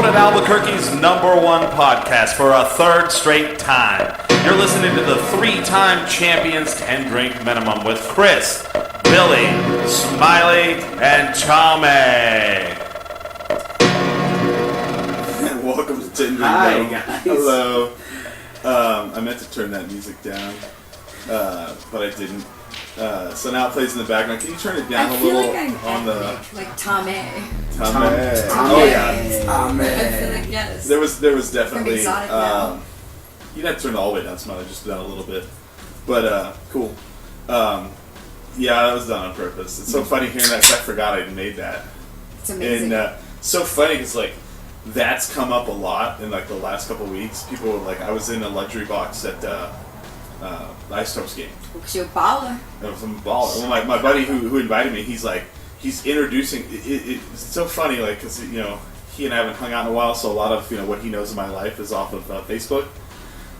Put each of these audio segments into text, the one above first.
voted Albuquerque's #1 podcast for a third straight time. You're listening to the 3-time champions 10 drink minimum with Chris, Billy, Smiley, and Tommy. And welcome to 10 drink Hi, minimum. guys. Hello. I meant to turn that music down, but I didn't. So now it plays in the background. Can you turn it down a little on the Tommy. Tommy? Oh yeah, Tommy. I feel like yes. There was definitely. exotic now. You'd have to turn it all the way down, Smiley, just down a little bit. But cool. Yeah, that was done on purpose. It's so funny hearing that 'cause I forgot I made that. It's amazing. And so funny because like that's come up a lot in like the last couple of weeks. People were like, I was in a luxury box at Ice Storms game. Because you're a baller. It was a baller. Well, my buddy who invited me, he's introducing. It's so funny, like because he and I haven't hung out in a while, so a lot of what he knows of my life is off of Facebook.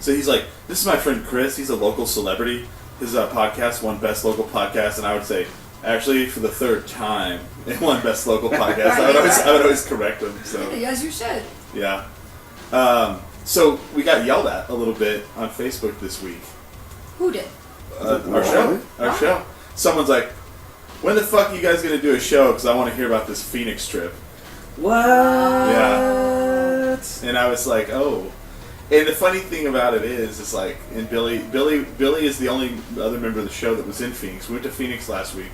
So he's like, "This is my friend Chris. He's a local celebrity. His podcast won Best Local Podcast," and I would say, actually, for the third time, it won Best Local Podcast. I would always correct him. So As you should. yeah. So we got yelled at a little bit on Facebook this week. Who did? Our show. Someone's like, "When the fuck are you guys gonna do a show? Because I want to hear about this Phoenix trip." What? Yeah. And I was like, "Oh." And the funny thing about it is, it's like, and Billy is the only other member of the show that was in Phoenix. We went to Phoenix last week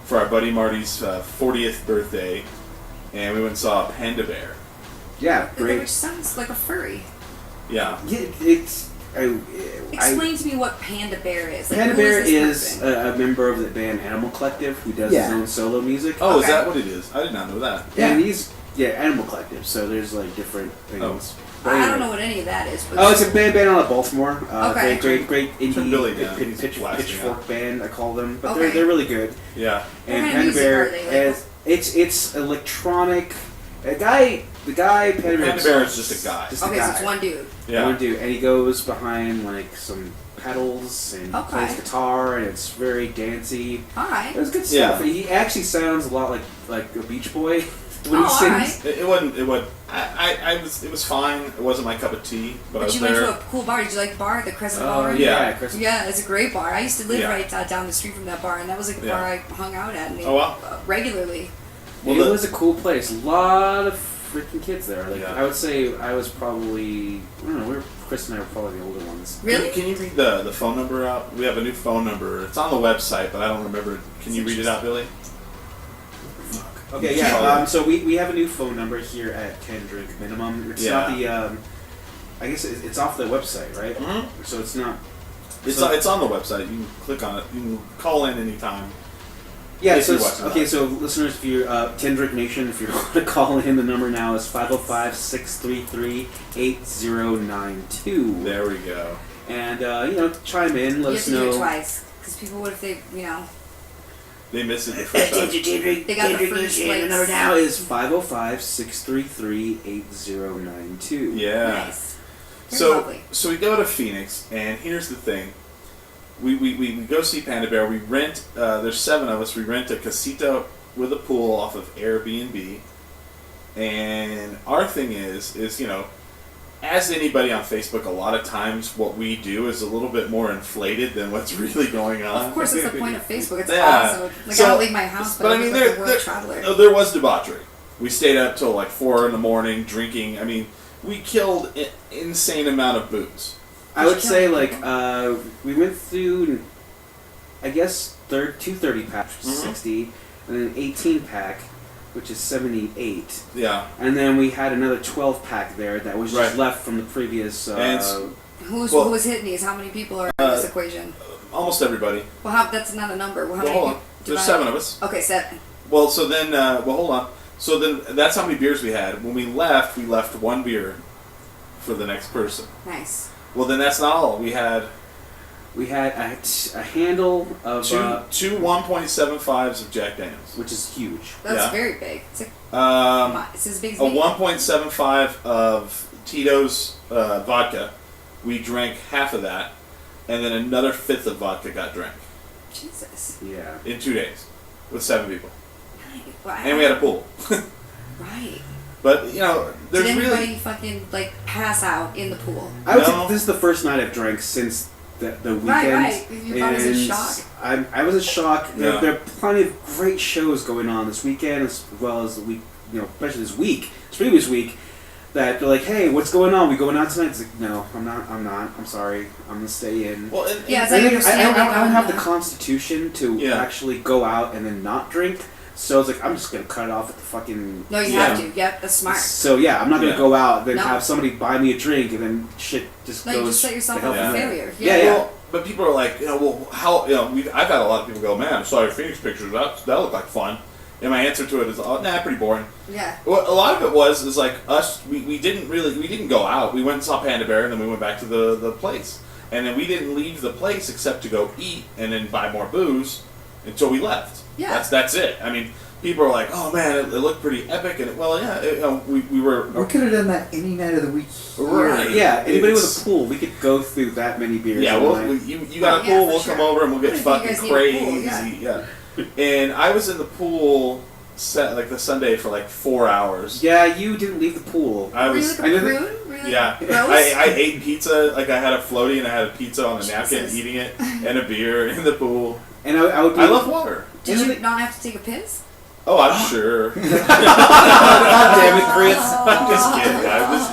for our buddy Marty's 40th birthday, and we went and saw a panda bear. Yeah, great. Which sounds like a furry. Yeah. Yeah, it's. Explain to me what Panda Bear is. Like, Panda who Bear this is person? a member of the band Animal Collective who does his own solo music. Oh, Okay. is that what it is? I did not know that. Yeah, and he's Animal Collective. So there's like different things. But I anyway. don't know what any of that is. But Oh, it's a band out of Baltimore. Okay. Great Turn Billy down. indie He's blasting pitchfork out. band. I call them, but Okay. they're really good. Yeah. And What kind of Panda music Bear are they, like? it's electronic. The guy Panda Panda Bear is just a guy. Just a okay, so guy. it's one dude. Yeah. One dude, and he goes behind like some pedals and Okay. plays guitar, and it's very dancey. All right. It was good Yeah. stuff. He actually sounds a lot like a Beach Boy when he Oh, sings. alright. It wasn't. It was fine. It wasn't my cup of tea, but I But was you went there. to a cool bar. Did you like the bar, the Crescent Oh Bar? yeah. Chris. Yeah, it's a great bar. I used to live Yeah. right down the street from that bar, and that was like the Yeah. bar I hung out at Oh, wow. regularly. Well, It was a cool place. A lot of freaking kids there. Like Yeah. I would say, I was probably Chris and I were probably the older ones. Really? Can you read the phone number out? We have a new phone number. It's on the website, but I don't remember it. Can you read it out, Billy? Okay, yeah. So we have a new phone number here at 10 Drink Minimum. It's not the. I guess it's off the website, right? Mhm. So it's not. It's on the website. You can click on it. You can call in anytime. Yeah, If so you're watching okay, live. so listeners, if you're 10 Drink Nation, if you want to call in, the number now is 505-633-8092. There we go. And chime in, You let have us to do know. it twice. Because people, what if they, They missed it the first time. They got the first, The like, number now is 505-633-8092. Yeah. nice. Very lovely. So we go to Phoenix, and here's the thing. We go see Panda Bear. We rent. There's 7 of us. We rent a casita with a pool off of Airbnb. And our thing is as anybody on Facebook, a lot of times what we do is a little bit more inflated than what's really going on. Of course, that's the point of Facebook. It's Yeah. awesome. Like, I don't leave my house, but I mean, like a world traveler. there was debauchery. We stayed up till like 4 in the morning drinking. I mean, we killed an insane amount of booze. I would say we went through, I guess, two 30-packs, which is 60, and then an 18-pack, which is 78. Yeah. And then we had another 12-pack there that was just left from the previous. Who was hitting these? How many people are in this equation? Almost everybody. Well, that's not a number. Well, how many Hold on. people? There's 7 of us. Okay, 7. Well, so then, hold on. So then, that's how many beers we had. When we left 1 beer for the next person. Nice. Well, then that's not all. We had a handle of two 1.75s of Jack Daniels, which is huge. That's very big. It's like it's as big as a me. 1.75 of Tito's vodka. We drank half of that, and then another 5th of vodka got drank Jesus. Yeah. in 2 days with 7 people, Wow. and we had a pool. Right. But there's Did anybody really fucking like pass out in the pool? I would No. say this is the first night I've drank since the weekend. Right. You thought it was a shock? I was in shock. Yeah. There are plenty of great shows going on this weekend, as well as the week, especially this previous week, that they're like, hey, what's going on? We going out tonight? It's like, no, I'm not. I'm sorry. I'm going to stay in. well, Yeah, it's I, like think you're I standing don't have on the constitution to Yeah. actually go out and then not drink. So I was like, I'm just going to cut it off at the fucking... No, you Yeah. have to. Yep, that's smart. So yeah, I'm not going to Yeah. go out then No. have somebody buy me a drink and then shit just No, goes... you just set yourself the up hell for from there. failure. Yeah, yeah. Well, but people are like, well, how? I've had a lot of people go, man, I saw your Phoenix pictures. That looked like fun. And my answer to it is, pretty boring. Yeah. Well, a lot of it is like us. We didn't go out. We went and saw Panda Bear, and then we went back to the place. And then we didn't leave the place except to go eat and then buy more booze until we left. Yeah. That's it. I mean, people are like, oh man, it looked pretty epic, and we were. We could have done that any night of the week. Right. Yeah, anybody It's- with a pool, we could go through that many beers. Yeah, in well, one night. you got a Yeah, pool, for we'll sure. come over and we'll get What if you fucking guys need a crazy. pool? Yeah. And I was in the pool like the Sunday for like 4 hours. Yeah, you didn't leave the pool. I Were you was like I a know that- prune? Were you like yeah. gross? I ate pizza, like I had a floaty and I had a pizza on a napkin Jesus. eating it and a beer in the pool. And I would be... I love water. Did you not have to take a piss? Oh, I'm sure. God damn it, Chris. I'm just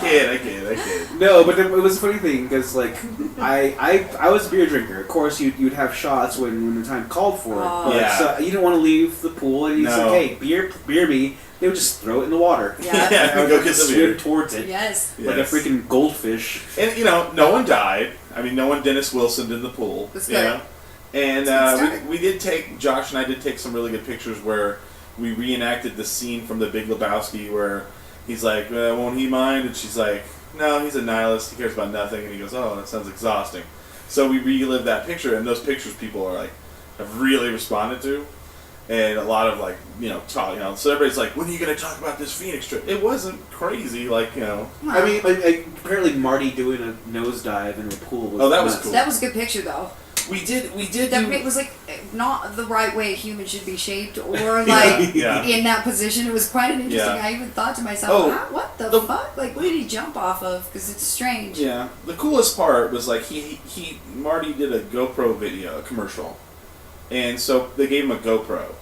kidding. I kid. No, but it was a funny thing because like I was a beer drinker. Of course, you'd have shots when the time called for it. Oh. But Yeah. so you didn't want to leave the pool, and you No. said, "Hey, beer me." They would just throw it in the water. Yeah. Yeah, And I would go get the swim beer. towards it Yes. like a Yes. freaking goldfish. And no one died. I mean, no one Dennis Wilsoned in the pool. That's you good. know? And That's a good start. we did take, Josh and I did take some really good pictures where we reenacted the scene from The Big Lebowski where he's like, won't he mind? And she's like, no, he's a nihilist. He cares about nothing. And he goes, oh, that sounds exhausting. So we relived that picture, and those pictures people are like, have really responded to. And a lot of like, talk, so everybody's like, when are you going to talk about this Phoenix trip? It wasn't crazy, like, I mean, like, apparently Marty doing a nosedive in the pool. Was Oh, that was nuts. cool. That was a good picture, though. we did That do, was like not the right way a human should be shaped, or like Yeah. in that position. It was quite an interesting. Yeah. I even thought to myself, Oh, what the the- fuck? Like, what did he jump off of? Because it's strange. Yeah, the coolest part was like Marty did a GoPro video, a commercial, and so they gave him a GoPro,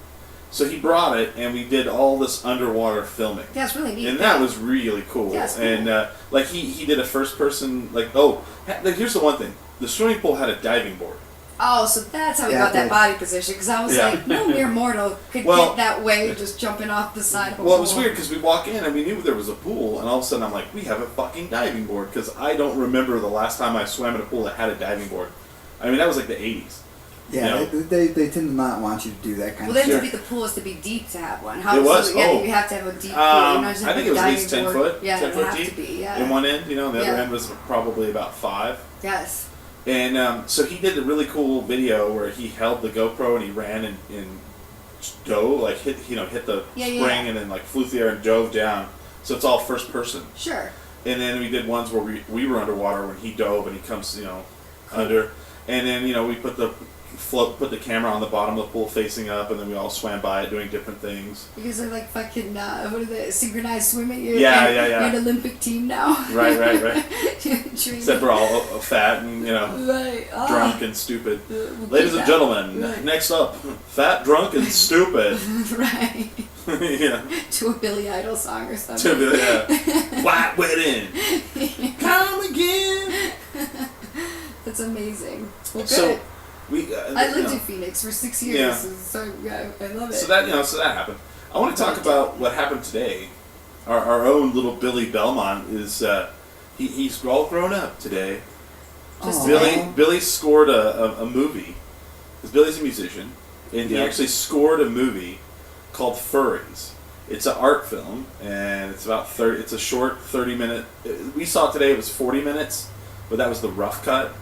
so he brought it, and we did all this underwater filming, Yeah, it's really neat. and that was really cool. Yeah, it's cool. And like he did a first person here's the one thing: the swimming pool had a diving board. Oh, so that's how he Yeah, got that the- body position. Because I was Yeah. like, no mere mortal could Well- get that way, just jumping off the side of a Well, it was pool. weird because we walk in and we knew there was a pool, and all of a sudden I'm like, we have a fucking diving board because I don't remember the last time I swam in a pool that had a diving board. I mean, that was like the 80s. Yeah, No. they tend to not want you to do that kind Well, of then stuff. to be the pool is to be deep to have one. How It was? Yeah, Oh. you have to have a deep pool. You know, just I have think a it was at diving least 10 board. foot, Yeah, 10 it foot have deep. to be. Yeah. In one end, and the other Yeah. end was probably about 5. Yes. And so he did a really cool video where he held the GoPro and he ran and dove, like hit the Yeah, spring yeah. and then like flew through the air and dove down. So it's all first person. Sure. And then we did ones where we were underwater when he dove and he comes under. And then we put the camera on the bottom of the pool facing up, and then we all swam by it doing different things. You guys are like fucking, what are they, synchronized swimming? Yeah. You're an Olympic team now. Right. Training. Except we're all fat and Right. Oh. drunk and stupid. We'll Ladies keep and that. gentlemen, Right. next up, fat, drunk, and stupid. Right. Yeah. To a Billy Idol song or something. White wedding. Come again. That's amazing. Well, good. So we. I lived in Phoenix for 6 years, Yeah. so yeah, I love it. So that happened. I want to talk about what happened today. Our own little Billy Belmont is he's all grown up today. Just Aw. Billy scored a movie. Because Billy's a musician, and he Yeah. actually scored a movie called Furries. It's an art film, and it's about 30. It's a short 30-minute. We saw today it was 40 minutes, but that was the rough cut.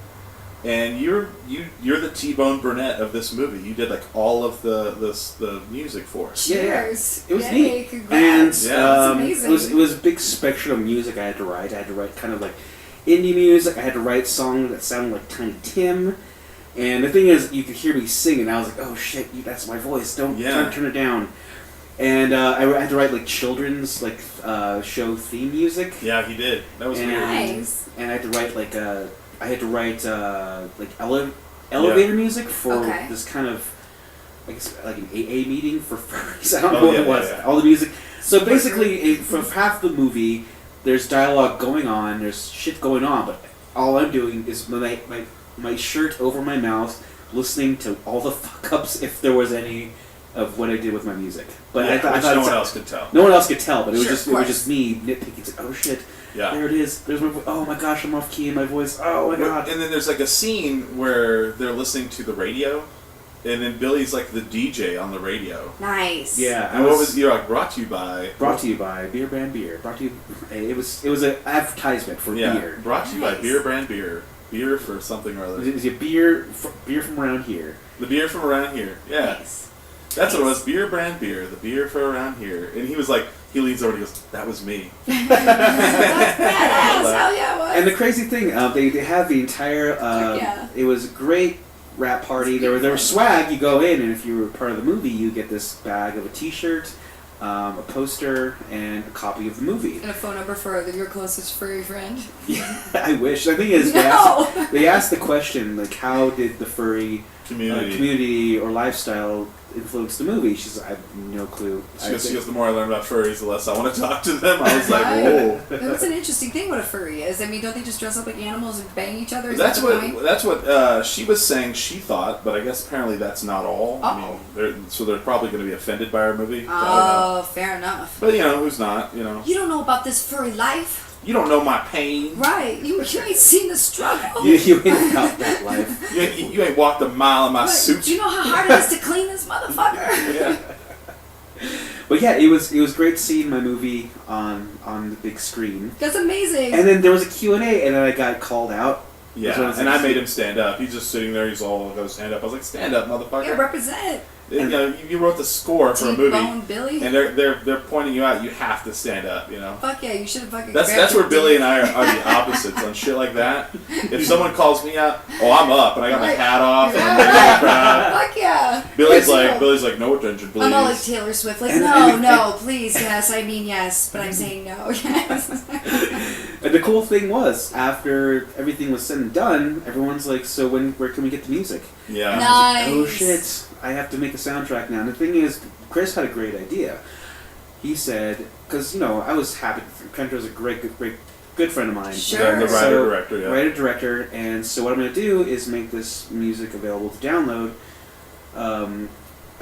And you're the T-Bone Burnett of this movie. You did like all of the music for us. Yeah, yeah. Cheers. It was Yay, neat. And congrats. Yeah. That's amazing. it was a big spectrum of music I had to write. I had to write kind of like indie music. I had to write songs that sounded like Tiny Tim. And the thing is, you could hear me singing. I was like, "Oh shit, that's my voice! Don't Yeah. turn it down." And I had to write like children's like show theme music. Yeah, he did. That was and, weird. Nice. And I had to write like elevator music for this kind of, I guess, like an AA meeting for furries. I don't know what it was. All the music. So basically, for half the movie, there's dialogue going on, there's shit going on, but all I'm doing is my shirt over my mouth, listening to all the fuck ups if there was any of what I did with my music. But I thought no one else could tell. No one else could tell, but it was Sure, it was just me nitpicking. It's like, oh shit. Yeah. There it is. There's my. Oh my gosh, I'm off key in my voice. Oh my god. And then there's like a scene where they're listening to the radio, and then Billy's like the DJ on the radio. Nice. Yeah. And what was you're like brought to you by? Brought to you by Beer Brand Beer. Brought to you. It was an advertisement for beer. Brought to you by Nice. Beer Brand Beer. Beer for something or other. Is it beer from around here? The beer from around here. Yeah. Nice. That's what it was. Beer Brand Beer. The beer for around here. And he was like, he leans over and he goes, "That was me." That's badass. Hell yeah, it was. And the crazy thing, they have the entire. Yeah. It was a great rap party. There was swag. You go in, and if you were part of the movie, you get this bag of a T-shirt, a poster, and a copy of the movie. And a phone number for your closest furry friend. Yeah, I wish. The thing is, No! they asked the question like, how did the furry Community. or lifestyle influence the movie? She says, I have no clue. She goes, the more I learn about furries, the less I want to talk to them. I was like, whoa. That's an interesting thing what a furry is. I mean, don't they just dress up like animals and bang each other? Is That's that the point? what she was saying she thought, but I guess apparently that's not all. Oh. I mean, they're probably going to be offended by our movie. I don't Oh, know. fair enough. But who's not? You don't know about this furry life. You don't know my pain. Right. You ain't seen the struggle. You ain't about that life. You ain't walked a mile in my Right. suit. Do you know how hard it is to clean this motherfucker? Yeah. But yeah, it was great seeing my movie on the big screen. That's amazing. And then there was a Q&A, and then I got called out. Yeah, and I made him stand up. He's just sitting there. He's all go stand up. I was like, stand up, motherfucker. Yeah, represent. You wrote the score for a movie, T-Bone Billy. and they're pointing you out. You have to stand up. Fuck yeah, you should have fucking. That's where Billy and I are the opposites on shit like that. If someone calls me out, I'm up and I got my hat off and I'm like, crap. Fuck yeah. Billy's like, no attention, please. I'm all like Taylor Swift, like, And- no, please, yes, I mean yes, but I'm saying no, yes. And the cool thing was, after everything was said and done, everyone's like, so where can we get the music? Yeah. Nice. Oh shit, I have to make a soundtrack now. And the thing is, Chris had a great idea. He said, because, I was happy, Kendra's a great good friend of mine. Sure. The writer-director, yeah. Writer-director, and so what I'm going to do is make this music available to download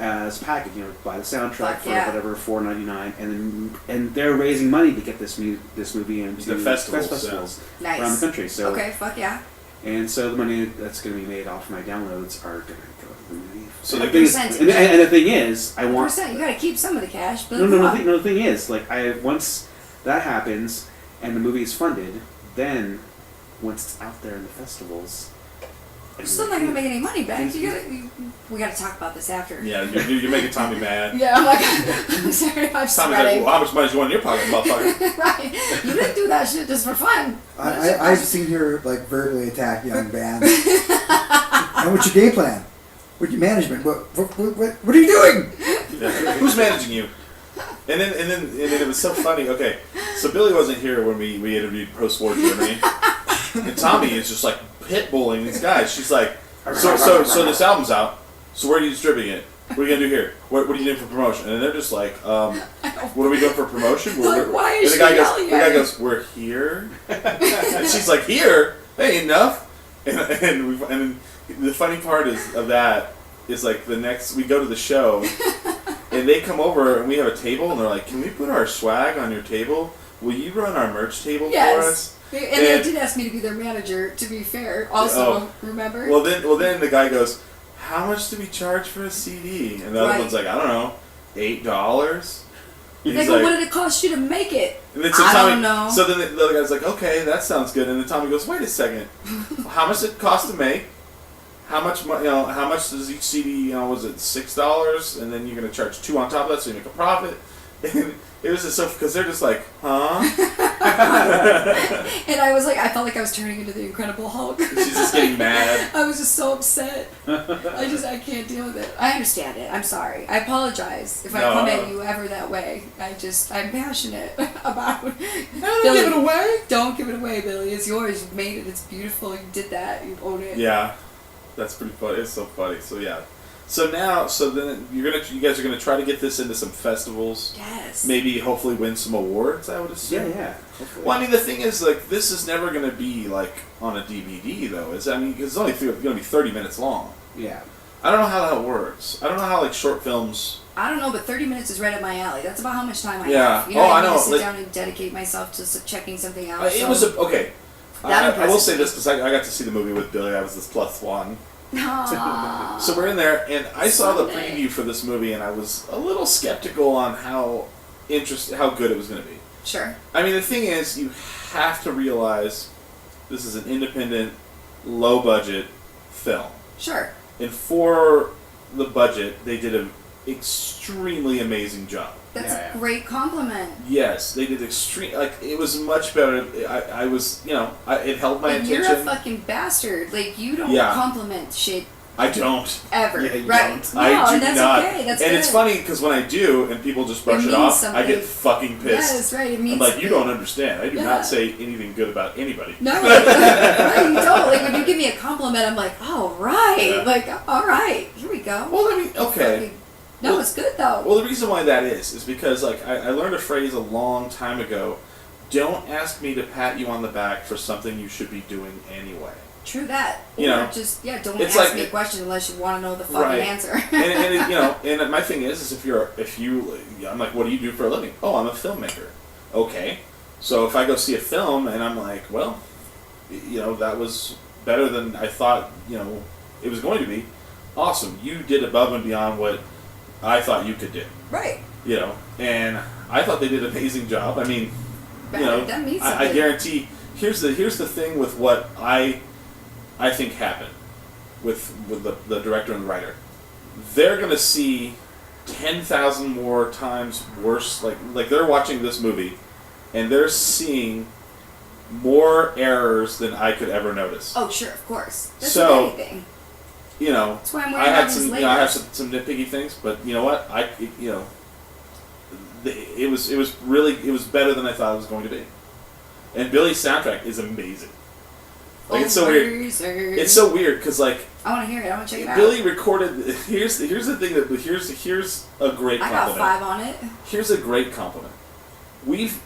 as a package, buy the soundtrack Fuck for yeah. whatever, $4.99, and they're raising money to get this movie into The festivals, festivals Nice. around the country. So Okay, fuck yeah. and so the money that's going to be made off my downloads are going to go to the movie. So and the the thing is, percentage. and the thing is, I want Percent. You gotta keep some of the cash, but the thing is, like, once that happens and the movie is funded, then once it's out there in the festivals, you're still not gonna make any money back. We gotta talk about this after. Yeah, you're making Tommy mad. Yeah, I'm like, I'm sorry if I'm Tommy's like, sweating. well, how much money do you want in your pocket, motherfucker? Right. You didn't do that shit just for fun. I've seen her like verbally attack young bands. And what's your game plan? What's your management? What are you doing? Yeah. Who's managing you? And then it was so funny. Okay, so Billy wasn't here when we interviewed post-war Germany, and Tommy is just like pitbulling these guys. She's like, so this album's out. So where are you distributing it? What are you gonna do here? What are you doing for promotion? And they're just like, what are we doing for promotion? Like, why is and the she guy goes, yelling the at guy me? goes, we're here. And she's like, here? That ain't enough. And the funny part of that is like we go to the show. And they come over and we have a table and they're like, can we put our swag on your table? Will you run our merch table for us? And they did ask me to be their manager, to be fair. Also, remember? Well then the guy goes, how much do we charge for a CD? And the other one's like, I don't know, $8? They go, what did it cost you to make it? And then I don't know. So then the other guy's like, okay, that sounds good. And then Tommy goes, wait a second, how much did it cost to make? How much does each CD? Was it $6? And then you're gonna charge 2 on top of that, so you make a profit. And it was just so because they're just like, huh? And I was like, I felt like I was turning into the Incredible Hulk. She's just getting mad. I was just so upset. I can't deal with it. I understand it. I'm sorry. I apologize if I No. come at you ever that way. I'm passionate about. No, don't give it away. Don't give it away, Billy. It's yours. You made it. It's beautiful. You did that. You own it. Yeah, that's pretty funny. It's so funny. So yeah. So then you guys are gonna try to get this into some festivals. Yes. Maybe hopefully win some awards. I would assume. Yeah. Hopefully. Well, I mean, the thing is, like, this is never gonna be like on a DVD though. It's only gonna be 30 minutes long. Yeah. I don't know how that works. I don't know how like short films. I don't know, but 30 minutes is right up my alley. That's about how much time I Yeah. have. You know, Oh, I I need know, to sit like- down and dedicate myself to checking something out. It so. was okay. That I will impresses say me. this because I got to see the movie with Billy. I was this plus one. Aww. So we're in there, and I saw the Sunday. preview for this movie, and I was a little skeptical on how good it was going to be. Sure. I mean, the thing is, you have to realize this is an independent, low-budget film, Sure. and for the budget, they did an extremely amazing job. That's Yeah. a great compliment. Yes, they did it was much better. I was, it held my Like, attention. you're a fucking bastard. Like, you don't Yeah. compliment shit I don't. ever. Yeah, you right. don't. No, I do and that's not. okay. That's and good. it's funny because when I do and people just brush It it, means off, I something. get fucking pissed. Yes, right. It I'm means like, you something. don't understand. I do Yeah. not say anything good about anybody. No, right, you don't. Like, when you give me a compliment, I'm like, all right. Yeah. Like, all right. Here we go. Well, I mean, okay. Fucking- No, Well- it's good, though. Well, the reason why that is because like I learned a phrase a long time ago. Don't ask me to pat you on the back for something you should be doing anyway. True that. Or You know, just, don't it's ask like me a it- question unless you want to know the fucking Right. answer. and my thing is I'm like, what do you do for a living? Oh, I'm a filmmaker. Okay, so if I go see a film and I'm like, well, that was better than I thought, it was going to be. Awesome, you did above and beyond what I thought you could do. Right. And I thought they did an amazing job. I mean, That means I something. guarantee. Here's the thing with what I think happened with the director and the writer. They're gonna see 10,000 more times worse. Like they're watching this movie, and they're seeing more errors than I could ever notice. Oh, sure, of course. That's So, with anything. That's why I'm I wearing had all these some, layers. I have some nitpicky things, but you know what? It was better than I thought it was going to be. And Billy's soundtrack is amazing. Like, it's so weird. It's so weird because like I want to hear it. I want to check it out. Billy recorded. Here's the thing that here's a great I got compliment. 5 on it. Here's a great compliment. We've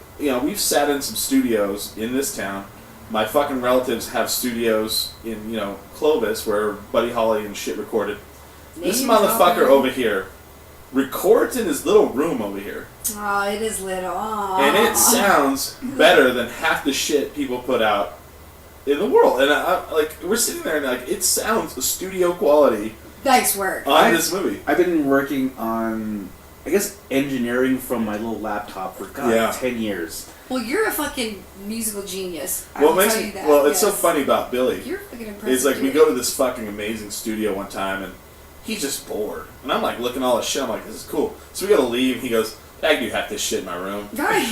sat in some studios in this town. My fucking relatives have studios in Clovis where Buddy Holly and shit recorded. This Name motherfucker dropping. over here records in his little room over here, Oh, it is little. Aww. and it sounds better than half the shit people put out in the world. And we're sitting there and like it sounds studio quality Nice work. on this movie. I've been working on, I guess, engineering from my little laptop for 10 years. Well, you're a fucking musical genius. I What will makes tell me you that. well, it's so yes. funny about Billy. You're fucking impressive. It's like we dude. go to this fucking amazing studio one time and he's just bored. And I'm like looking at all this shit, I'm like, this is cool. So we gotta leave, he goes, I do have this shit in my room. Right.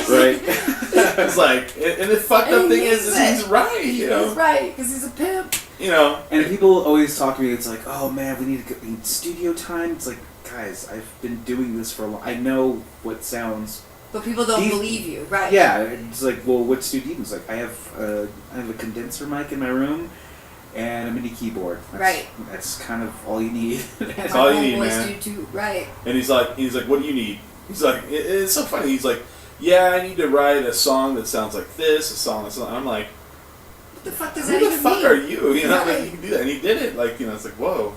Right? It's like and the fucked up And thing he's is he's right, He's right, because he's a pimp. And people always talk to me, it's like, oh man, we need studio time. It's like, guys, I've been doing this for a long. I know what sounds. But people don't He's- believe you, right? Yeah, it's like, well, what studio? It's like, I have a condenser mic in my room and a mini keyboard. Right. That's kind of all you need. That's My all you need, homeboys man. do too, right. And he's like, what do you need? He's like, it's so funny. He's like, yeah, I need to write a song that sounds like this, a song that's. I'm like, What the fuck does who that the even fuck mean? are you? You know, Right. like, you can do that, and he did it. Like, it's like, whoa,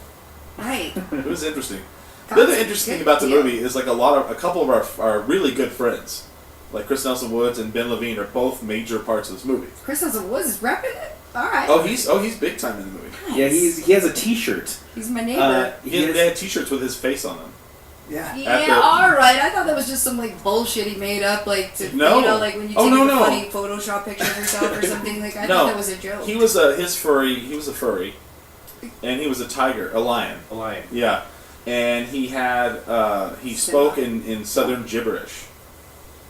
Right. it was interesting. God, The other interesting thing about the yeah. movie is like a couple of our really good friends, like Chris Nelson Woods and Ben Levine, are both major parts of this movie. Chris Nelson Woods is repping it. All right. He's big time in the movie. Nice. Yeah, he has a T-shirt. He's my neighbor. They had T-shirts with his face on them. Yeah. Yeah, after- all right. I thought that was just some like bullshit he made up, like to No. like when you Oh, take no, a no. funny Photoshop picture of yourself or something. Like I No. thought that was a joke. He was a furry, and he was a tiger, a lion. A lion. Yeah, and he had he spoke in Southern gibberish.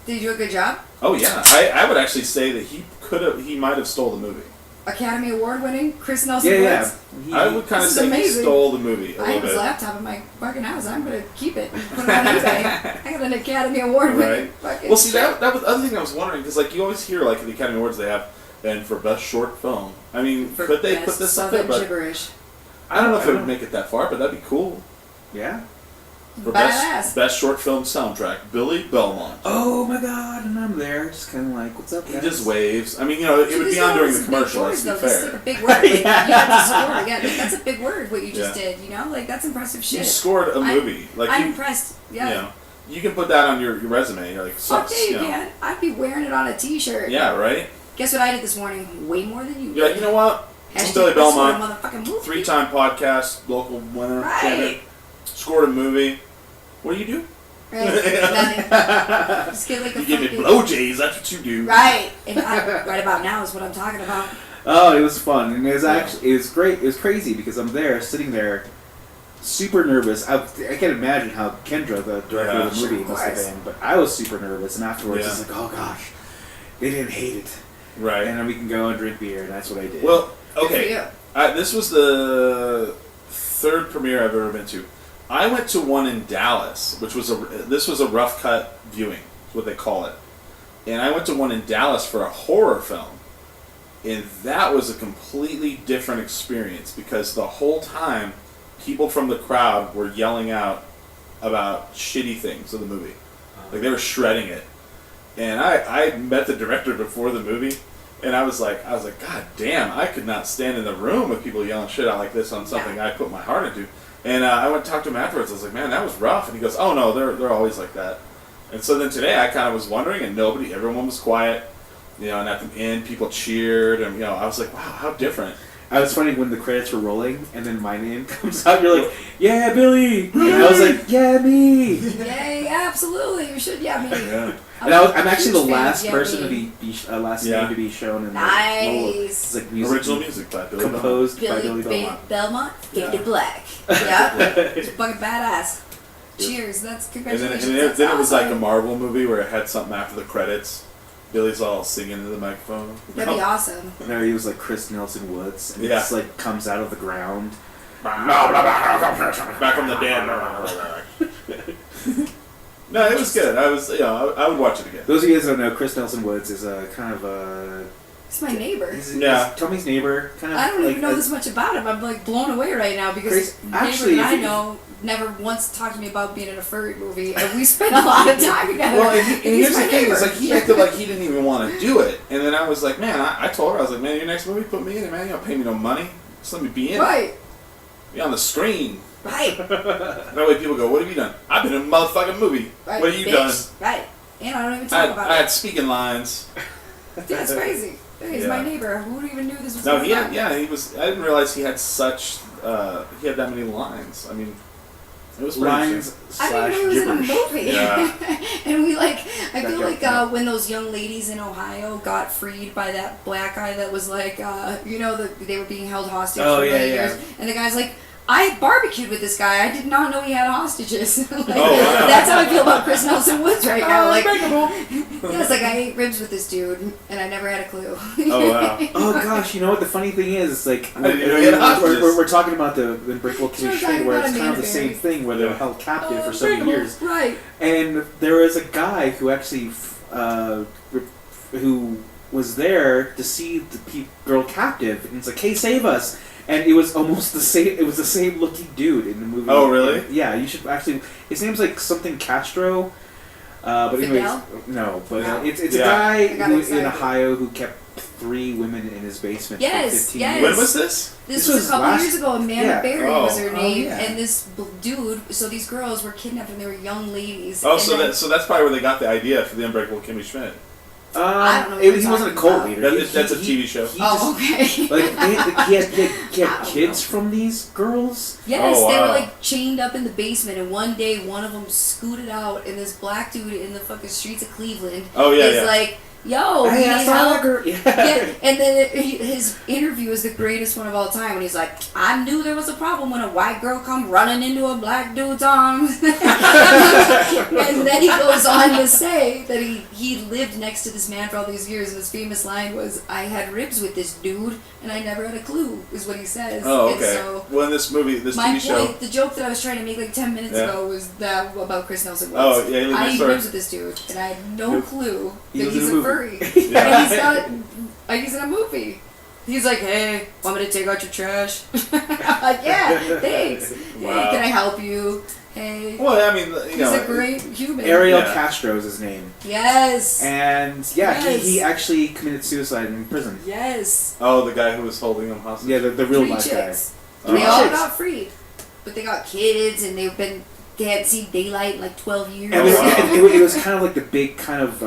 Did you do a good job? Oh yeah, I would actually say that he might have stole the movie. Academy Award winning Chris Nelson Yeah, Woods. yeah. I would kind of This is say he amazing. stole the movie a I little have his bit. laptop in my fucking house. I'm gonna keep it and put it on eBay. I got an Academy Award winning Right. fucking Well, see, shit. that was the other thing I was wondering, because like you always hear like at the Academy Awards they have, and for best short film. I mean, For could they best put this up there? Southern But gibberish. I don't know if I it don't would know. make it that far, but that'd be cool. Yeah. For Badass. best short film soundtrack, Billy Belmont. Oh my god, and I'm there, just kind of like, what's up, He guys? just waves. I mean, you know, it would be on during the commercial. Let's be That's like fair. a big word. Like, Yeah. you have to score. Yeah, like, that's a big word. What you just Yeah. did. You know, like that's impressive shit. You scored a movie. Like I'm you, impressed. Yeah. you know, you can put that on your resume. You're like, Fuck sucks. yeah, you You know. can. I'd be wearing it on a T-shirt. Yeah, right. Guess what I did this morning? Way more than you. You're like, you know what? I'm Hashtag Billy best sort of Belmont, motherfucking movie. 3-time podcast, local winner, Right. candidate, scored a movie. What do you do? Right. Nothing. Just get like a You give me fucking- blowjays. That's what you do. Right. And right about now is what I'm talking about. Oh, it was fun, and it was great. It was crazy because I'm there, sitting there, super nervous. I can't imagine how Kendra, the director of the Yeah. movie, Of must have course. been. But I was super nervous, and afterwards, Yeah. it's like, oh gosh, they didn't hate it, Right. and then we can go and drink beer, and that's what I did. Well, Good for okay. you. This was the third premiere I've ever been to. I went to one in Dallas, which was this was a rough cut viewing, is what they call it. And I went to one in Dallas for a horror film. And that was a completely different experience because the whole time people from the crowd were yelling out about shitty things of the movie. Like they were shredding it. And I met the director before the movie, and I was like, God damn, I could not stand in the room with people yelling shit out like this on something I put my heart into. And I went to talk to him afterwards. I was like, man, that was rough. And he goes, oh no, they're always like that. And so then today I kind of was wondering, and everyone was quiet. You know, and at the end people cheered, and you know, I was like, wow, how different. I was funny when the credits were rolling, and then my name comes out. You're like, yeah, Billy, and I was like, yeah, me. Yay, absolutely. You should, yeah, me. Yeah. And I'm actually the Huge fan of last Yeah, person to Me. be last Yeah. name to be shown in the Nice. role. It's like music Original music by Billy Belmont. composed by Billy Billy Belmont. Fade to Yeah. black. Yeah. It's fucking badass. Cheers. That's And congratulations. then That's it was like a awesome. Marvel movie where it had something after the credits. Billy's all singing into the microphone. That'd be awesome. No, he was like Chris Nelson Woods, and Yeah. he just like comes out of the ground. Back from the dead. No, it was good. I was, I would watch it again. Those of you guys who don't know, Chris Nelson Woods is a kind of a It's my neighbor. he's Tommy's neighbor. Kind of. I don't like even know a- this much about him. I'm like blown away right now because Crazy. the Actually, neighbor that I if you- know never once talked to me about being in a furry movie, and we spent a lot of time together. Well, and He's here's my the thing: neighbor. is like he acted like he didn't even want to do it, and then I was like, man, I told her I was like, man, your next movie, put me in it, man. You don't pay me no money, just let me be in it, Right, be on the screen. right, That way people go, what have you done? I've been in a motherfucking movie. right. What have you bitch. done? Right. And I don't even I talk had, about I it. had speaking lines. Dude, that's crazy. He's Yeah. my neighbor. Who even knew this was No, going he had, on? he was. I didn't realize he had such. He had that many lines. I mean, it was pretty lines interesting. I slash didn't know he was in a gibberish. movie. Yeah. And we like, I That feel joke, like yeah. when those young ladies in Ohio got freed by that black guy that was like, they were being held hostage Oh, for yeah, many yeah. years. And the guy's like, I barbecued with this guy. I did not know he had hostages. Like, Oh, wow. That's how I feel about Chris Nelson Woods right now. Like, Unbreakable. yeah, it's like I ate ribs with this dude, and I never had a clue. Oh, wow. Oh gosh, you know what the funny thing is? It's like I didn't even know you had hostages. we're talking about the Unbreakable Kimmy Sure, Schmidt, talking where about it's a kind of the man same fairy. thing, where they were Yeah. held captive Oh, for so many Unbreakable. years. Right. And there was a guy who actually, who was there to see the girl captive, and it's like, "Hey, save us!" And it was almost the same. It was the same looking dude in the movie. Oh, really? Yeah, you should actually. His name's like something Castro. But anyways, Fidel? no. But No. it's a Yeah. guy I got in excited. Ohio who kept 3 women in his basement Yes, for 15 yes. years. When was this? This This was was a couple last- years ago. Amanda yeah. Berry Oh. was her Oh, name, yeah. and this dude. So these girls were kidnapped, and they were young ladies. Oh, and so then- that's probably where they got the idea for the Unbreakable Kimmy Schmidt. I don't know what He you're wasn't a talking cult about. leader. That's a TV show. He Oh, just, okay. like he had I don't kids know. from these girls. Yes, Oh, they were wow. like chained up in the basement, and one day one of them scooted out, and this black dude in the fucking streets of Cleveland Oh, yeah, is yeah. like, yo, Hey, you I need saw help? that girl. Yeah, and then his interview is the greatest one of all time when he's like, I knew there was a problem when a white girl come running into a black dude's arms. And then he goes on to say that he lived next to this man for all these years, and his famous line was, I had ribs with this dude, and I never had a clue, is what he says. Oh, And okay. so, Well, in this movie, this my TV show. point, the joke that I was trying to make like 10 minutes Yeah. ago was that about Chris Nelson Woods. Oh, yeah, he lived I next eat door. ribs with this dude, and I had no clue He that was in he's a a movie. furry. Yeah. And he's not, like, he's in a movie. He's like, hey, want me to take out your trash? I'm like, yeah, thanks. Wow. Hey, can I help you? Hey. Well, I mean, you He's know, a great human. Ariel Yeah. Castro is his name. Yes. And yeah, Yes. he actually committed suicide in prison. Yes. Oh, the guy who was holding him hostage. Yeah, the real Three life guy. chicks. Oh. They all Chicks. got freed. But they got kids, and they hadn't seen daylight in like 12 years. And wow. it was kind of like the big kind of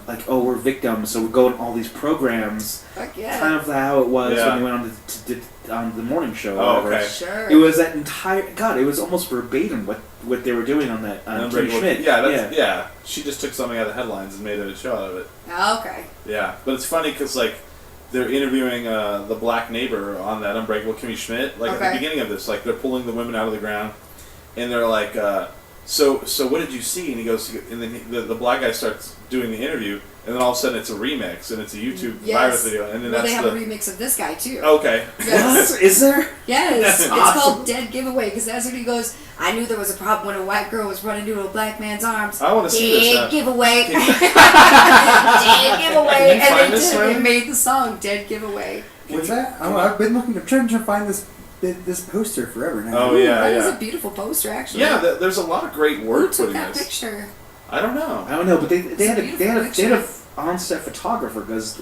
like, oh, we're victims, so we go in all these programs. Fuck yeah. Kind of how it was Yeah. when they went on the morning show. Or Oh, whatever. okay. Sure. It was that entire God. It was almost verbatim what they were doing on that Kimmy Unbreakable- Schmidt. yeah. She just took something out of the headlines and made a show out of it. Okay. Yeah, but it's funny because like they're interviewing the black neighbor on that Unbreakable Kimmy Schmidt. Like at Okay. the beginning of this, like they're pulling the women out of the ground, and they're like, "So what did you see?" And he goes, and then the black guy starts doing the interview, and then all of a sudden it's a remix and it's a YouTube Yes. virus video, and then Well, they that's have the a remix of this guy too. okay. Yes. What? Is there? Yes, That's it's awesome. called Dead Giveaway because that's when he goes. I knew there was a problem when a white girl was running into a black man's arms. I want to see this. Dead Giveaway. Can- Dead Giveaway. Can you find And this, they Smiley? made the song Dead Giveaway. What's that? Oh, I've been looking. I'm trying to find this poster forever now. Oh, yeah, That is yeah. a beautiful poster, actually. Yeah, there's a lot of great Who work took putting that this. picture? I don't know. I don't know, but they It's a had a beautiful on-set photographer because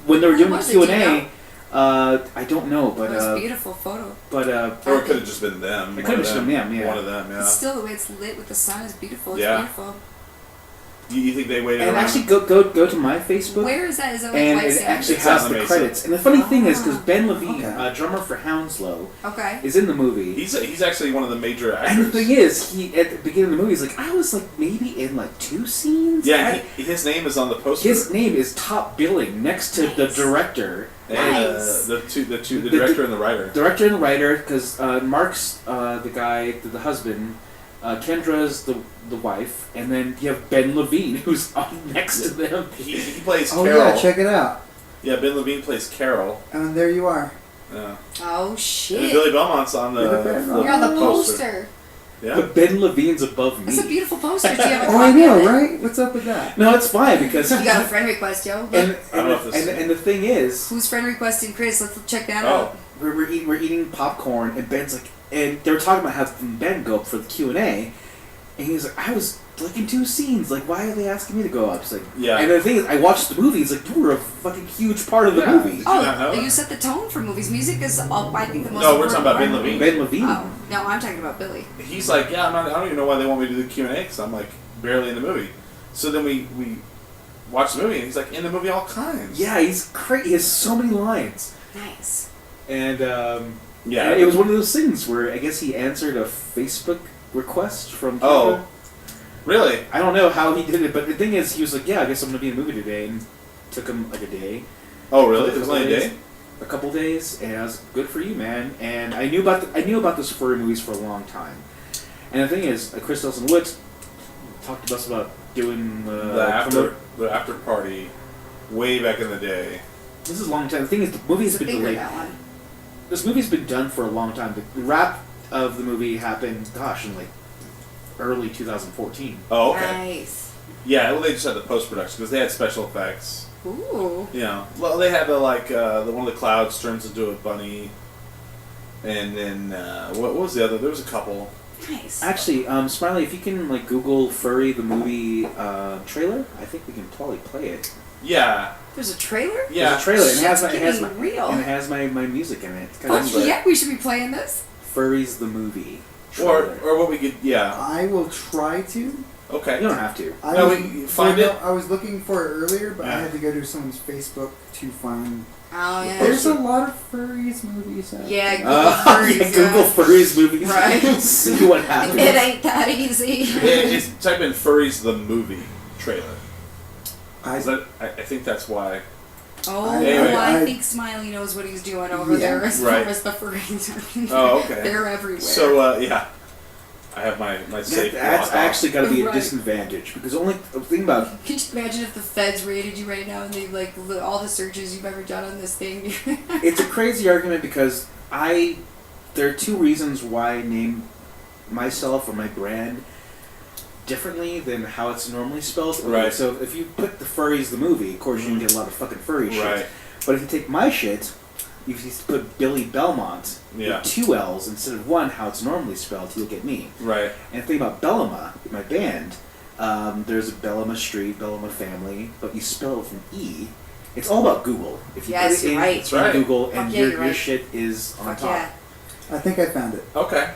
when they were Who doing the was it, do you Q&A, I don't know, It but was a beautiful photo. but Or it could have just been them. It one could have of just them. been them, yeah. One of them, yeah. It's still the way it's lit with the sun is beautiful. It's Yeah. beautiful. You think they waited and around? actually go to my Facebook. Where is that? Is that like And White it Sands? actually It's has on the the credits. And the funny thing is, because Ah. Ben Levine, Okay. drummer for Hounslow, Okay. is in the movie. He's actually one of the major actors. And the thing is, he at the beginning of the movie, he's like, I was like maybe in like 2 scenes. Yeah, his name is on the poster. His name is top billing next to the Nice. director. and, Nice. the The- director and the writer. Director and writer, because Mark's the guy, the husband. Kendra's the wife, and then you have Ben Levine, who's on next to them. He plays Oh Carol. yeah, check it out. Yeah, Ben Levine plays Carol. And there you are. Yeah. Oh And shit! Billy Belmont's on the, Look at that. You're on the poster. Yeah. But Ben Levine's above me. That's a beautiful poster. Do you have a Oh, I copy know, of it? right? What's up with that? No, it's fine because You got a friend request, yo. and I don't know if this- and the thing is, Who's friend requesting Chris? Let's check that Oh. out. we're eating popcorn, and Ben's like, and they were talking about having Ben go up for the Q&A, and he was like, I was like in 2 scenes, like why are they asking me to go up? It's like, Yeah. And the thing is, I watched the movie. It's like you were a fucking huge part of the Yeah. movie. Did you not know Oh, that? you set the tone for movies. Music is, I think, the most. No, we're talking important about Ben part. Levine. Ben Levine. Oh, no, I'm talking about Billy. He's like, yeah, I don't even know why they want me to do the Q&A because I'm like barely in the movie. So then we watch the movie and he's like in the movie all kinds. Yeah, he's great. He has so many lines, Nice. and Yeah. it was one of those things where I guess he answered a Facebook request from. Oh. Kendra. Really? I don't know how he did it, but the thing is, he was like, "Yeah, I guess I'm gonna be in a movie today," and it took him like a day, Oh, really? It was only a days. day? a couple days, and I was good for you, man. And I knew about this furry movies for a long time. And the thing is, Chris Nelson Woods talked to us about doing The after party way back in the day. This is a long time. The thing is, the movie's It's a been bigger delayed. that one. This movie's been done for a long time. The wrap of the movie happened, gosh, in like early 2014. Oh, okay. Nice. Yeah, well, they just had the post production because they had special effects. Ooh. You know, well, they had the one of the clouds turns into a bunny, and then what was the other? There was a couple. Nice. Actually, Smiley, if you can like Google "furry" the movie trailer, I think we can probably play it. Yeah, There's a trailer? yeah. There's a trailer, and it has Shit's my getting real. and it has my music in it. It's Fuck kind of yeah, we should be playing this. "Furries" the movie. Or Trailer. what we could, yeah. I will try to. Okay. You don't have to. I No, was, we find well, it. no, I was looking for it earlier, but Yeah. I had to go to someone's Facebook to find. Oh, yeah. There's a lot of furries movies out Yeah, there. Google furries. Yeah, Google "furries" movies. Right. See what happens. It ain't that easy. It's type in "furries the movie" trailer. I think that's why. Oh, Anyway, I think Smiley knows what he's doing over there as far right. as the furries. Oh, okay. They're everywhere. So, yeah. I have my safe That's block actually got to be a Right. disadvantage because only think about Could you imagine if the feds raided you right now and they like all the searches you've ever done on this thing? it's a crazy argument because there are two reasons why I name myself or my brand differently than how it's normally spelled. Right. So if you put the furries the movie, of course you can get a lot of fucking furry shit. Right. But if you take my shit, if you put Billy Belmont Yeah. with 2 L's instead of 1, how it's normally spelled, you'll get me. Right. And the thing about Bellama, my band, there's a Bellama Street, Bellama family, but you spell it with an E. It's all about Google. If you Yes, put it in, right. in Right. Google Fuck and yeah, your you're right. shit is on Fuck top. yeah. I think I found it. Okay.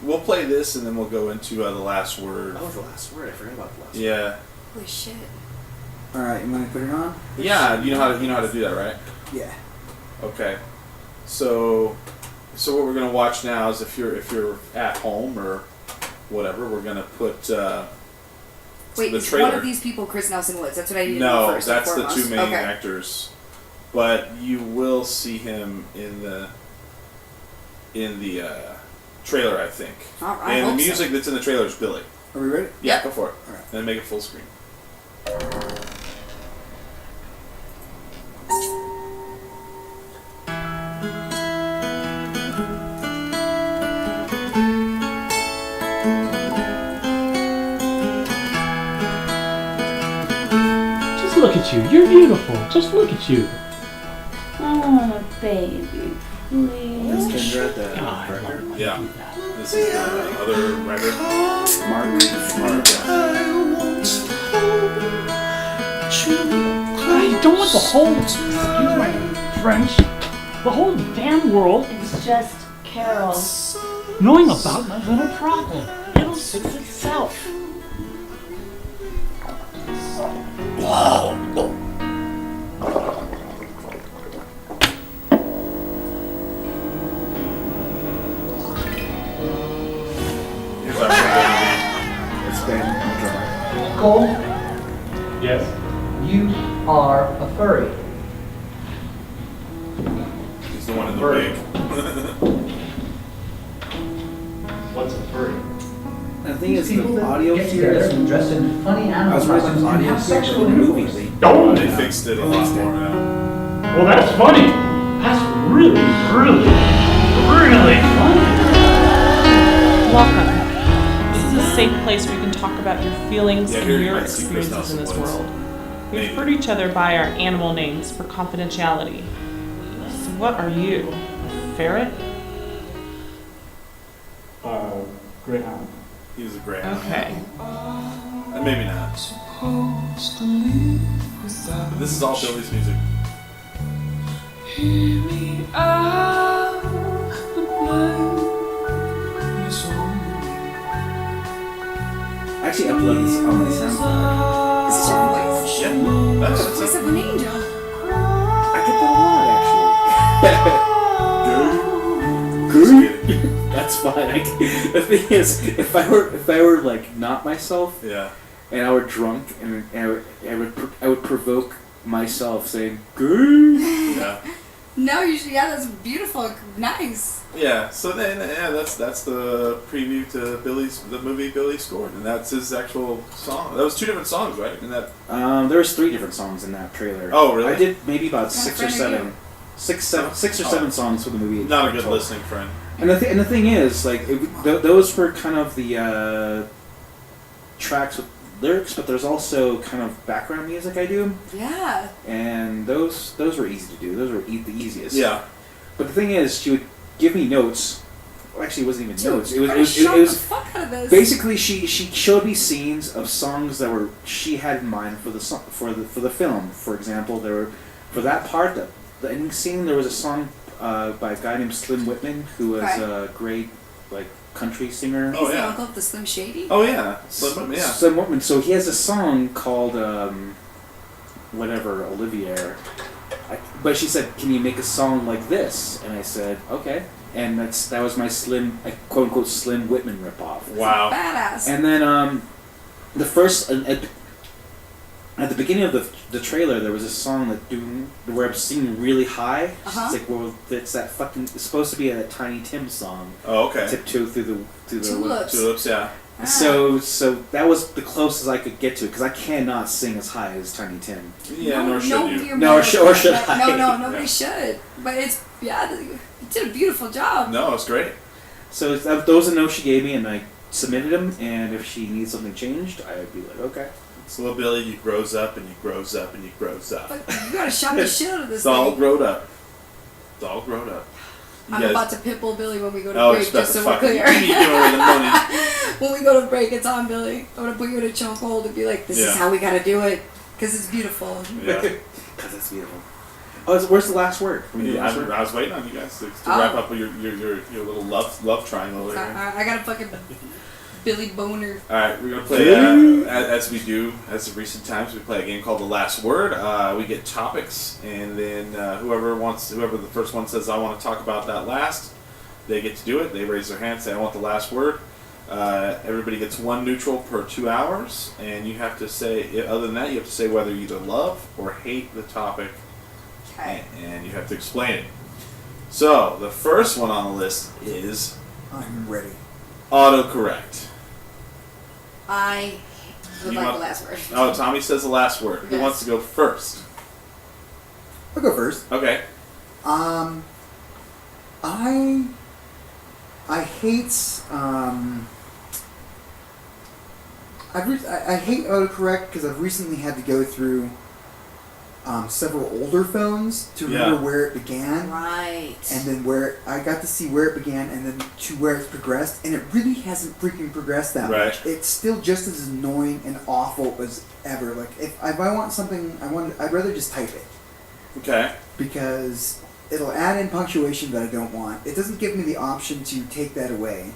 We'll play this and then we'll go into the last word. Oh, the last word. I forgot about the last word. Yeah. Holy shit. All right, you want to put it on? Yeah, you know how to do that, right? Yeah. Okay. So what we're gonna watch now is if you're at home or whatever, we're gonna put Wait, the is trailer. one of these people Chris Nelson Woods? That's what I need to No, know first. that's and the foremost. two main Okay. actors. But you will see him in the trailer, I think. All right, I And the hope so. music that's in the trailer is Billy. Are we ready? Yeah, go for it. All right. And then make it full screen. Just look at you. You're beautiful. Just look at you. Oh, baby, That's please. Kendra, the God, partner. why Yeah. do that? This is the other writer. Mark. I don't want the whole, excuse my French, the whole damn world It's just Carol. knowing about my little problem. It'll fix itself. Here's our friend It's Ben, the drummer. Cole, Yes. you are a furry. Billy. He's the one in the wig. What's a furry? And the thing is, People the that audio get here. together and dress in funny I animal was writing costumes and audio have here, but sexual in the movie, intercourse. Oh, They fixed it a lot more now. well, that's funny. That's really, really, really funny. Welcome. This is a safe place where you can talk about your feelings Yeah, and here you your might see Chris experiences in this Nelson Woods. world. We Maybe. refer to each other by our animal names for confidentiality. So what are you? A ferret? Greyhound. He was a great Okay. And maybe not. But this is all Billy's music. I actually uploaded this on my SoundCloud. This is your voice. Yeah, that's Voice it. of an angel. I get that a lot, actually. Just kidding. That's fine. The thing is, if I were like not myself, Yeah. and I were drunk, and I would provoke myself saying "good." Yeah. No, you should. Yeah, that's beautiful. Nice. Yeah. So then, yeah, that's the preview to the movie Billy scored, and that's his actual song. That was 2 different songs, right? In that. There was 3 different songs in that trailer. Oh, really? I did maybe about What 6 kind or of friend are 7, you? six or seven songs for the movie. Not a good total. listening friend. And the thing is, like, those were kind of the tracks with lyrics, but there's also kind of background music I do, Yeah. and those were easy to do. Those were the easiest. Yeah. But the thing is, she would give me notes. Well, actually, it wasn't even notes. It I'm was shocked the fuck out of this. basically she showed me scenes of songs that she had in mind for the for the film. For example, for that part, the ending scene, there was a song by a guy named Slim Whitman, who was Okay. a great country singer. Oh, He's the yeah. uncle of the Slim Shady. Oh yeah. Slim, yeah. Slim Whitman. So he has a song called whatever, Olivier. But she said, "Can you make a song like this?" And I said, "Okay." And that was my quote unquote Slim Whitman ripoff. Wow. Badass. And then the first At the beginning of the trailer, there was a song where I'm singing really high. Uh-huh. It's like, well, it's that fucking. It's supposed to be a Tiny Tim song. Oh, okay. Tiptoe through the Tulips. Tulips, yeah. So that was the closest I could get to it because I cannot sing as high as Tiny Tim. Yeah, nor should you. No, or should I? No, nobody should. But you did a beautiful job. No, it's great. So those are the notes she gave me, and I submitted them. And if she needs something changed, I'd be like, okay. So little Billy, he grows up and he grows up and he grows up. But you gotta shop the shit out of this It's all thing. grown up. It's all grown up. I'm about to pitbull Billy when we go to Oh, break, just so we're clear. You need to give away the money. When we go to break, it's on Billy. I'm gonna put you in a chokehold and be like, this is how we gotta do it. Because it's beautiful. Yeah. Because it's beautiful. Oh, where's the last word? I was waiting on you guys to wrap up with your little love triangle there. I got a fucking Billy Boner. Alright, we're going to play, as we do, as of recent times, we play a game called The Last Word. We get topics, and then whoever the first one says, I want to talk about that last, they get to do it. They raise their hand, say, I want the last word. Everybody gets one neutral per 2 hours, and you have to say, other than that, you have to say whether you either love or hate the topic, and you have to explain it. So, the first one on the list is I'm ready. autocorrect. I would You like want- the last word. Oh, Tommy says the last word. Who Yes. wants to go first? I'll go first. Okay. I hate I hate autocorrect because I've recently had to go through several older phones to remember where it began. Right. And then where I got to see where it began and then to where it's progressed, and it really hasn't freaking progressed that much. It's still just as annoying and awful as ever. Like if I want something, I'd rather just type it. Okay. Because it'll add in punctuation that I don't want. It doesn't give me the option to take that away.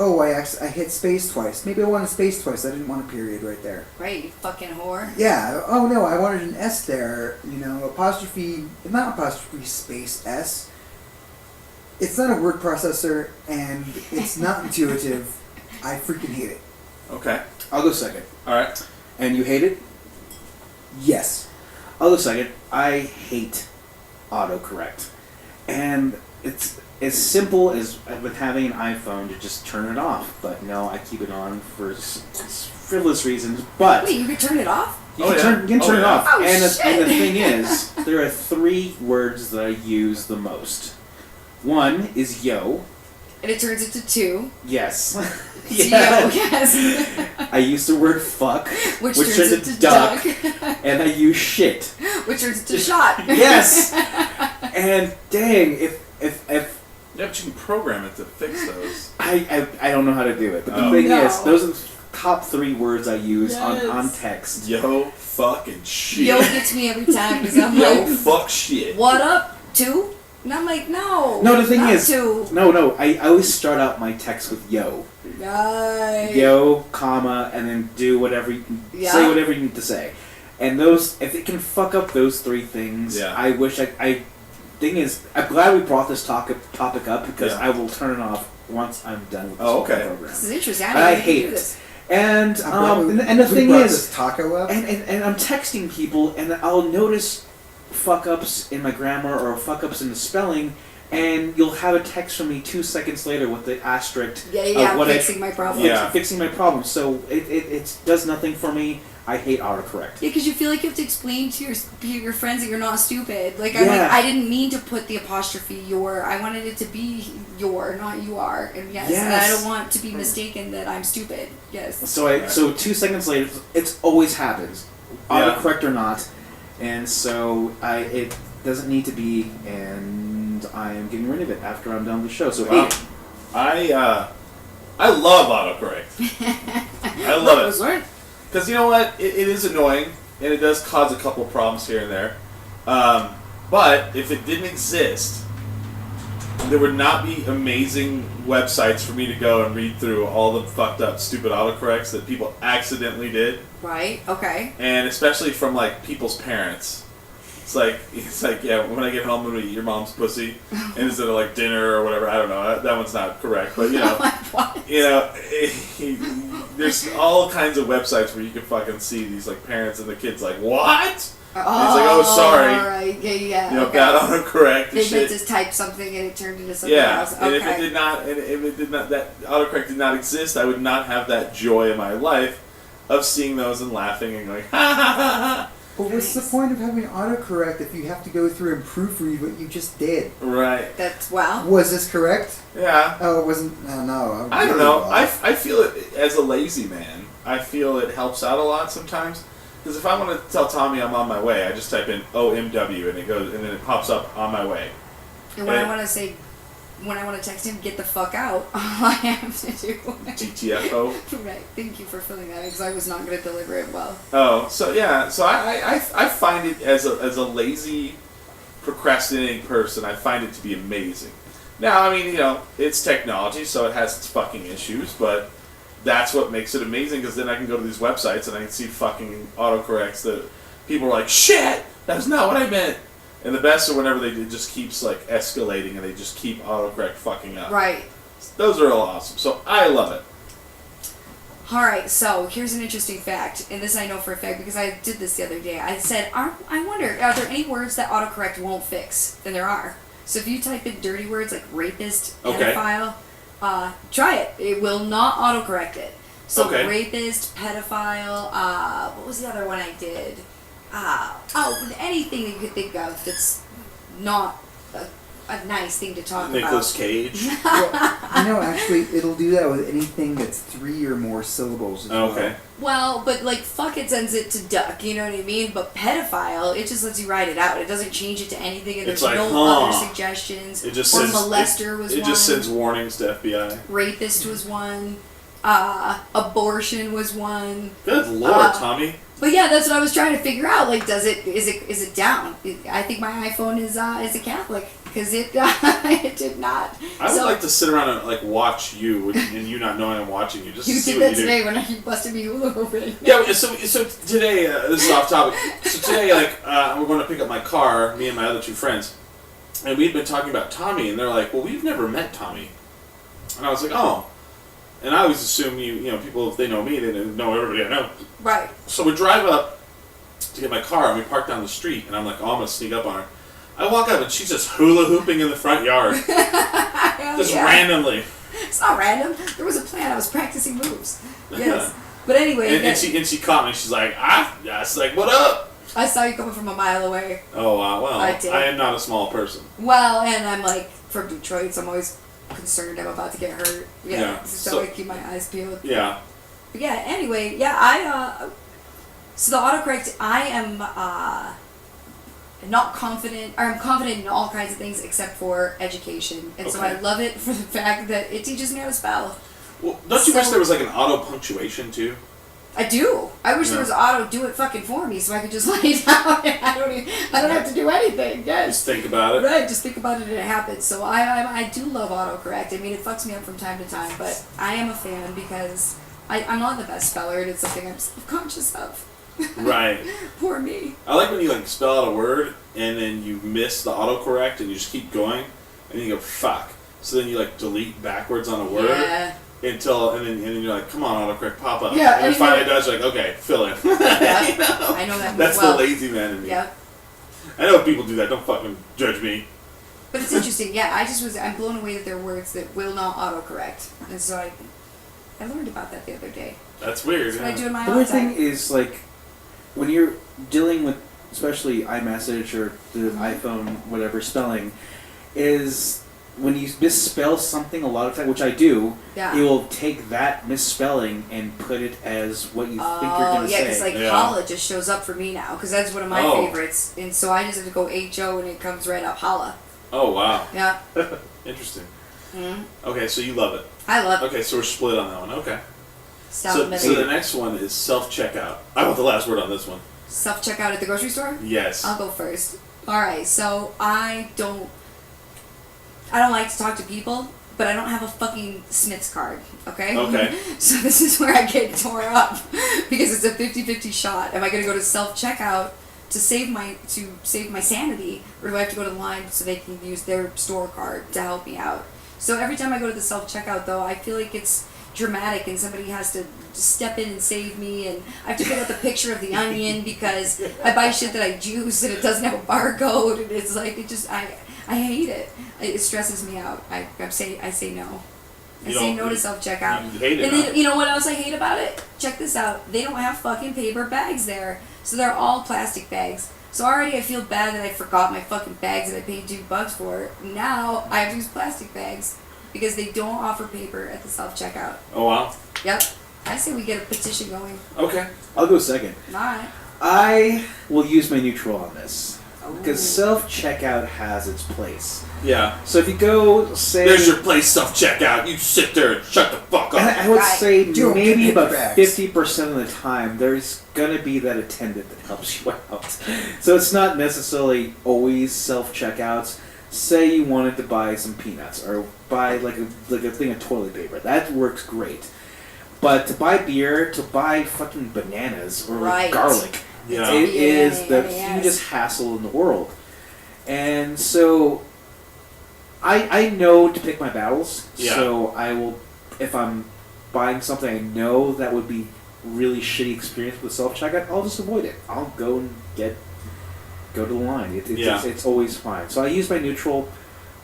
Oh, I hit space twice. Maybe I wanted space twice. I didn't want a period right there. Right, you fucking whore. Yeah. Oh no, I wanted an S there. Apostrophe, not apostrophe space S. It's not a word processor, and it's not intuitive. I freaking hate it. Okay. I'll go second. All right. And you hate it? Yes. I'll go second. I hate autocorrect. And it's as simple as with having an iPhone to just turn it off. But no, I keep it on for frivolous reasons. But Wait, you can turn it off? you can turn it off. Oh, and shit. the thing is, there are 3 words that I use the most. One is yo. And it turns into 2. Yes. Yes. I use the word fuck, Which turns turns into into duck, duck. and I use shit. Which turns into shot. Yes. And dang, if Yeah, but you can program it to fix those. I don't know how to do it. But the Oh. thing No. is, those are the top 3 words I use Yes. on text. Yo, fuck, and shit. Yo gets me every time because I'm Yo, like, fuck, shit. what up, 2? And I'm like, no. No, the thing not is, 2. no, I always start out my text with yo. Right. Yo, comma, and then do whatever you say whatever you need to say. And those, if it can fuck up those 3 things, I wish I thing is, I'm glad we brought this topic up because I will turn it off once I'm done with this whole program. This is interesting. I hate it. This. And the we thing brought is, this taco up. and I'm texting people, and I'll notice fuck ups in my grammar or fuck ups in the spelling, and you'll have a text from me 2 seconds later with the asterisk Yeah, of what fixing my problem. fixing my problem. So it does nothing for me. I hate autocorrect. Yeah, because you feel like you have to explain to your friends that you're not stupid. Like, Yeah. I didn't mean to put the apostrophe your. I wanted it to be your, not you are. And yes, and I don't want to be mistaken that I'm stupid. Yes. So 2 seconds later, it's always happens, autocorrect or not, and so it doesn't need to be, and I am getting rid of it after I'm done with the show. So hate it. I love autocorrect. I love it. Because you know what? It is annoying, and it does cause a couple of problems here and there. But if it didn't exist, there would not be amazing websites for me to go and read through all the fucked up, stupid autocorrects that people accidentally did. Right. Okay. And especially from, like, people's parents. It's like, yeah, when I get home, I'm going to eat your mom's pussy. And instead of like dinner or whatever, I don't know. That one's not correct. But, you know, there's all kinds of websites where you can fucking see these like parents and the kids like, what? And he's like, oh, sorry. Right. Yeah. You know, bad autocorrect. They shit. just type something and it turned into something else. Okay. And if it did not, that autocorrect did not exist, I would not have that joy in my life of seeing those and laughing and going, ha ha ha ha. But what's the point of having autocorrect if you have to go through and proofread what you just did? Right. That's wow. Was this correct? Yeah. Oh, it wasn't. No. I don't know. I feel it as a lazy man. I feel it helps out a lot sometimes. Because if I want to tell Tommy I'm on my way, I just type in OMW and it goes, and then it pops up on my way. And when I want to text him, get the fuck out, all I have to do. GTFO. Right. Thank you for filling that in because I was not going to deliver it well. Oh, so yeah. So I find it as a lazy, procrastinating person, I find it to be amazing. Now, I mean, you know, it's technology, so it has its fucking issues, but that's what makes it amazing because then I can go to these websites and I can see fucking autocorrects that people are like, shit, that's not what I meant. And the best are whenever it just keeps like escalating and they just keep autocorrect fucking up. Right. Those are all awesome. So I love it. Alright, so here's an interesting fact, and this I know for a fact because I did this the other day. I said, I wonder, are there any words that autocorrect won't fix? And there are. So if you type in dirty words like rapist, pedophile, try it. It will not autocorrect it. So rapist, pedophile, what was the other one I did? Anything that you could think of that's not a nice thing to talk Nicolas about. Cage. Well, actually, it'll do that with anything that's 3 or more syllables. Okay. Well, but like fuck it sends it to duck, you know what I mean? But pedophile, it just lets you write it out. It doesn't change it to anything, and there's like, no other suggestions. It just or sends, molester was one. It just sends warnings to FBI. Rapist was one. Abortion was one. Good lord, Tommy. But yeah, that's what I was trying to figure out. Like, is it down? I think my iPhone is a Catholic because it it did not. I would like to sit around and like watch you and you not knowing I'm watching you. Just you to see did what that you today do. when you busted me open. Yeah. So today, this is off topic. So today, we're going to pick up my car, me and my other two friends, and we'd been talking about Tommy, and they're like, "Well, we've never met Tommy," and I was like, "Oh." And I always assume you know, people, if they know me, they know everybody I know. Right. So we drive up to get my car, and we park down the street, and I'm like, oh, I'm going to sneak up on her. I walk up, and she's just hula hooping in the front yard. Just randomly. It's not random. There was a plan. I was practicing moves. Yes. But anyway. And she caught me. She's like, it's like, what up? I saw you coming from a mile away. Oh, wow. Well, I did. I am not a small person. Well, and I'm like, from Detroit, so I'm always concerned I'm about to get hurt. Yeah. So I keep my eyes peeled. Yeah. But yeah, anyway, so the autocorrect, I am not confident, or I'm confident in all kinds of things except for education. And so I love it for the fact that it teaches me how to spell. Well, don't you wish there was like an auto punctuation too? I do. I wish there was auto do it fucking for me so I could just lay down and I don't have to do anything. Yes. Just think about it. Right, just think about it and it happens. So I do love autocorrect. I mean, it fucks me up from time to time, but I am a fan because I'm not the best speller and it's something I'm self-conscious of. Right. Poor me. I like when you like spell out a word and then you miss the autocorrect and you just keep going and you go fuck. So then you like delete backwards on a word. Yeah. And then you're like, come on, autocorrect, pop up. Yeah, and then finally it does, you're like, okay, fill in. Yeah, I know that. That's well. the lazy man in me. Yeah. I know people do that. Don't fucking judge me. But it's interesting. Yeah, I'm blown away that there are words that will not autocorrect, and so I learned about that the other day. That's weird. That's what I do in my The own other time. thing is like when you're dealing with, especially iMessage or the iPhone, whatever spelling, is when you misspell something a lot of times, which I do, it will take that misspelling and put it as what you think you're going to say. Yeah, because like holla just shows up for me now, because that's one of my favorites, and so I just have to go HO and it comes right up, holla. Oh, wow. Yeah. Interesting. Mm-hmm. Okay, so you love it. I love it. Okay, so we're split on that one. Okay. So the next one is self-checkout. I want the last word on this one. Self-checkout at the grocery store? Yes. I'll go first. Alright, so I don't like to talk to people, but I don't have a fucking Smith's card, okay? Okay. So this is where I get tore up, because it's a 50-50 shot. Am I going to go to self-checkout to save my sanity, or do I have to go to the line so they can use their store card to help me out? So every time I go to the self-checkout, though, I feel like it's dramatic and somebody has to step in and save me, and I have to pick out the picture of the onion because I buy shit that I juice and it doesn't have a barcode, and it's like, I hate it. It stresses me out. I say no. I say no to self-checkout. You hate it, And then, you know what else I hate about it? Check this out. They don't have fucking paper bags there. So they're all plastic bags. So already I feel bad that I forgot my fucking bags that I paid $2 for. Now I have to use plastic bags because they don't offer paper at the self-checkout. Oh, wow. Yep. I say we get a petition going. Okay. I'll go second. Alright. I will use my neutral on this. Oh. Because self-checkout has its place. Yeah. So if you go, say... There's your place, self-checkout. You sit there and shut the fuck And up. I would Right. say Don't maybe get about bags. 50% of the time, there's going to be that attendant that helps you out. So it's not necessarily always self-checkouts. Say you wanted to buy some peanuts or buy like a thing of toilet paper. That works great. But to buy beer, to buy fucking bananas or Right. garlic, Yeah. it is the Yes. hugest hassle in the world. And so I know to pick my battles. Yeah. So I will, if I'm buying something I know that would be really shitty experience with self-checkout, I'll just avoid it. I'll go and go to the line. It's always fine. So I use my neutral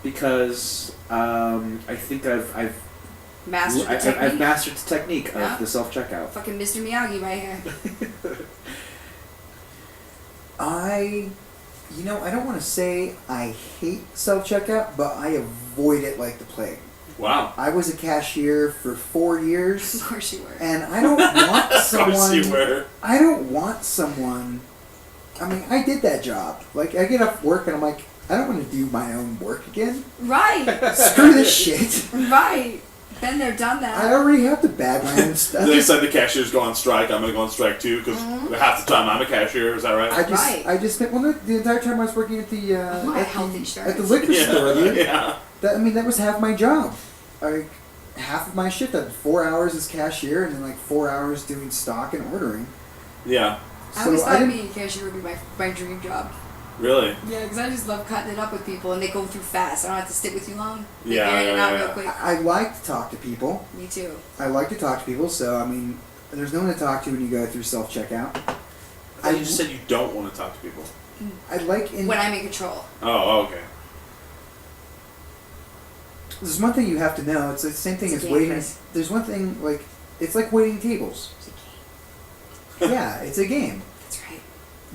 because I think I've Master the I've technique. mastered the technique Yeah. of the self-checkout. Fucking Mr. Miyagi right here. I don't want to say I hate self-checkout, but I avoid it like the plague. Wow. I was a cashier for 4 years, Of course you were. and I don't want Of course you someone. were. I don't want someone. I mean, I did that job. Like, I get off work and I'm like, I don't want to do my own work again. Right. Screw this shit. Right. Been there, done I that. already have to bag my own stuff. They said the cashiers go on strike. I'm going to go on strike too because half the time I'm a cashier. Is that right? I just spent the entire time I was working at the My at health the insurance. liquor store. Dude. Yeah. That was half my job. Half of my shift. I had 4 hours as cashier and then like 4 hours doing stock and ordering. Yeah. I always So thought didn't- being a cashier would be my dream job. Really? Yeah, because I just love cutting it up with people and they go through fast. I don't have to stick with you long. They Yeah, get in and yeah, out yeah. real quick. I like to talk to people. Me too. I like to talk to people. So I mean, there's no one to talk to when you go through self checkout. You just said you don't want to talk to people. I like in. When I'm in control. Oh, okay. There's one thing you have to know. It's the same thing It's as a game, waiting. Chris. There's one thing like it's like waiting tables. Yeah, it's a game. That's right.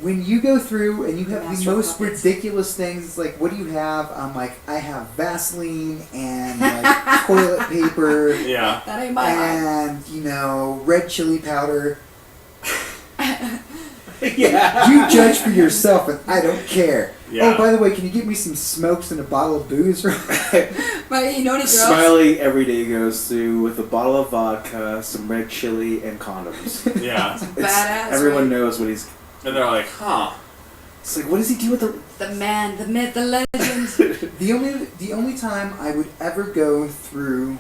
When you go through and you have the Master of most puppets. ridiculous things, it's like, what do you have? I'm like, I have Vaseline and like toilet paper Yeah. That ain't my line. and red chili powder. Yeah. You judge for yourself, and I don't care. Yeah. Oh, by the way, can you get me some smokes and a bottle of booze? My, you know any girls? Smiley every day goes through with a bottle of vodka, some red chili, and condoms. Yeah. Badass, Everyone right? knows what he's. And they're like, huh. It's like, what does he do with the? The man, the myth, the legend. The only time I would ever go through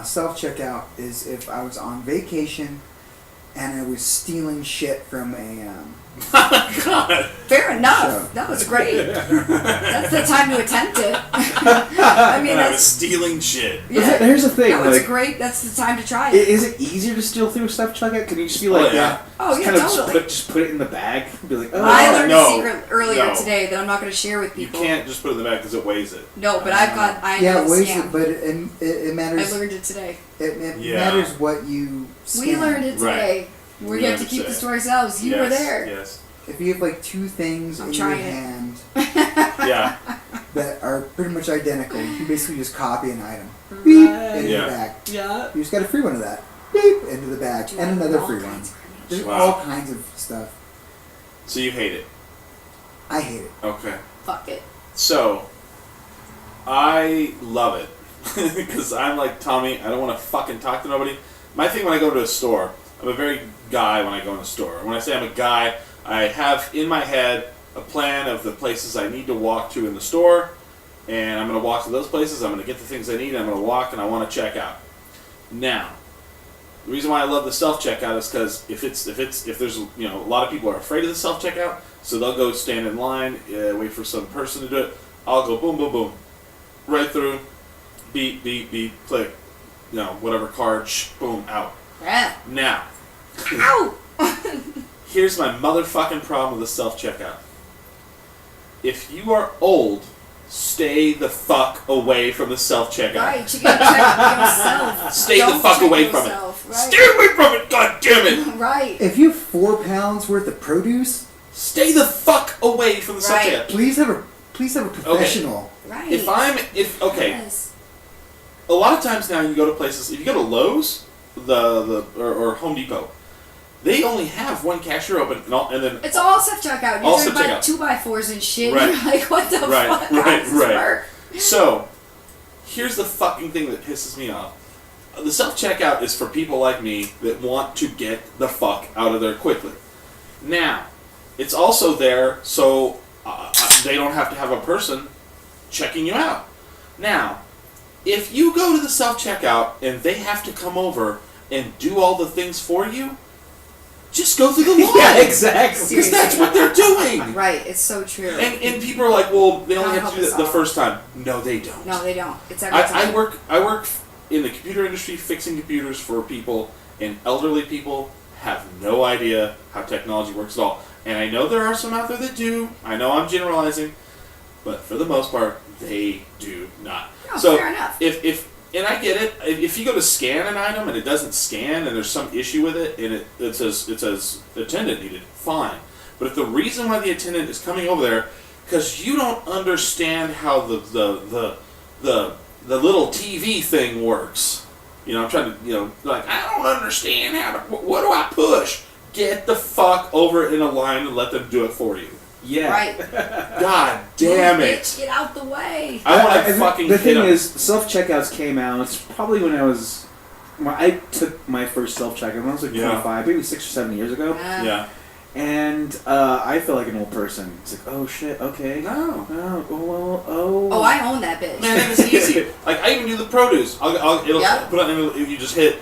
self checkout is if I was on vacation and I was stealing shit from a. God. Fair enough. Sure. That was great. That's the time to attempt it. I mean, I was that's stealing shit. yeah. Here's the thing, No, it's like, great. That's the time to try it. is it easier to steal through self checkout? Can you just be like, Oh, yeah. Oh, yeah, kind of totally. just put it in the bag, and be like, oh, I learned no, a secret earlier no. today that I'm not going to share with You people. can't just put it in the bag because it weighs it. No, but I know Yeah, the ways scam. it, but it I matters. learned it today. It Yeah. matters what you. We scan. learned it today. We We have to learned keep it this to today. ourselves. You yes, were there. Yes. If you have like two things I'm in your trying it. hand Yeah. that are pretty much identical, you can basically just copy an item. Right. Beep, into Yeah. the bag. Yeah. You just got a free one of that. Beep, into the bag. Dude, And I another all free one. kinds of creation. There's Wow. all kinds of stuff. So you hate it. I hate it. Okay. Fuck it. So, I love it. Because I'm like Tommy, I don't want to fucking talk to nobody. My thing when I go to a store, I'm a very guy when I go in a store. When I say I'm a guy, I have in my head a plan of the places I need to walk to in the store. And I'm going to walk to those places, I'm going to get the things I need, and I'm going to walk and I want to check out. Now, the reason why I love the self-checkout is because if there's, a lot of people are afraid of the self-checkout, So they'll go stand in line, wait for some person to do it. I'll go boom, boom, boom, right through, beep, beep, beep, click, whatever card, boom, out. Yeah. Now, Ow! here's my motherfucking problem with the self-checkout. If you are old, stay the fuck away from the self-checkout. Right, you gotta check yourself. Stay Don't the fuck check away yourself, from it. right. Stay away from it, god damn it! Right. If you have 4 pounds worth of produce, Stay the fuck away from the Right. self-checkout. please have a professional. Right. Yes. A lot of times now you go to places, if you go to Lowe's, or Home Depot, they only have one cashier open, and then It's all self-checkout. All You're doing self-checkout. 2x4s and shit. Right. You're like, what the fuck? How does this work? So, here's the fucking thing that pisses me off. The self-checkout is for people like me that want to get the fuck out of there quickly. Now, it's also there so they don't have to have a person checking you out. Now, if you go to the self-checkout and they have to come over and do all the things for you, just go through the line. Yeah, exactly. Because that's what they're doing. Right, it's so true. And people are like, well, they only God have to do help us that the all. first time. No, they don't. No, they don't. It's every time. I work in the computer industry fixing computers for people, and elderly people have no idea how technology works at all. And I know there are some out there that do. I know I'm generalizing, but for the most part, they do not. No, So fair enough. and I get it. If you go to scan an item and it doesn't scan and there's some issue with it and it says attendant needed, fine. But if the reason why the attendant is coming over there because you don't understand how the little TV thing works, I'm trying to like I don't understand how to. What do I push? Get the fuck over in a line and let them do it for you. Yeah. Right. God damn Bitch, it! get out the way. I want to fucking The hit thing 'em. is, self-checkouts came out, it's probably when I took my first self-checkout when I was like Yeah. 25, maybe 6 or 7 years ago. Yeah. And I felt like an old person. It's like, oh shit, okay. No. Oh, I own that bitch. Man, it's easy. Like I even do the produce. It'll Yeah. put on. You just hit.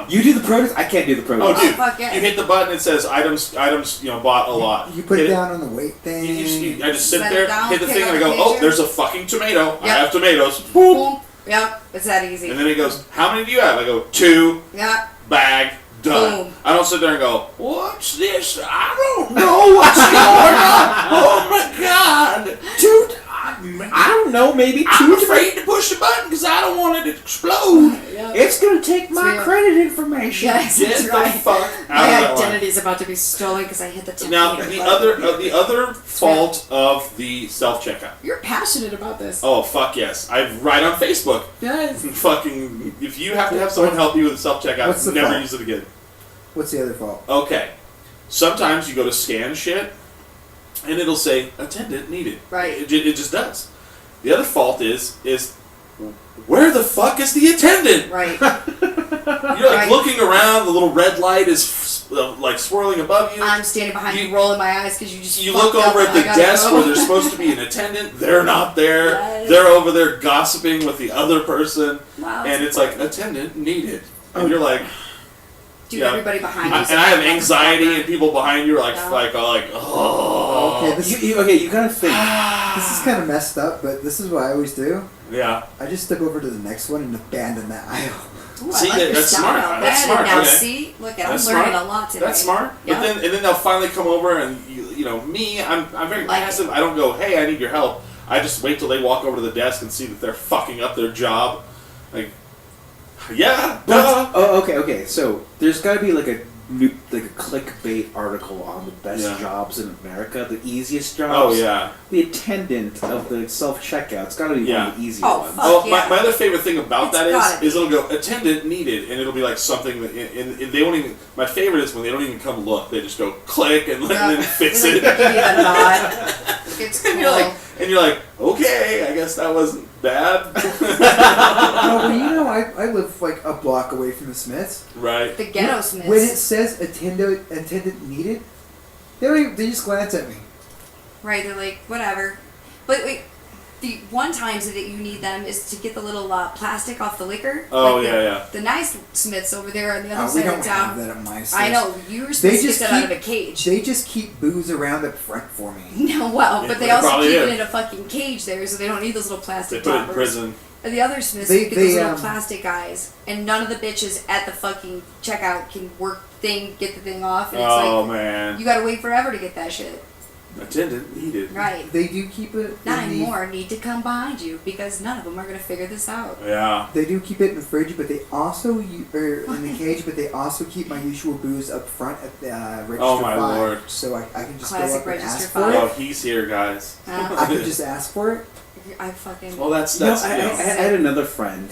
You do the produce? I can't do the produce. Oh, dude! fuck yeah. You hit the button. It says items. Bought a lot. You put Hit it down on the weight thing. I just sit Set it there, down, hit the pick thing, and I up go, the "Oh, picture. there's a fucking tomato. I Yep. have tomatoes." Boom. Boom. Yep, it's that easy. And then it goes, "How many do you have?" I go, 2. Yep. Bag. Done. Boom. I don't sit there and go, "What's this? I don't know what's going on." Oh my god, dude! I don't know, maybe I'm two. afraid to push the button because I don't want it to explode. It's gonna take my real. credit information. Yes, Get that's the right. fuck out My of that line. identity is about to be stolen because I hit the Now tomato the button. other fault of the self checkout. You're passionate about this. Oh fuck yes! I write on Facebook. Yes. Fucking if you have to have someone help you with self What's checkout, the never fault? use it again. What's the other fault? Okay. Sometimes you go to scan shit, and it'll say attendant needed. Right. It just does. The other fault is where the fuck is the attendant? Right. You're like Right. looking around. The little red light is like swirling above you. I'm standing behind you, You- rolling my eyes because you just. You look fucked up over at and the I gotta desk go. where there's supposed to be an attendant. They're not there. Yes. They're over there gossiping with the other person, Wow. and it's like attendant needed. And you're like, Dude, yeah. everybody behind you. and I have anxiety, and people behind you are like, Yeah. oh, Okay, this You gotta think. this is kind of messed up, but this is what I always do. yeah. I just step over to the next one and abandon that aisle. Ooh, I See, like your that's style. smart. That's That smart, and now okay. see, look, I'm That's learning smart. a lot today. That's smart. Yeah. But then they'll finally come over, and me, I'm very Like passive. I don't go, hey, I need your help. I just wait till they walk over to the desk and see that they're fucking up their job. Like, yeah, duh. Oh, okay. So there's got to be like a clickbait article on the best Yeah. jobs in America, the easiest jobs. Oh yeah. The attendant of the self-checkout's got to be Yeah. one of the easier Oh, ones. fuck. Oh, yeah. my other favorite thing about It's that gotta is be. it'll go attendant needed, and it'll be like something that and they won't even. My favorite is when they don't even come look; they just go click and then fix Like, it. give you the nod. It's cool. and you're like, okay, I guess that wasn't bad, No, but I live like a block away from the Smiths. right? The ghetto Smiths. When it says attendant needed, they just glance at me. Right, they're like, whatever. But wait, the one times that you need them is to get the little plastic off the liquor. Oh, Like yeah. the nice Smiths over there on the other We side don't of have town. that at my store. I know, yours They Smiths just get that out of keep- a cage. They just keep booze around up front for me. No, well, Yeah, but they they also probably keep do. it in a fucking cage there, so they don't need those little They plastic put it in toppers. prison. And the other Smiths They- get they, those little um, plastic guys, and none of the bitches at the fucking checkout can get the thing off, and it's Oh, like, man. you gotta wait forever to get that shit. Attendant needed. Right. They do keep it. Nine in the, more need to come behind you, because none of them are gonna figure this out. Yeah. They do keep it in the fridge, but they also or in the cage. But they also keep my usual booze up front at the Register Oh, my 5, Lord. so I can just Classic go up and Register ask 5. for Oh, it. he's here, guys. I can just ask for it. I fucking. Well, that's You know, that's. I you know. had another friend,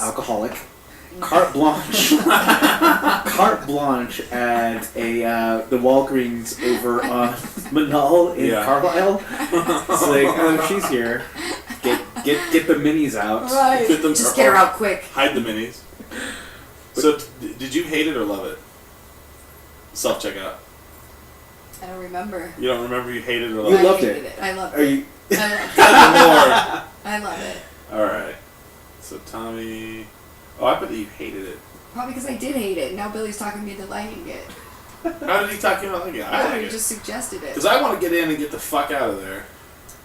alcoholic, carte blanche, carte blanche at the Walgreens over on Manal in Yeah. Carlisle. It's like, oh, she's here. Get the minis out. Right. Get them- Just get her out quick. Hide the minis. So, did you hate it or love it? Self checkout. I don't remember. You don't remember you hated it or You loved loved hated it. I loved Are it. you? I loved it. it? I love it. All right. So Tommy. Oh, I bet that you hated it. Probably because I did hate it. Now Billy's talking me into liking it. How did he talk you about liking it? I No, like he it. just suggested it. Because I want to get in and get the fuck out of there.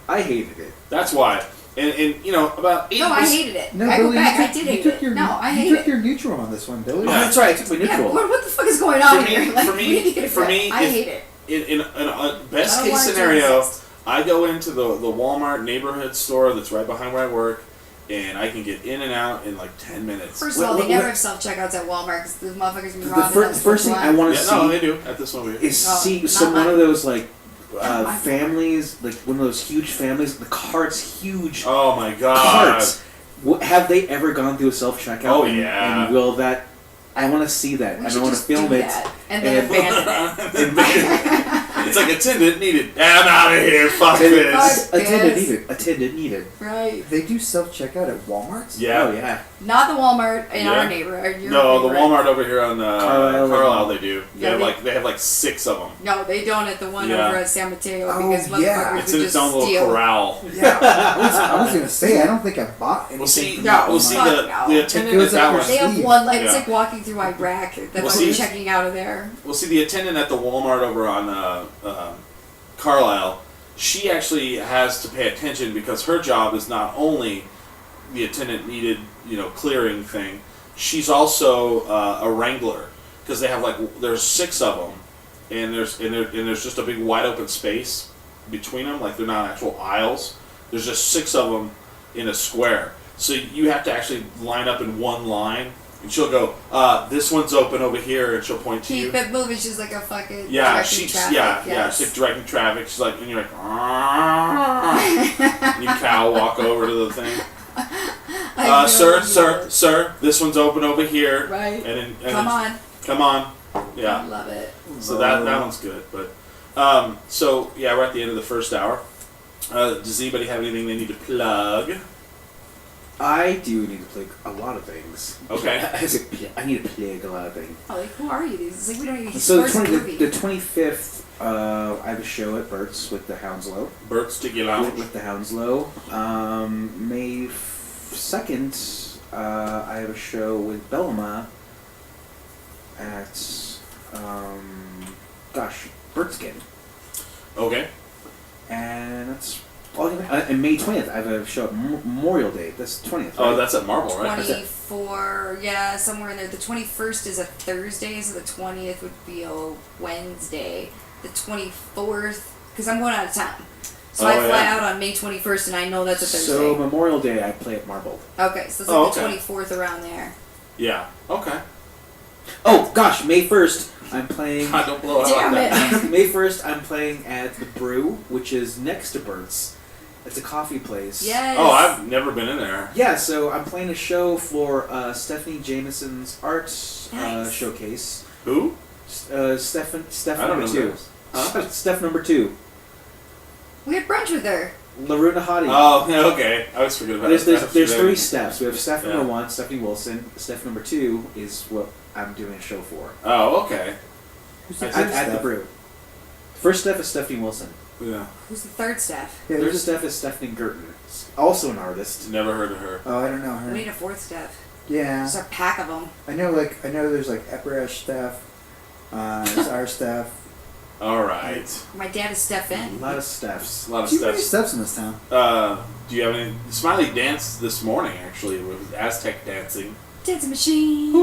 I hated it. That's why. And you know, about 80%. No, I hated it. No, I go Billy, back. you I took, did you hate took it. your No, I you hate took it. your neutral on this one, Billy. Oh, that's right. I took my Yeah, neutral. what the fuck is going on For me- here? Like, for me- we need to get a for grip. me, I if- hate it. In a best I don't case want it to scenario, exist. I go into the Walmart neighborhood store that's right behind where I work, and I can get in and out in like 10 minutes. First of all, What- they never what- have self-checkouts at Walmart because the motherfuckers be The robbing first thing I want to Yeah, see no, they do at this one. is No, see not some one mine. of those like Not mine. families, like one of those huge families. The cart's huge. Oh my god. Carts. Have they ever gone through a self checkout? Oh, and, yeah. And will that? I want to see that. We I should want to just film do it. that and then abandon it. It's like attendant needed. I'm out of here. Fuck Attendant- this. Fuck. Attendant Yes. needed. Attendant needed. Right. They do self checkout at Walmart's. Yeah. Oh yeah. Not the Walmart in Yeah. our neighborhood. Your No, the neighborhood. Walmart over here on Carlisle. Carlisle, they do. Yeah, They have like 6 of them. No, they don't at the one Yeah. over at San Mateo Oh, because motherfuckers yeah. It's would in its just own little steal. corral. Yeah, I was gonna say I don't think I bought anything. We'll see. from No, We'll see fuck the no. attendant It at was that like one. They have Steve. one, like, Yeah. it's like walking through Iraq. That's Well, like see- checking out of there. We'll see the attendant at the Walmart over on Carlisle. She actually has to pay attention because her job is not only the attendant needed, clearing thing. She's also a wrangler because they have there's 6 of them, and there's just a big wide open space between them. Like they're not actual aisles. There's just 6 of them in a square. So you have to actually line up in one line. And she'll go, this one's open over here, and she'll point to you. Keep it moving. She's like a fucking Yeah, directing she's traffic. Yes. she's like directing traffic. She's like, and you're like, and you cow walk over to the thing. I know Sir, this one's open over here. Right. And Come on. come on. I Yeah. love it. So that one's good, but so yeah, we're at the end of the first hour. Does anybody have anything they need to plug? I do need to plug a lot of things. Okay. I need to plug a lot of things. Oh, like, who are you? It's like we don't even So sports movie. the 25th, I have a show at Bert's with the Hounslow. Bert Sticky Lounge. With the Hounslow. May 2nd, I have a show with Bellama at, Bertskin. Okay. And that's all. And May 20th, I have a show at Memorial Day. That's 20th. Oh, right? that's at Marble, right? 24, yeah, somewhere in there. The 21st is a Thursday, so the 20th would be a Wednesday. The 24th, because I'm going out of town. So I fly out on May 21st, and I know that's a Thursday. So Memorial Day, I play at Marble. Okay, so it's like the 24th around there. Yeah. Okay. Oh gosh, May 1st, I'm playing. God, don't blow it out Damn like that. it. May 1st, I'm playing at the Brew, which is next to Bert's. It's a coffee place. Yes. Oh, I've never been in there. Yeah, so I'm playing a show for Stephanie Jameson's art Nice. Uh, showcase. Who? Steph I don't number know 2. this. Huh? Steph number 2. We had brunch with her. Laruna Hottie. Oh, yeah, okay. I always forget about There's that. there's 3 steps. We have Steph Yeah. number 1, Stephanie Wilson. Steph number 2 is what I'm doing a show for. Oh, okay. Who's I the see. At the Brew. First step is Stephanie Wilson. Yeah. Who's the third Steph? Yeah, There's there's Steph is Stephanie Gertner, also an artist. Never heard of her. Oh, I don't know We her. need a fourth Steph. Yeah. There's a pack of them. I know there's like Eperesh Steph. There's our Steph. All right. My dad is A Stephen. lot of Stephs. A lot of Too many steps. Stephs in this town. Do you have any? Smiley danced this morning actually with Aztec dancing. Dancing machine.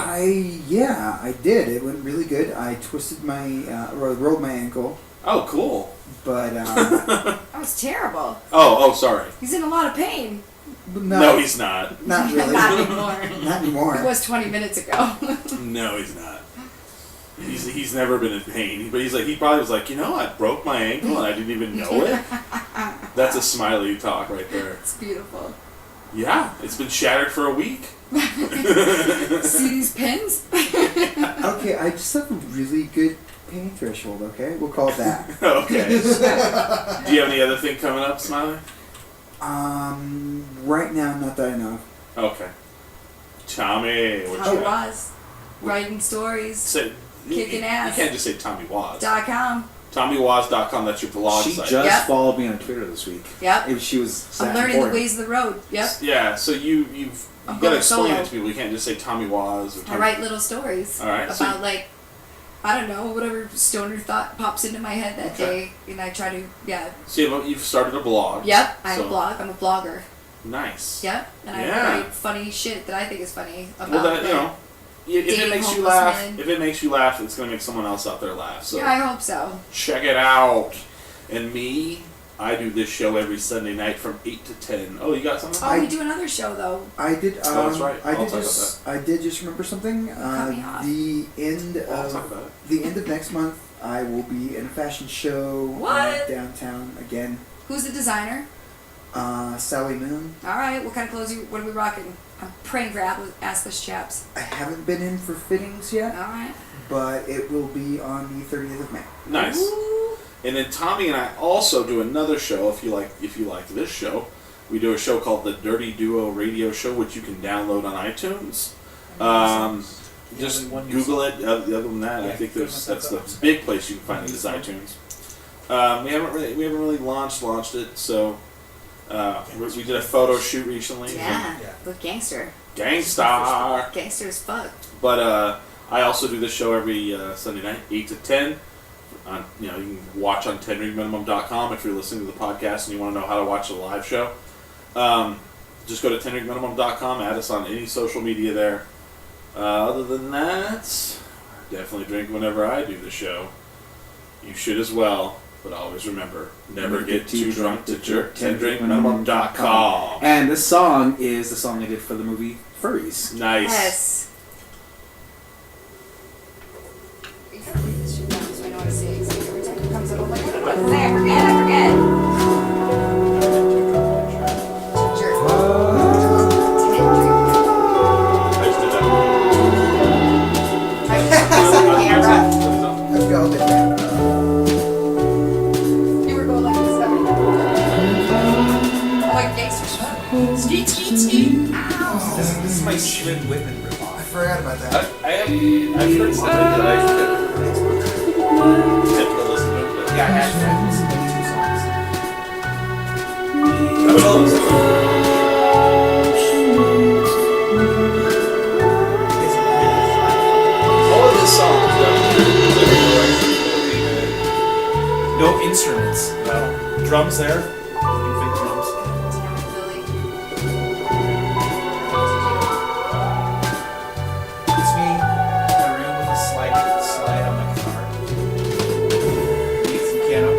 I did. It went really good. I twisted my rolled my ankle, Oh, cool. but That was terrible. Oh, sorry. He's in a lot of pain. No, he's not. not really. Not anymore. Not anymore. It was 20 minutes ago. No, he's not. He's never been in pain, but he probably was like, I broke my ankle and I didn't even know it. That's a Smiley talk right there. It's beautiful. Yeah, it's been shattered for a week. See these pins? Okay, I just have a really good pain threshold. Okay, we'll call it that. Okay. Do you have any other thing coming up, Smiley? Right now, not that I know of. Okay. Tommy, what Tommy you got? Waz. Writing stories. Say, Kicking ass. You can't just say Tommy Waz. .com. TommyWaz.com, that's your blog She site. just Yep. followed me on Twitter this week. Yep. If she was I'm that learning important. the ways of the road. Yep. Yeah, so you've I'm got to going explain solo. it to people. You can't just say Tommy Waz or I Tommy. write little stories All right, about so- I don't know, whatever stoner thought pops into my head that Okay. day, and I try to, So you've started a blog. Yep, I So- blog. I'm a blogger. Nice. Yep, and Yeah. I write funny shit that I think is funny about. Well, that, like, if it dating makes you homeless laugh, men. if it makes you laugh, it's gonna make someone else out there laugh. So yeah, I hope so. check it out. And me, I do this show every Sunday night from 8 to 10. Oh, you got something? Oh, we do another show though. I did. Oh, that's right. I I'll did talk I did just remember something. cut me off. The end I'll talk of about it. the end of next month, I will be in a fashion show What? downtown again. Who's the designer? Sally Moon. All right, what kind of clothes? What are we rocking? I'm praying for assless chaps. I haven't been in for fittings yet, All right. but it will be on the 30th of May. Nice. Ooh. And then Tommy and I also do another show. If you like this show, we do a show called the Dirty Duo Radio Show, which you can download on iTunes. Just Google it. Other than that, I think that's the big place you can find it is iTunes. We haven't really launched it. So we did a photo shoot recently. Yeah, with gangster. Gangstar. Gangster as fuck. But I also do this show every Sunday night, 8 to 10. You can watch on 10ringminimum.com if you're listening to the podcast and you want to know how to watch the live show. Just go to 10ringminimum.com, add us on any social media there. Other than that, definitely drink whenever I do the show. You should as well, but always remember, never get too drunk to jerk. 10drinkminimum.com. And this song is the song I did for the movie Furries. Nice. Yes. You gotta read this shit down so I know what to say. 'Cause every time it comes up, I'm like, what do I say? I forget. Jerk. I just did that. I just camera. Let's go with that. You were going like this every time. I'm like gangster stuff. Skeet, skeet, skeet. Ow. This is my Steven Whitman ripoff. I forgot about that. I've heard something that I should have to listen to it. Yeah, I had friends. I will listen to it. All of this song is done with No instruments. No. Drums there. Fake drums. Damn it, Billy. It's me in a room with a slide on my guitar. Beats and piano.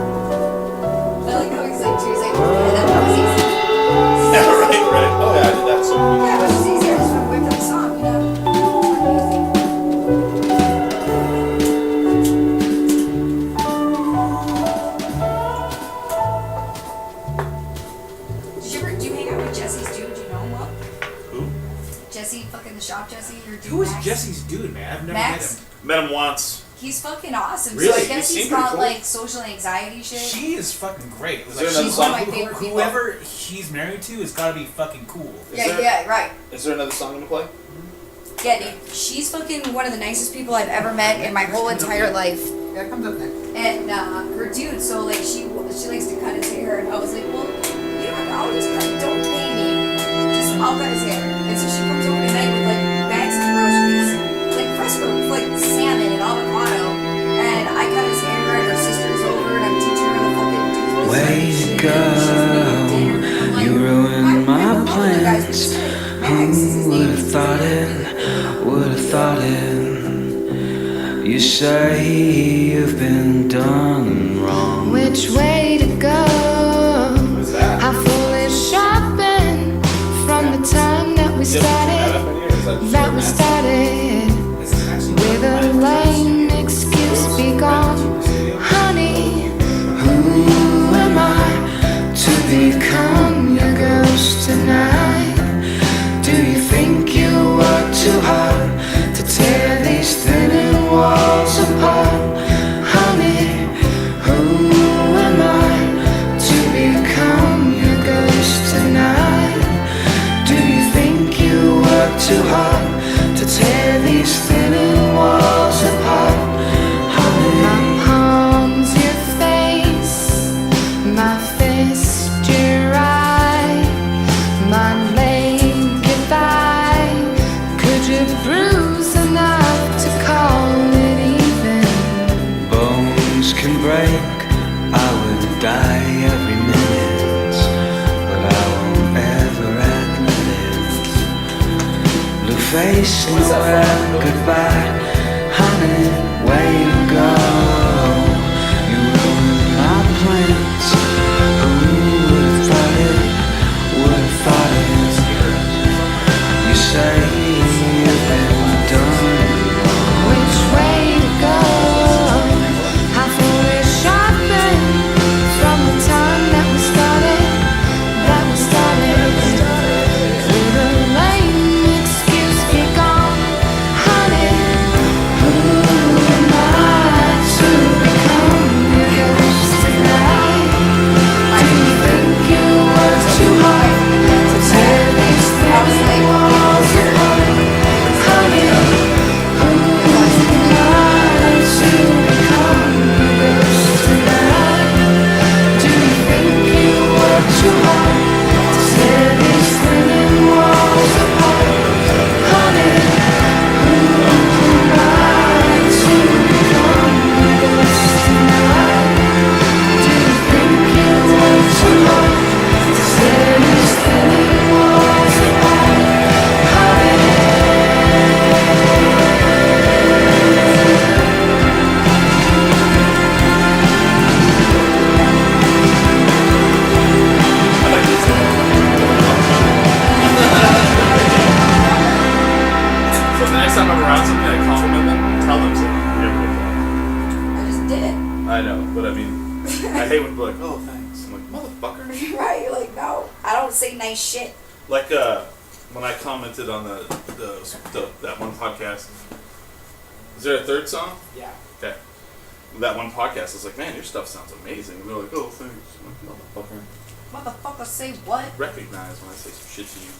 I like how he's like, too. He's like, yeah, that was easy. Yeah, right. Oh yeah, I did that so many Yeah, times. but it's easier. I just want to whip up the song, you know? Do you hang out with Jesse's dude? Do you know him well? Who? Jesse, fucking the shop Jesse, your dude Who is Max? Jesse's dude, man? I've never Max? Met him once. He's fucking awesome. Really? So I He guess seemed he's pretty got cool. like social anxiety shit. She is fucking great. Is there another She's one of song? my favorite people. Whoever he's married to has got to be fucking cool. Is Yeah, there- yeah, right. Is there another song to play? Yeah, dude. She's fucking one of the nicest people I've ever met in my whole entire life. Yeah, it comes up next. And her dude, so like she likes to cut his hair, and I was like, well, you know, I'll just cut. Don't pay me. Just I'll cut his hair. And so she comes over tonight with like bags of groceries, like fresco, like salmon and avocado. And I cut his hair, and her sister's over, and I'm teaching her how to fucking do this. Way to go. You ruined my plans. Who would have thought it? Would have thought it? You say you've been done wrong. Which way to go? How foolish I've been from the time that we started. With a lame excuse, be gone, honey. Who am I to become your ghost tonight? Do you think you work too hard to tear these thinning walls apart? Honey, who am I to become your ghost tonight? Do you think you work too hard to tear these thinning walls apart? Honey, my palms, your face, my fist, your eye, my leg, your thigh. Could you bruise enough to call it even? Bones can break, I would die every minute, but I won't ever admit it. Blue face, nowhere, goodbye, honey, way to go. You ruined my plans. Who would have thought it? Would have thought it? You say you've been done. Which way to go? How foolish I've been from the time that we started. With a lame excuse, be gone, honey. Who am I to become your ghost tonight? Do you think you work too hard to tear these thin walls apart? Honey, who am I to become your ghost tonight? Do you think you work too hard to tear these thin walls apart? Honey, who am I to become your ghost tonight? Do you think you work too hard to tear these thin walls apart? Honey. So the next time I'm around something, I compliment them, tell them something. I just did it. I know, but I mean, I hate when people are like, oh, thanks. I'm like, motherfucker. Right? You're like, no, I don't say nice shit. Like when I commented on that one podcast. Is there a third song? Yeah. Okay. That one podcast, I was like, man, your stuff sounds amazing. And they're like, oh, thanks. I'm like, motherfucker. Motherfucker, say what? Recognize when I say some shit to you.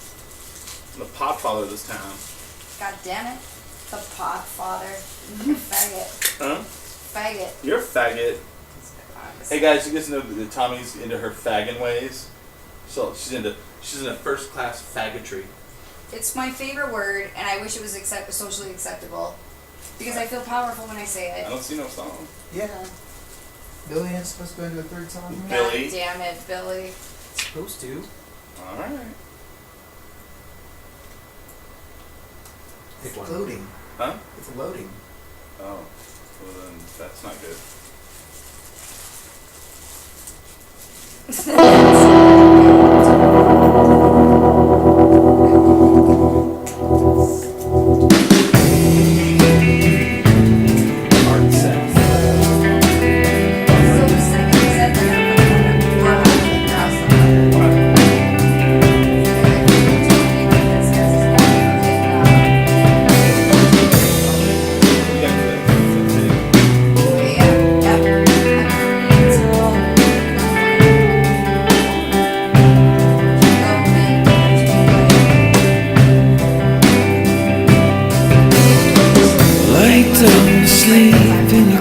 I'm the podfather of this town. God damn it. The podfather. Faggot. Huh? Faggot. You're a faggot. Hey guys, you guys know that Tommy's into her fagging ways. So she's into first class faggotry. It's my favorite word, and I wish it was socially acceptable. Because I feel powerful when I say I it. don't see no song. Yeah. Billy is supposed to go into a third song here? Billy. God damn it, Billy. Supposed to. Alright. It's loading. Huh? It's loading. Oh. Well then that's not good.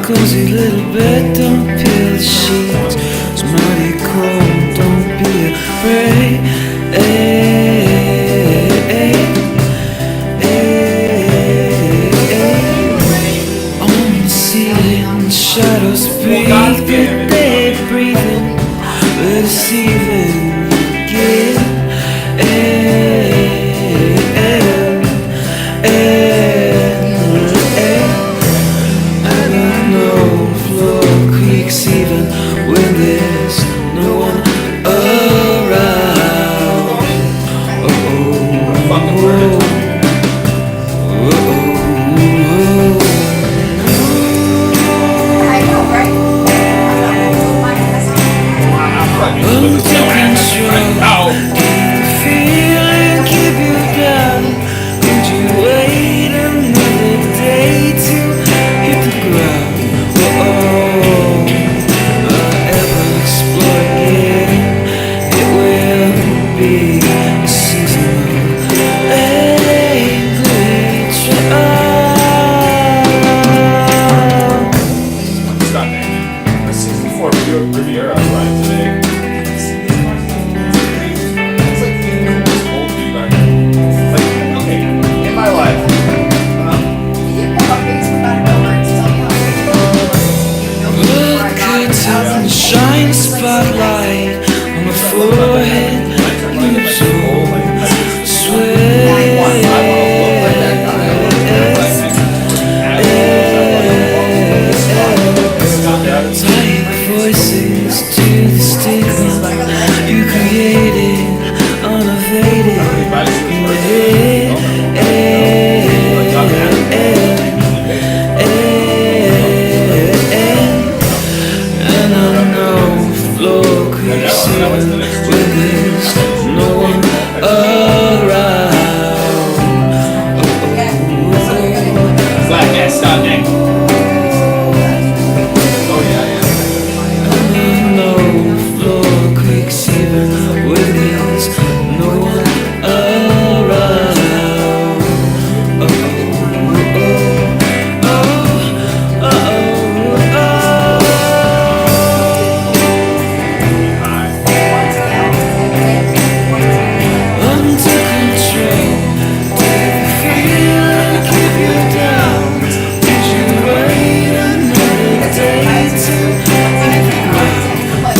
cozy little bed, don't peel the sheets. It's mighty cold, don't be afraid. On the ceiling, shadows breathe, good day breathing. Let us even begin. And I know the floor creaks even when there's no one around. I know, right? Feeling keep you down. Could you wait another day to hit the ground? Ever explore again? It will be a season of angry Stop it. A season 4 Riviera ride today. It's like the coolest old dude I know. Like, okay, in my life. Curtain shine spotlight on my forehead. You so tight voices to the stigma you created, unabated in the and I know the floor creaks in when there's no one around. Black ass stop neck. Oh yeah. And I know the floor creaks even when there's no one around. Under control, take the feeling, keep you down. Would you wait another day to hit the ground? If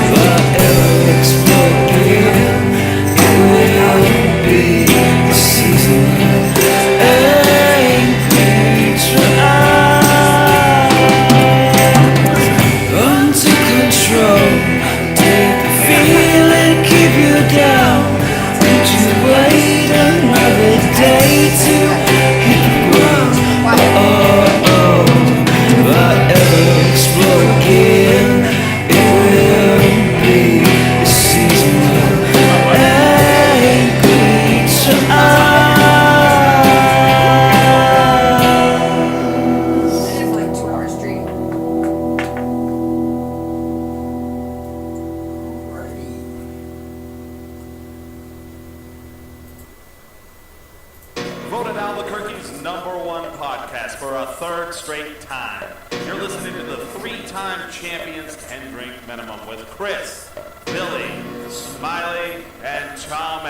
I ever explore again, it will be the season of angry trials. Under control, take the feeling, keep you down. Would you wait another day to hit the ground? If I ever explore again, it will be the season of angry trials. For like 2 hours straight. Voted Albuquerque's #1 podcast for a third straight time. You're listening to the 3-time champions 10 drink minimum with Chris, Billy, Smiley, and Tommy.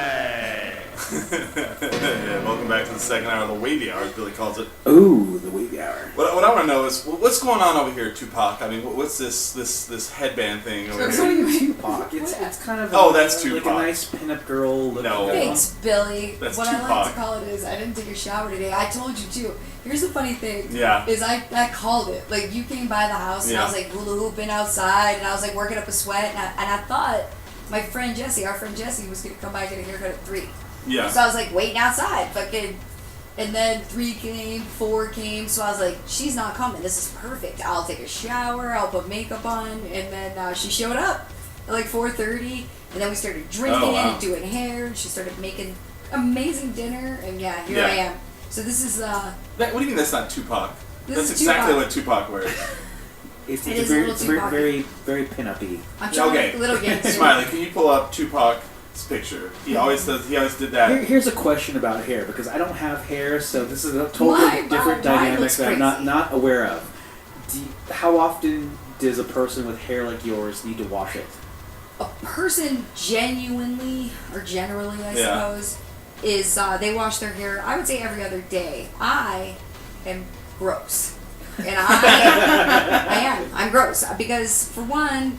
Yeah, welcome back to the second hour of the wavy hour, as Billy calls it. Ooh, the wavy hour. What I want to know is what's going on over here, Tupac. I mean, what's this headband thing over here? Tupac. It's kind of That's like Tupac. a nice pinup girl. Looking No. girl. Thanks, Billy. That's what I like Tupac. to call it is I didn't take a shower today. I told you too. Here's the funny thing. Yeah. Is I called it. Like you came by the house and I was like hula hooping outside and I was like working up a sweat and I thought my friend Jesse, our friend Jesse, was gonna come by and get a haircut at 3. Yeah. So I was like waiting outside, fucking. And then 3 came, 4 came, so I was like, she's not coming. This is perfect. I'll take a shower. I'll put makeup on, and then she showed up at like 4:30, and then we started drinking and doing hair, and she started making amazing dinner, and here I am. So this is What do you mean that's not Tupac? This That's is exactly Tupac. what Tupac wears. It's It is very, a little it's very, Tupac-y. very, very pin-up-y. I'm trying to make little gangster. Smiley, can you pull up Tupac this picture. He always does. He always did that. Here's a question about hair, because I don't have hair, so this is a totally different mine dynamic looks that I'm crazy. not aware of. How often does a person with hair like yours need to wash it? A person genuinely, or generally, I suppose, is they wash their hair, I would say every other day. I am gross. And I'm gross. Because, for one,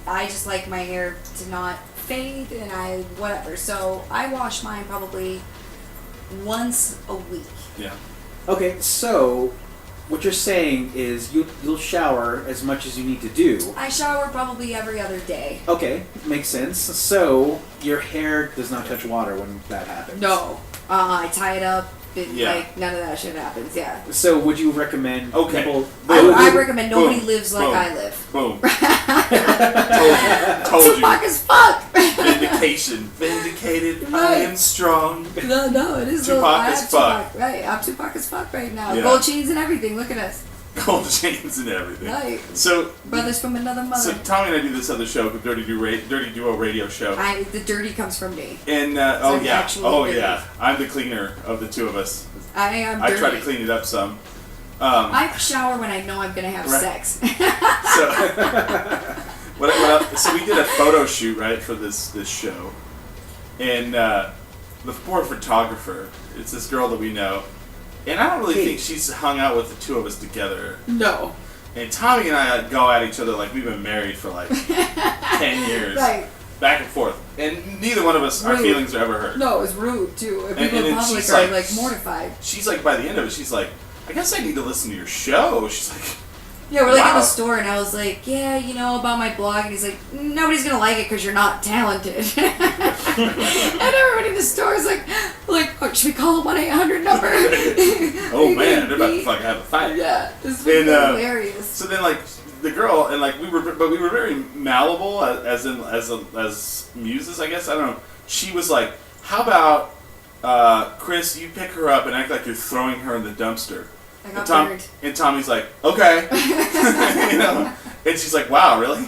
I just like my hair to not fade, and whatever. So, I wash mine probably once a week. Yeah. Okay, so what you're saying is you'll shower as much as you need to do. I shower probably every other day. Okay, makes sense. So your hair does not touch water when that happens. No. I tie it up. And, Yeah. like, none of that shit happens, yeah. So would you recommend people... I recommend nobody lives like Boom. I live. Boom. told you. Tupac as fuck! Vindication. Vindicated. I Right. am strong. No, it is. Tupac I as have fuck. Tupac, right, I'm Tupac as fuck right now. Yeah. Gold chains and everything, look at us. Gold chains and everything. Right. So Brothers from another mother. So Tommy and I do this other show, the Dirty Duo radio show. The dirty comes from me. And I'm actually dirty. I'm the cleaner of the two of us. I am dirty. I try to clean it up some. I shower when I know I'm gonna have sex. So we did a photo shoot, right, for this show, and the poor photographer, it's this girl that we know, and I don't really think she's hung out with the two of us together. No. And Tommy and I go at each other like we've been married for like 10 years. Right. Back and forth. And neither one of us, our feelings are ever hurt. No, it's rude too. And And- people and in then public she's are like- like mortified. She's like, by the end of it, she's like, I guess I need to listen to your show. She's like, Yeah, we're like in wow. the store, and I was like, yeah, about my blog, and he's like, nobody's gonna like it because you're not talented. And everybody in the store is like, oh, should we call a 1-800 number? oh man, they're about to fucking have a fight. Yeah, this is And, hilarious. So then, like, the girl, and like we were very malleable as muses, I guess. I don't know. She was like, how about Chris, you pick her up and act like you're throwing her in the dumpster. I got burned. And Tommy's like, okay. You know? And she's like, wow, really?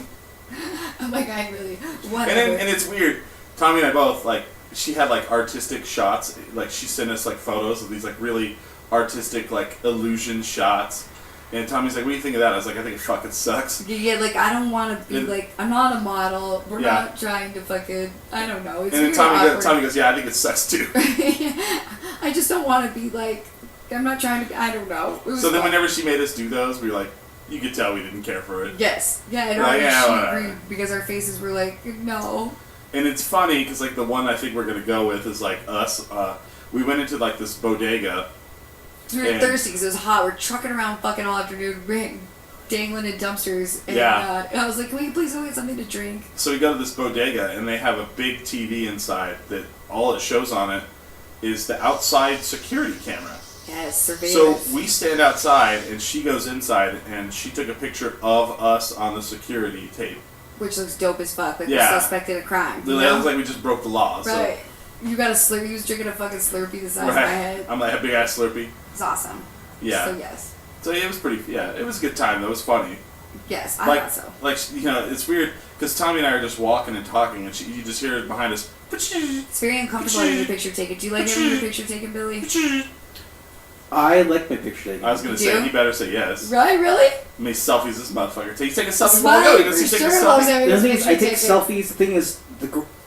I'm like, I really, whatever. And it's weird. Tommy and I both, like, she had like artistic shots. Like, she sent us like photos of these like really artistic like illusion shots. And Tommy's like, what do you think of that? I was like, I think it fucking sucks. Yeah, like, I don't want to be like, I'm not a model. We're Yeah. not trying to fucking, I don't know. It's And then really Tommy goes, yeah, I think it sucks too. I just don't want to be like, I'm not trying to, I don't know. It was So then fun. whenever she made us do those, we were like, you could tell we didn't care for it. Yes. Yeah, and Like, yeah, she whatever. agreed because our faces were like, no. And it's funny because like the one I think we're gonna go with is like us. We went into like this bodega. We were And- thirsty because it was hot. We're trucking around fucking all afternoon, dangling in dumpsters. And, Yeah. and I was like, can we please go get something to drink? So we go to this bodega and they have a big TV inside that all it shows on it is the outside security camera. Yes, So surveillance. we stand outside and she goes inside and she took a picture of us on the security tape. Which looks dope as fuck. Like Yeah. we're suspected of crime. It You know? looks like we just broke the law. Right. You got a Slurpee. He was drinking a fucking Slurpee the So, size of my head. I'm like a big ass Slurpee. It's awesome. Yeah. So yes. So yeah, it was pretty. Yeah, it was a good time. Though. It was funny. Yes, I Like, thought so. like you know, it's weird because Tommy and I are just walking and talking, and you just hear it behind us. It's very uncomfortable having your picture taken. Do you like having your picture taken, Billy? I like my picture taken. I was gonna Do say you? he better say yes. Right? Really? I mean, selfies, this motherfucker. He's taking selfies. Smiley While ago. He's for taking sure loves selfies. having The his thing is, I picture take taken. selfies. The thing is,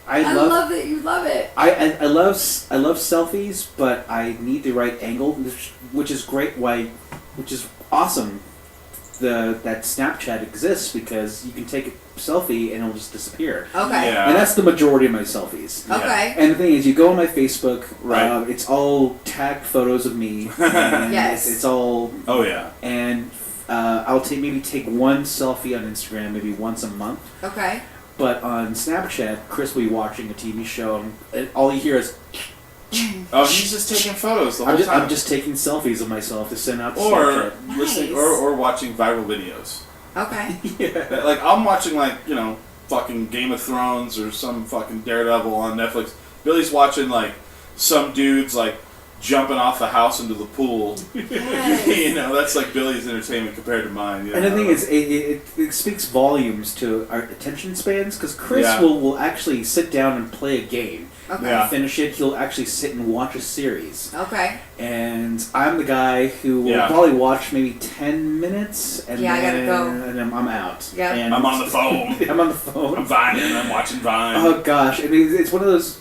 I I love love it. You love it. I love selfies, but I need the right angle, which is great. Which is awesome. That Snapchat exists because you can take a selfie and it'll just disappear. Okay. Yeah. And that's the majority of my selfies. Okay. And the thing is, you go on my Facebook, Right. it's all tagged photos of me. And Yes. it's all. Oh yeah. And I'll maybe take one selfie on Instagram, maybe once a month. Okay. But on Snapchat, Chris will be watching a TV show, and all you hear is. Oh, he's just taking photos the whole time. I'm just taking selfies of myself to send out to or Snapchat. listening, Nice. or watching viral videos. Okay. Yeah. Like I'm watching fucking Game of Thrones or some fucking Daredevil on Netflix. Billy's watching like some dudes like jumping off the house into the pool. Yes. You know, that's like Billy's entertainment compared to mine. You know? And the thing is, it speaks volumes to our attention spans, because Chris will actually sit down and play a game. Okay. And finish it, he'll actually sit and watch a series. Okay. And I'm the guy who will probably watch maybe 10 minutes, and I gotta then go. And then I'm out. Yeah. And I'm on the phone. I'm on the phone. I'm Vining. I'm watching Vine. Oh gosh, I mean, it's one of those.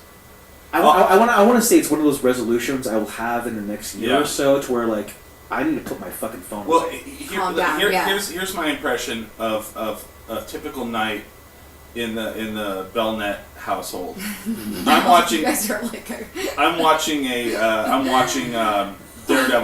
I want to say it's one of those resolutions I will have in the next year or so, to where like I need to put my fucking phone Well, away. here's my impression of a typical night in the Belknap household. I'm watching. You guys are like I'm watching Daredevil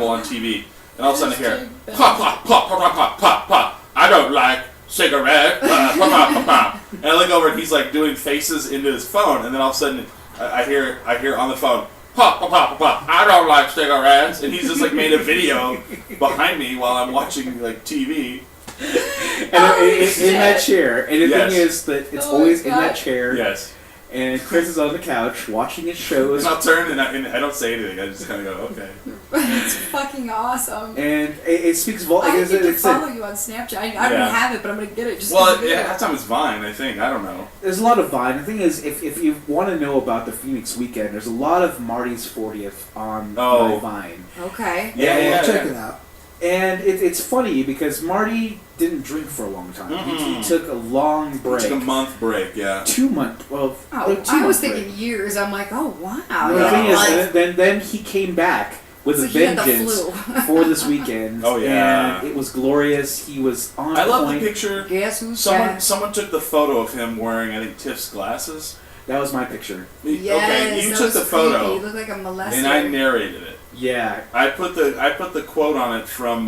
on TV, and all of a sudden I hear pop pop pop pop pop pop pop. I don't like cigarette. Pop pop pop pop. And I look over and he's like doing faces into his phone, and then all of a sudden I hear on the phone pop pop pop pop. I don't like cigarettes, and he's just like made a video behind me while I'm watching like TV. And in that chair, and the thing is that it's always in that chair. Yes. And Chris is on the couch watching his shows. And I'll turn and I don't say anything. I just kind of go, okay. It's fucking awesome. And it speaks volumes. I need to follow you on Snapchat. I don't have it, but I'm gonna get it. Just well, at that time it's Vine, I think. I don't know. There's a lot of Vine. The thing is, if you want to know about the Phoenix weekend, there's a lot of Marty's 40th on my Vine. Okay. Yeah, check it out. And it's funny because Marty didn't drink for a long time. He took a long break. He took a month break, 2 month. Well, I was thinking years. I'm like, oh wow. The thing is, then he came back with a vengeance for this weekend. Oh yeah, and it was glorious. He was on. I love the picture. Guess who's someone took the photo of him wearing, I think, Tiff's glasses. That was my picture. Yes, okay, you took the photo. You look like a molester. And I narrated it. Yeah. I put the quote on it from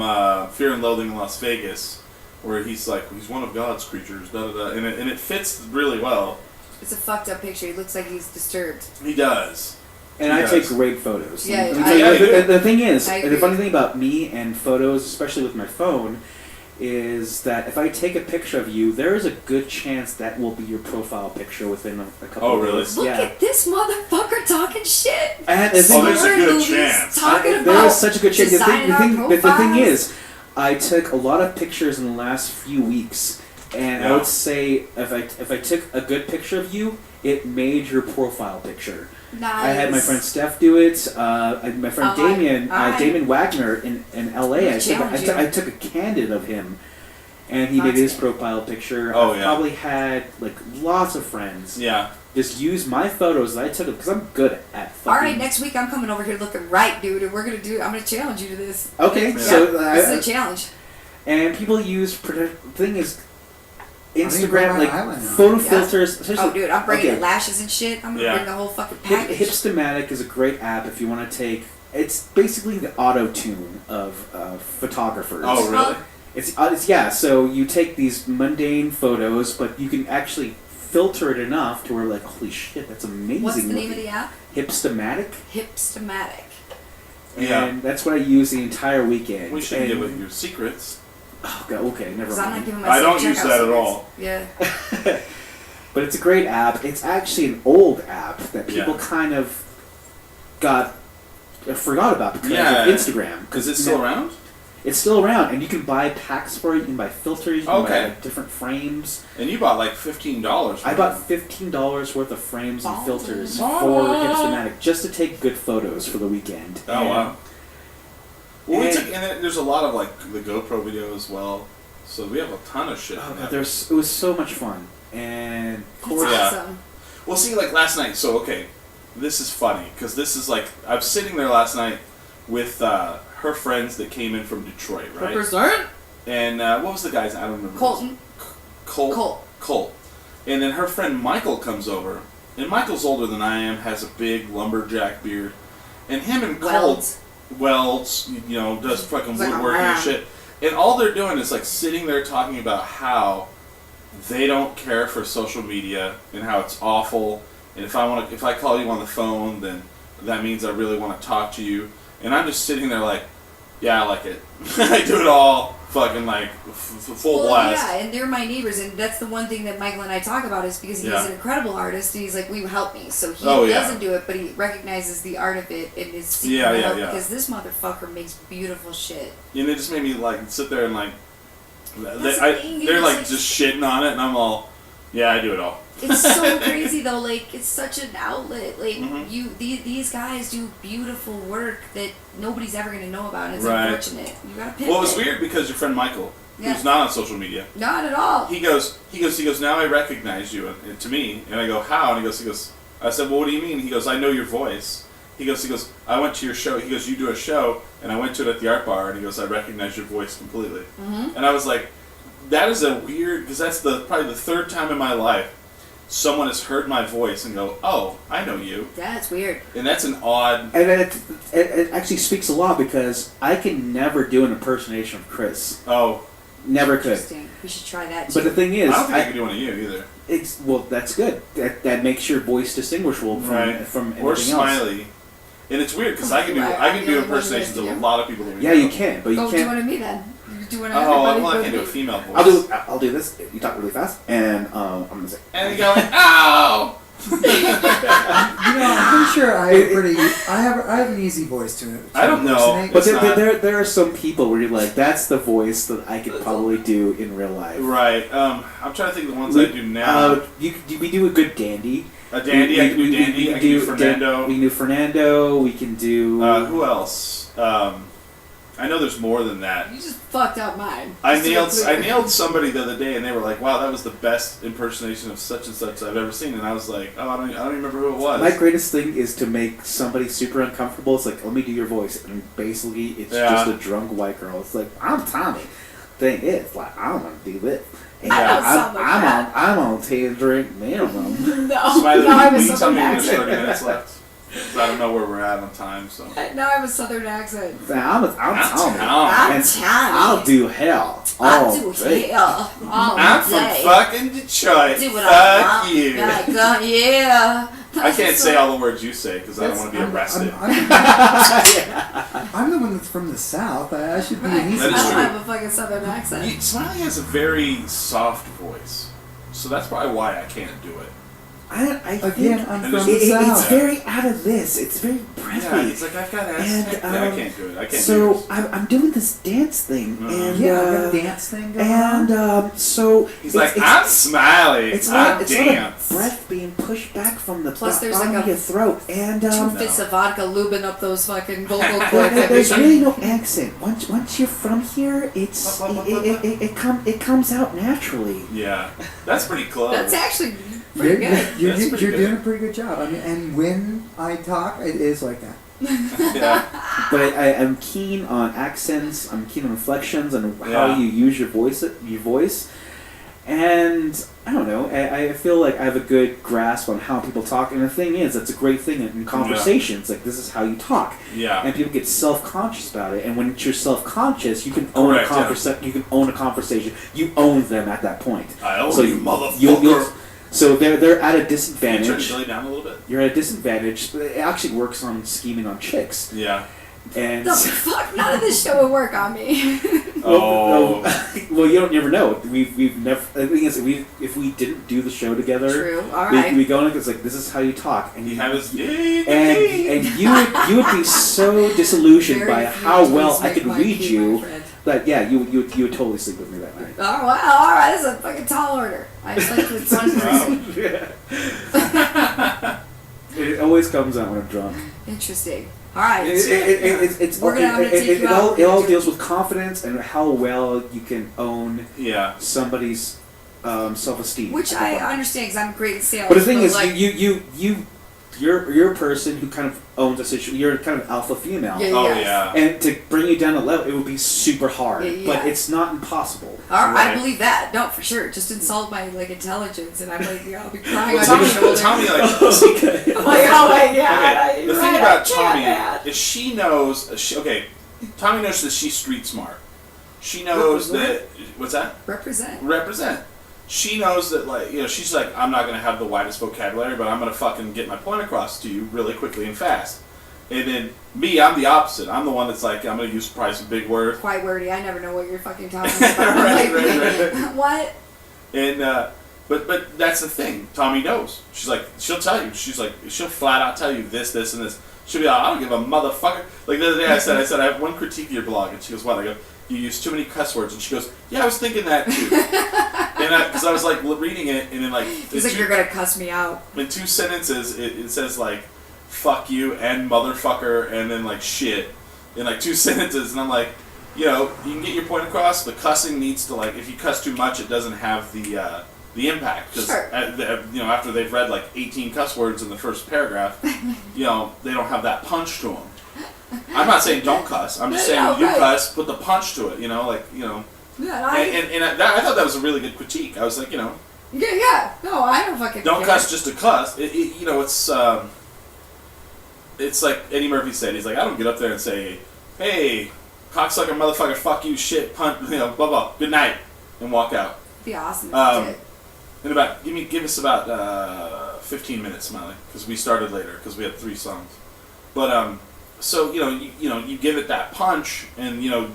Fear and Loathing in Las Vegas, where he's like, he's one of God's creatures, da da da, and it fits really well. It's a fucked up picture. He looks like he's disturbed. He does. And I take great photos. Yeah, the thing is, the funny thing about me and photos, especially with my phone, is that if I take a picture of you, there is a good chance that will be your profile picture within a couple of days. Look at this motherfucker talking shit. And there's a good chance. There is such a good chance. The thing profiles. is, I took a lot of pictures in the last few weeks, and I would say if I took a good picture of you, it made your profile picture. Nice. I had my friend Steph do it. My friend Damien Wagner in LA. I took a candid of him, and he did his profile picture. I probably had like lots of friends. Yeah. Just use my photos that I took because I'm good at. Alright, next week I'm coming over here looking right, dude, and I'm gonna challenge you to this. Okay, yeah. so this is a challenge. And people use the thing is. Instagram, like photo filters. Oh, dude, I'm bringing lashes and shit. I'm gonna bring the whole fucking package. Hipstamatic is a great app if you want to take. It's basically the auto tune of photographers. Oh, really? It's yeah. So you take these mundane photos, but you can actually filter it enough to where like, holy shit, that's amazing. What's the name of the app? Hipstamatic. Hipstamatic. And that's what I use the entire weekend. We shouldn't give it your secrets. Oh, God, okay, never mind. I'm not giving I don't use that at all. Yeah. But it's a great app. It's actually an old app that people kind of forgot about because of Instagram. Because it's still around? It's still around, and you can buy packs for it. You can buy filters. You can buy like, different frames. And you bought like $15. I bought $15 worth of frames and filters for Hipstamatic just to take good photos for the weekend. Oh, wow. Well, and there's a lot of like the GoPro video as well, so we have a ton of shit. Oh, but it was so much fun, and of course, awesome. Well, see, like last night. So okay, this is funny because this is like I was sitting there last night with her friends that came in from Detroit, right? Represent. And what was the guy's? I don't remember. Colton. Colt. And then her friend Michael comes over, and Michael's older than I am, has a big lumberjack beard, and him and Colt. Welds, you know, does fucking woodworking and shit. And all they're doing is like sitting there talking about how they don't care for social media and how it's awful. And if I call you on the phone, then that means I really want to talk to you. And I'm just sitting there like, yeah, I like it. I do it all fucking like full Well, blast. yeah, and they're my neighbors, and that's the one thing that Michael and I talk about is because he's Yeah. an incredible artist, and he's like, "Will you help me?" So he Oh, yeah. doesn't do it, but he recognizes the art of it and is seeking Yeah, help yeah. because this motherfucker makes beautiful shit. And it just made me like sit there and like That's the thing, they're it's like like- just shitting on it, and I'm all, yeah, I do it all. It's so crazy though. Like it's such an outlet. Like Mhm. these guys do beautiful work that nobody's ever gonna know about. And it's Right. unfortunate. You gotta pivot. Well, it was weird because your friend Michael, Yeah. who's not on social media, Not at all. he goes, now I recognize you, and to me, and I go, how? And he goes, I said, well, what do you mean? He goes, I know your voice. He goes, I went to your show. He goes, you do a show, and I went to it at the art bar, and he goes, I recognize your voice completely. Mm-hmm. And I was like, that is a weird, because that's probably the third time in my life someone has heard my voice and go, oh, I know you. Yeah, it's weird. And that's an odd... And it actually speaks a lot because I can never do an impersonation of Chris. Oh. Never could. Interesting. We should try that too. But the thing is... I don't think I can do one of you either. Well, that's good. That makes your voice distinguishable from anything or else. Smiley. And it's weird because I can do impersonations of a lot of people that we know. Yeah, you can, but you do can't... one of me then. You do one of Oh, everybody well, I but can do a me. female voice. I'll do this. You talk really fast, and I'm gonna say... And you go like, ow! I'm pretty sure I have an easy voice to it. I don't know. impersonate. But there are some people where you're like, that's the voice that I could probably do in real life. Right. I'm trying to think of the ones I do now. We do a good dandy. A dandy, I can do dandy. I can do Fernando. We can do Fernando. We can do... Who else? I know there's more than that. You just fucked up mine. I Just to be clear. nailed somebody the other day, and they were like, "Wow, that was the best impersonation of such and such I've ever seen." And I was like, "Oh, I don't even remember who it was." My greatest thing is to make somebody super uncomfortable. It's like, let me do your voice, and basically, it's Yeah. just a drunk white girl. It's like, I'm Tommy. Thing is, like, I don't want to do this. And I don't sound like that. I'm on 10 drink minimum. No, Smiley, now I have will a you tell southern me when there's 30 accent. minutes left? 'Cause I don't know where we're at on time, so. Now I have a southern accent. I'm Tommy. I'm And Tommy. I'll do hell. I'll all do day. hell all I'm from day. fucking Detroit. Do what Fuck I want. you. Like, yeah. I can't say all the words you say because I don't want to be I'm- arrested. I'm the one that's from the South. I should be Right. an easy That is I don't true. have a fucking southern accent. Smiley has a very soft voice, so that's probably why I can't do it. I think Again, I'm And from there's- the it's South. very out of this. It's very breathy. Yeah, it's like I've got accent. And, Yeah, I can't do it. I can't do so it. I'm doing this dance thing, and Yeah, I got a dance thing going and on. so He's like, I'm Smiley. It's I not dance. a breath being pushed back from the Plus there's bottom like of a your throat, and 2 fifths of vodka lubing up those fucking vocal cords. there's really no accent. Once you're from here, it comes out naturally. Yeah, that's pretty close. That's actually pretty good. You're That's pretty doing good. a pretty good job. I mean, and when I talk, it is like that. Yeah. But I'm keen on accents. I'm keen on inflections and how Yeah. you use your voice. And I don't know. I feel like I have a good grasp on how people talk. And the thing is, that's a great thing in conversations. Like, this is how you talk. Yeah. And people get self-conscious about it. And when you're self-conscious, you can own Correct, a conversation. You can own a conversation. You own them at that point. I own So you, motherfucker. So they're at a Can you turn disadvantage. Billy down a little bit? You're at a disadvantage. It actually works on scheming on chicks. Yeah. And The fuck? None of this shit would work on me. Oh. well, you never know. We've never. The thing is, if we didn't do the show together, True. All right. we go and it's like, this is how you talk, and You have his. and you would be so disillusioned Very by few how days well I make could my read key, you my friend. that you would totally sleep with me that night. Oh, wow. All right. That's a fucking tall order. I slept with one person. It always comes out when I'm drunk. Interesting. All right. It's I'm gonna take you out. it all deals with confidence and how well you can own Yeah. somebody's self-esteem. Which I understand because I'm great at sales. But the thing is, like, you're a person who kind of owns a situation. You're kind of alpha female. Yeah, Oh, yes. yeah. And to bring you down a level, it would be super hard. Yeah, But yeah. it's not impossible. All right, I Right. believe that. No, for sure. Just insult my like intelligence, and I'm like, I'll be crying Well, on your shoulder. Tommy, like, Okay. I'm like, oh my god. okay, the you're thing right, about I can't, Tommy man. is she knows. Tommy knows that she's street smart. She knows that. What's that? Represent. She knows that, like, she's like, I'm not going to have the widest vocabulary, but I'm going to fucking get my point across to you really quickly and fast. And then me, I'm the opposite. I'm the one that's like, I'm going to use probably some big words. Quite wordy. I never know what you're fucking talking about. right. What? And but that's the thing. Tommy knows. She's like, she'll tell you. She's like, she'll flat out tell you this, and this. She'll be like, I don't give a motherfucker. Like the other day, I said, I have one critique of your blog, and she goes, what? I go, you use too many cuss words, and she goes, yeah, I was thinking that too. And because I was like reading it, and then like, he's like, you're gonna cuss me out. In 2 sentences, it says like, fuck you and motherfucker, and then like shit in like 2 sentences, and I'm like, you know, you can get your point across. The cussing needs to, like, if you cuss too much, it doesn't have the impact, because you know, after they've read like 18 cuss words in the first paragraph, you know, they don't have that punch to them. I'm not saying don't cuss. I'm just saying you cuss, put the punch to it. You know, like, you know. Yeah, I thought that was a really good critique. I was like, you know. Yeah. No, I don't fucking. Don't care. cuss just to cuss. You know, it's like Eddie Murphy said. He's like, I don't get up there and say, hey, cocksucker, motherfucker, fuck you, shit, punt, you know, blah blah, good night, and walk out. Be awesome. In about give us about 15 minutes, Smiley, because we started later because we had 3 songs. But so you give it that punch, and you know,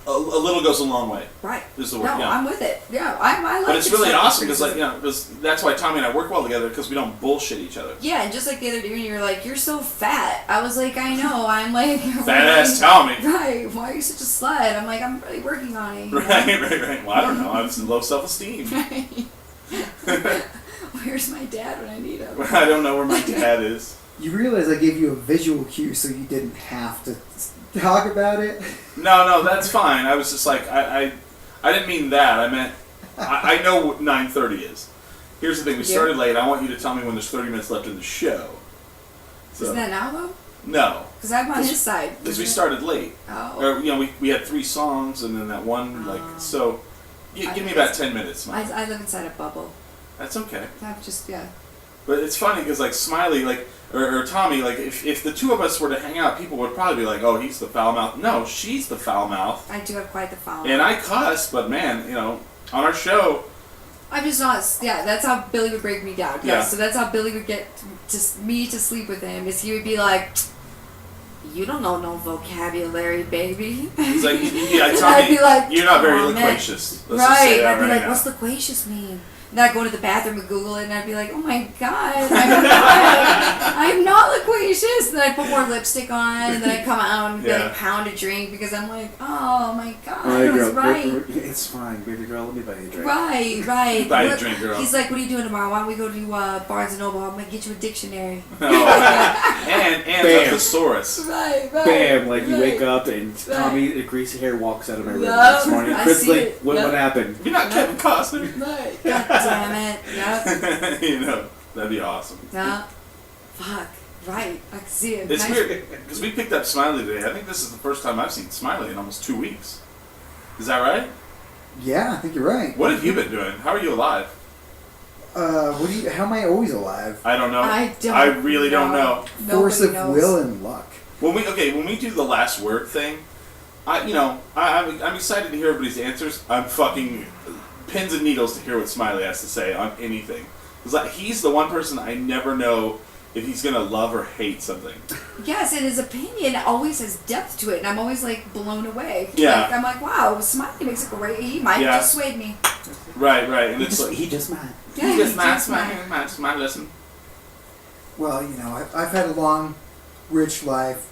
a little goes a long way. Right. Is the word. No, yeah. I'm with it. Yeah, I like. But it's really awesome because, like, you know, that's why Tommy and I work well together, because we don't bullshit each other. Yeah, and just like the other day when you were like, you're so fat. I was like, I know. I'm like fat ass Tommy. Right. Why are you such a slut? I'm like, I'm really working on it. Right. Well, I don't know. I have some low self-esteem. Where's my dad when I need him? I don't know where my dad is. You realize I gave you a visual cue so you didn't have to talk about it? No, that's fine. I was just like, I didn't mean that. I meant, I know what 9:30 is. Here's the thing. We started late. I want you to tell me when there's 30 minutes left in the show. So, isn't that now, though? No. Because I'm on his side. Because we started late. Oh. Or, you know, we had 3 songs, and then that one, so, give me about 10 minutes, Mike. I live inside a bubble. That's okay. I'm just, But it's funny because, like, Smiley, like, or Tommy, like, if the 2 of us were to hang out, people would probably be like, oh, he's the foul mouth. No, she's the foul mouth. I do have quite the foul mouth. And I cuss, but man, you know, on our show. I'm just not, that's how Billy would break me down. Yeah. So that's how Billy would get me to sleep with him, is he would be like, you don't know no vocabulary, baby. He's like, yeah, and I'd be like, you're not very loquacious. Right. I'd be like, what's loquacious mean? And I'd go to the bathroom and Google it, and I'd be like, oh my god, I'm not loquacious. And then I'd put more lipstick on, and then I'd come out and be like, pound a drink, because I'm like, oh my god, I was right. It's fine, baby girl, let me buy you a drink. Right. Buy a drink, girl. He's like, what are you doing tomorrow? Why don't we go to Barnes & Noble? I'm going to get you a dictionary. and a thesaurus. Right. Bam, like you wake up and Tommy, the greasy hair, walks out of my room this morning. Chris like, what happened? You're not Kevin Costner. Right. God damn it. Yep. You know, that'd be awesome. Yeah. Fuck. Right. I can see it. It's weird, because we picked up Smiley today. I think this is the first time I've seen Smiley in almost 2 weeks. Is that right? Yeah, I think you're right. What have you been doing? How are you alive? How am I always alive? I don't know. I really don't know. Force of will and luck. When we do the last word thing, I'm excited to hear everybody's answers. I'm fucking pins and needles to hear what Smiley has to say on anything. It's like he's the one person I never know if he's gonna love or hate something. Yes, and his opinion always has depth to it, and I'm always like blown away. Yeah. Like, I'm like, wow, Smiley makes a great. He might have dissuade me. Right, and it's like he just might. Yeah, he just might listen. Well, you know, I've had a long, rich life.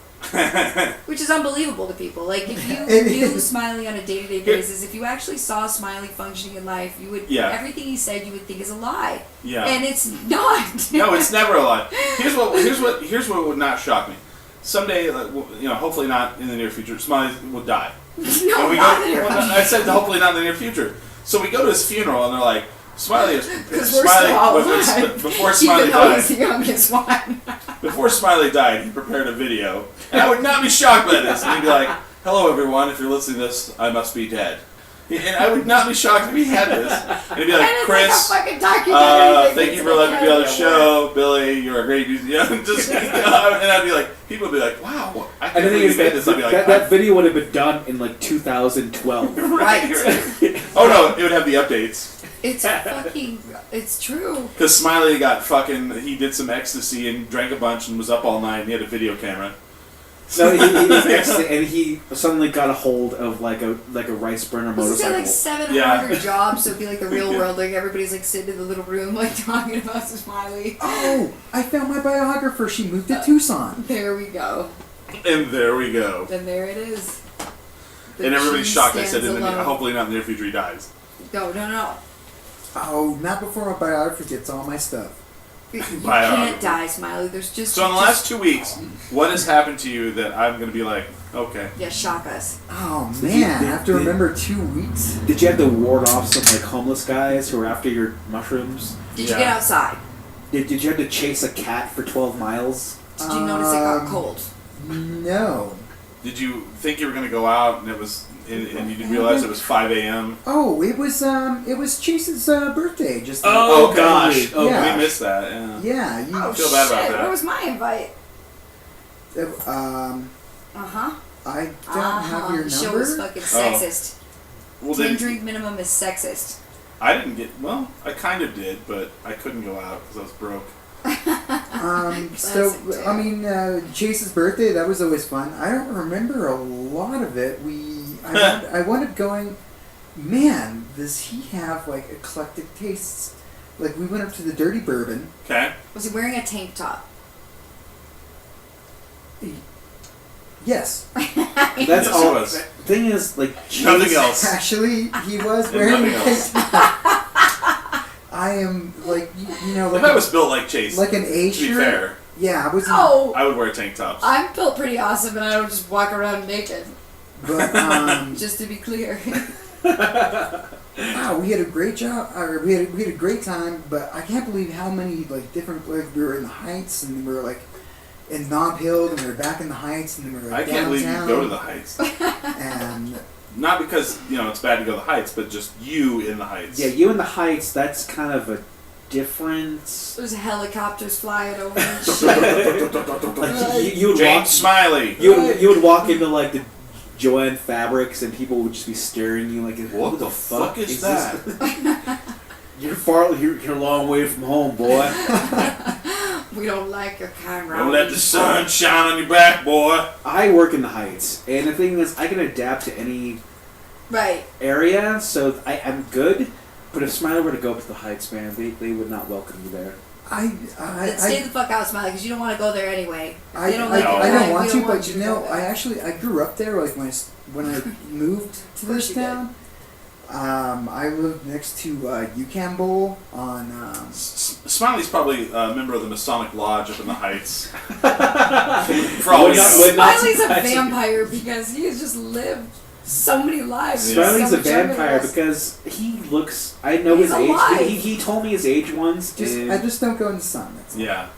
Which is unbelievable to people. Like, if you knew Smiley on a day-to-day basis, if you actually saw Smiley functioning in life, you would everything he said you would think is a lie. Yeah. And it's not. No, it's never a lie. Here's what would not shock me. Someday, hopefully not in the near future, Smiley will die. No, not in the near future. I said hopefully not in the near future. So we go to his funeral and they're like, Smiley is before Smiley died. He's the youngest one. Before Smiley died, he prepared a video. And I would not be shocked by this. And he'd be like, hello everyone, if you're listening to this, I must be dead. And I would not be shocked if he had this. And he'd be like, Chris, thank you for letting me be on the show. Billy, you're a great musician. And I'd be like, people would be like, wow, I can't believe you did this. I'd be like, that video would have been done in like 2012. Right. Oh no, it would have the updates. It's fucking. It's true. Because Smiley got he did some ecstasy and drank a bunch and was up all night and he had a video camera. No, he was ecstasy, and he suddenly got a hold of like a rice burner This motorcycle. had like 700 jobs, so it'd be like the real world. Like everybody's like sitting in the little room, like talking about Smiley. Oh, I found my biographer. She moved to Tucson. There we go. And there we go. And there it is. And everybody's shocked. I said, stands alone. hopefully not in the near future he dies. No. Oh, not before my biographer gets all my stuff. You can't die, Smiley. There's just. So in the last 2 weeks, what has happened to you that I'm going to be like, okay. Yeah, shock us. Oh man, I have to remember 2 weeks. Did you have to ward off some like homeless guys who were after your mushrooms? Did you get outside? Did you have to chase a cat for 12 miles? Did you notice it got cold? No. Did you think you were going to go out and it was, and you didn't realize it was 5 a.m.? Oh, it was Chase's birthday. Just Oh gosh! Oh, yeah. we missed that. Yeah. Yeah, you I feel bad about that. Where was my invite? I don't have your The show number. is fucking sexist. Well, 10 drink minimum is sexist. I didn't get. Well, I kind of did, but I couldn't go out because I was broke. So I mean, Chase's birthday, that was always fun. I don't remember a lot of it. I wound up going. Man, does he have like eclectic tastes? Like we went up to the Dirty Bourbon. Okay. Was he wearing a tank top? Yes. That's all. The thing is, like, nothing else. Actually, he was wearing a tank top. I am like you know. Like if I was built like Chase, like an A to be shirt. fair, Yeah, I was. Oh. I would wear tank tops. I'm built pretty awesome, and I don't just walk around naked. But just to be clear. Wow, we had a great job. Or we had a great time, but I can't believe how many like different. Like we were in the Heights, and we were like in Nob Hill, and we were back in the Heights, and then we were like I can't believe you downtown. go to the Heights. And not because it's bad to go to the Heights, but just you in the Heights. Yeah, you in the Heights. That's kind of a difference. There's helicopters flying over and shit. Like, you would James walk, Smiley. You would walk into like the Joanne Fabrics, and people would just be staring at you like, What the fuck is that? This? You're a long way from home, boy. We don't like your kind, Don't let the sun shine on your back, boy. I work in the Heights, and the thing is, I can adapt to any area, so I'm good. But if Smiley were to go up to the Heights, man, they would not welcome you there. Stay the fuck out, Smiley, because you don't want to go there anyway. I don't want to, but you know, I grew up there. Like when I moved to this town, I lived next to UCAM Bowl on. Smiley's probably a member of the Masonic Lodge up in the Heights. For all we know. Smiley's a vampire because he has just lived so many lives. Smiley's a vampire because he looks. I know his age. He told me his age once. I just don't go in the sun. That's yeah.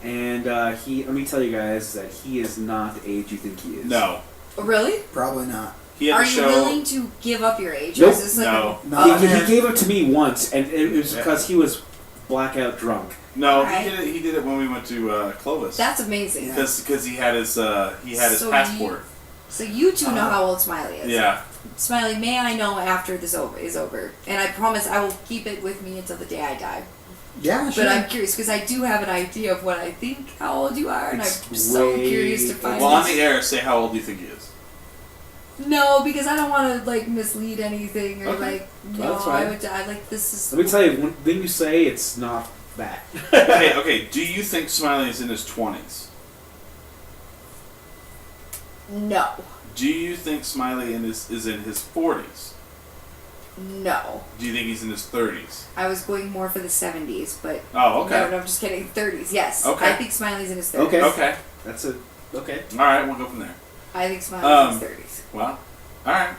And let me tell you guys that he is not the age you think he is. No. Really? Probably not. Are you willing to give up your age? Nope. Or is this like He gave it to me once, and it was because he was blackout drunk. No, he did it when we went to Clovis. That's amazing. Because he had his passport. So you two know how old Smiley is. Yeah. Smiley, may I know after this is over? And I promise I will keep it with me until the day I die. Yeah, sure. But I'm curious because I do have an idea of what I think how old you are, and I'm so curious to find. Well, on the air, say how old you think he is. No, because I don't want to like mislead anything or Okay. Well, that's fine. I like this is. Let me tell you, when you say it's not that. Okay. Do you think Smiley is in his 20s? No. Do you think Smiley is in his 40s? No. Do you think he's in his 30s? I was going more for the 70s, but Oh, okay. No, I'm just kidding. 30s, yes. Okay. I think Smiley's in his 30s. Okay. That's a okay. All right, we'll go from there. I think Smiley's in his 30s. Well, all right.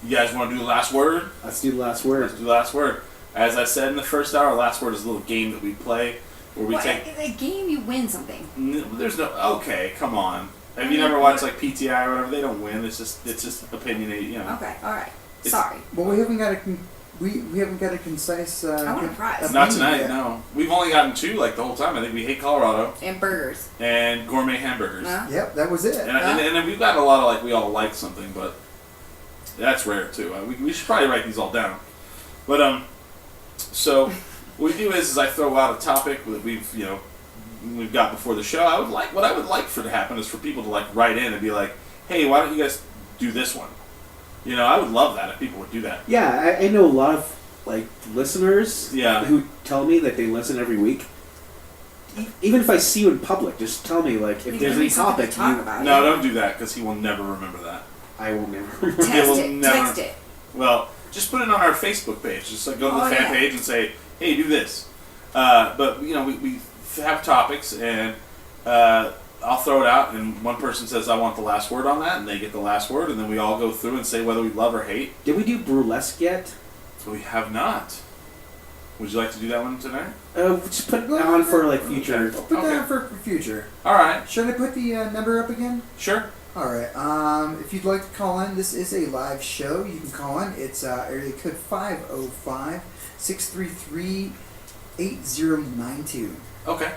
You guys want to do the last word? Let's do the last word. Let's do the last word. As I said in the first hour, last word is a little game that we play where we take. A game, you win something. There's no. Okay, come on. Have you never watched like PTI or whatever? They don't win. It's just opinionated. Okay, all right. Sorry. Well, we haven't got a concise. I want a prize. Not tonight. No, we've only gotten 2 like the whole time. I think we hate Colorado and burgers and gourmet hamburgers. Yep, that was it. And then we've got a lot of we all like something, but that's rare too. We should probably write these all down. But so what we do is I throw out a topic that we've got before the show. What I would like for to happen is for people to like write in and be like, hey, why don't you guys do this one? I would love that if people would do that. Yeah, I know a lot of like listeners Yeah. who tell me that they listen every week. Even if I see you in public, just tell me like if You there's give any me something topic. to talk about. No, don't do that because he will never remember that. I will never. Text will it. never- Text it. Well, just put it on our Facebook page. Just like go to the Oh, fan yeah. page and say, hey, do this. But we have topics and I'll throw it out and one person says I want the last word on that and they get the last word and then we all go through and say whether we love or hate. Did we do burlesque yet? We have not. Would you like to do that one tonight? Just put it on for like future. Okay. Put that for future. All right. Should I put the number up again? Sure. All right. If you'd like to call in, this is a live show. You can call in. It's area code 505-633-8092. Okay.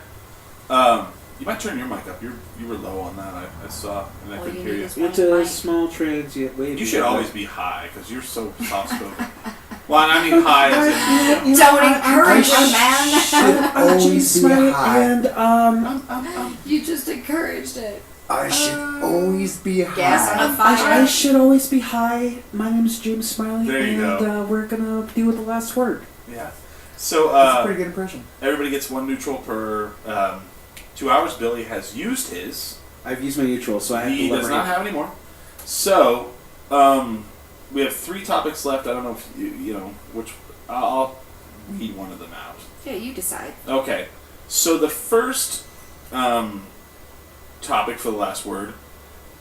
You might turn your mic up. You were low on that. I saw and I All couldn't you hear need you. is one It's a mic. small transient wave. You should always be high because you're so soft spoken. Well, I mean high as in. Don't encourage him, man. Should always be high. And You just encouraged it. I should always be high. Gas on a I fire. should always be high. My name is James Smiley, There you and go. we're gonna deal with the last word. Yeah. So That's a pretty good impression. everybody gets one neutral per 2 hours. Billy has used his. I've used my neutral, so I have He to does not have any more. So we have 3 topics left. I don't know if you know which. I'll read one of them out. Yeah, you decide. Okay. So the first topic for the last word,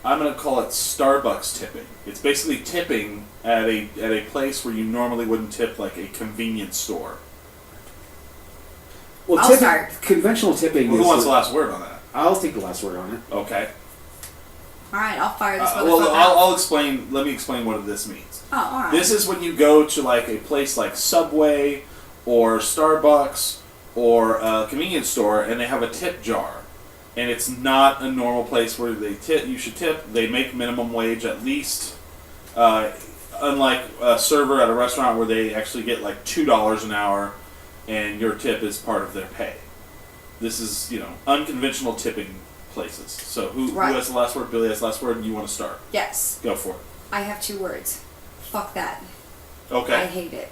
I'm going to call it Starbucks tipping. It's basically tipping at a place where you normally wouldn't tip, like a convenience store. Well, I'll start. Conventional tipping. Who is wants the last word on that? I'll take the last word on it. Okay. All right, I'll fire this Well, motherfucker out. I'll explain. Let me explain what this means. Oh, all right. This is when you go to like a place like Subway or Starbucks or a convenience store and they have a tip jar. And it's not a normal place where they tip. You should tip. They make minimum wage at least. Unlike a server at a restaurant where they actually get like $2 an hour and your tip is part of their pay. This is, unconventional tipping places. So who has the last word? Billy has the last word and you want to start. Yes. Go for it. I have 2 words. Fuck that. Okay. I hate it.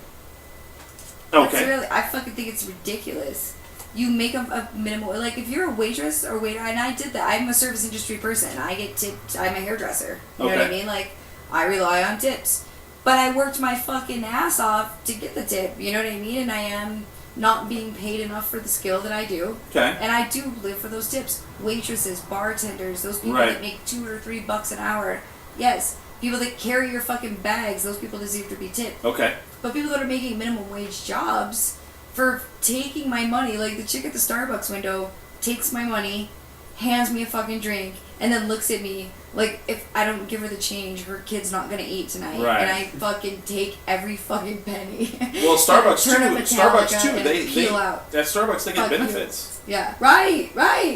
Okay. I fucking think it's ridiculous. You make a minimal, like if you're a waitress or waiter, and I did that. I'm a service industry person. I get tipped. I'm a hairdresser. You know what I Okay. mean? Like I rely on tips, but I worked my fucking ass off to get the tip. You know what I mean? And I am not being paid enough for the skill that I do. Okay. And I do live for those tips. Waitresses, bartenders, those people Right. that make $2 or $3 an hour. Yes. People that carry your fucking bags, those people deserve to be tipped. Okay. But people that are making minimum wage jobs for taking my money, like the chick at the Starbucks window takes my money, hands me a fucking drink, and then looks at me like if I don't give her the change, her kid's not gonna eat tonight. Right. And I fucking take every fucking penny. Well, Starbucks too. Turn up Starbucks Metallica too. and They peel out. at Starbucks they get Fuck you. benefits. Yeah. Right.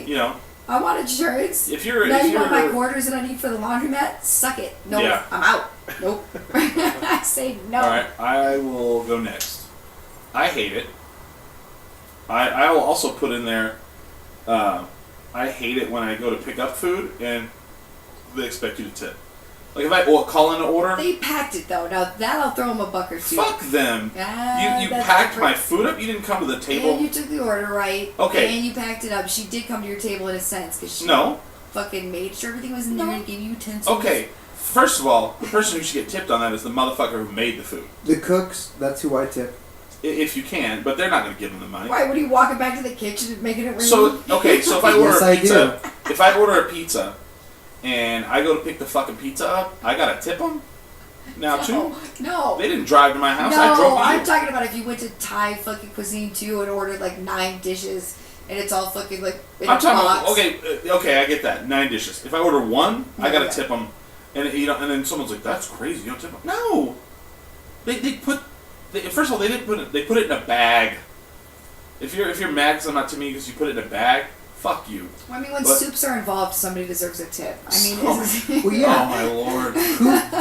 You know, I want insurance. if you're Now if you want my you're quarters that I need for the laundromat? Suck it. No, Yeah. I'm out. Nope. I say no. all right, I will go next. I hate it. I will also put in there. I hate it when I go to pick up food and they expect you to tip. Like if I call in an order, They packed it though. Now that I'll throw them a buck or 2. fuck them. Ah, You that's packed different. my food up. You didn't come to the table. And you took the order right. Okay. And you packed it up. She did come to your table in a sense because she No. fucking made sure everything was in there and gave you utensils. Okay. First of all, the person who should get tipped on that is the motherfucker who made the food. The cooks, that's who I tip. If you can, but they're not going to give them the money. Why? What are you walking back to the kitchen and making it rain? So okay, so if I order Yes, a I pizza, if I order a pizza, and I go to pick the fucking pizza up, I gotta tip them. Now too, No. they didn't drive to my house. No, I drove to I'm you. talking about if you went to Thai fucking cuisine too and ordered like 9 dishes and it's all fucking like in I'm a talking box. about okay, I get that 9 dishes. If I order one, I gotta Yeah. tip them, and and then someone's like, "That's crazy, you don't tip them." No, they first of all they didn't put it. They put it in a bag. If you're mad because I'm not tipping you because you put it in a bag, fuck you. Well, I mean, when But- soups are involved, somebody deserves a tip. I mean, Oh, it's, Well, yeah. Oh my lord.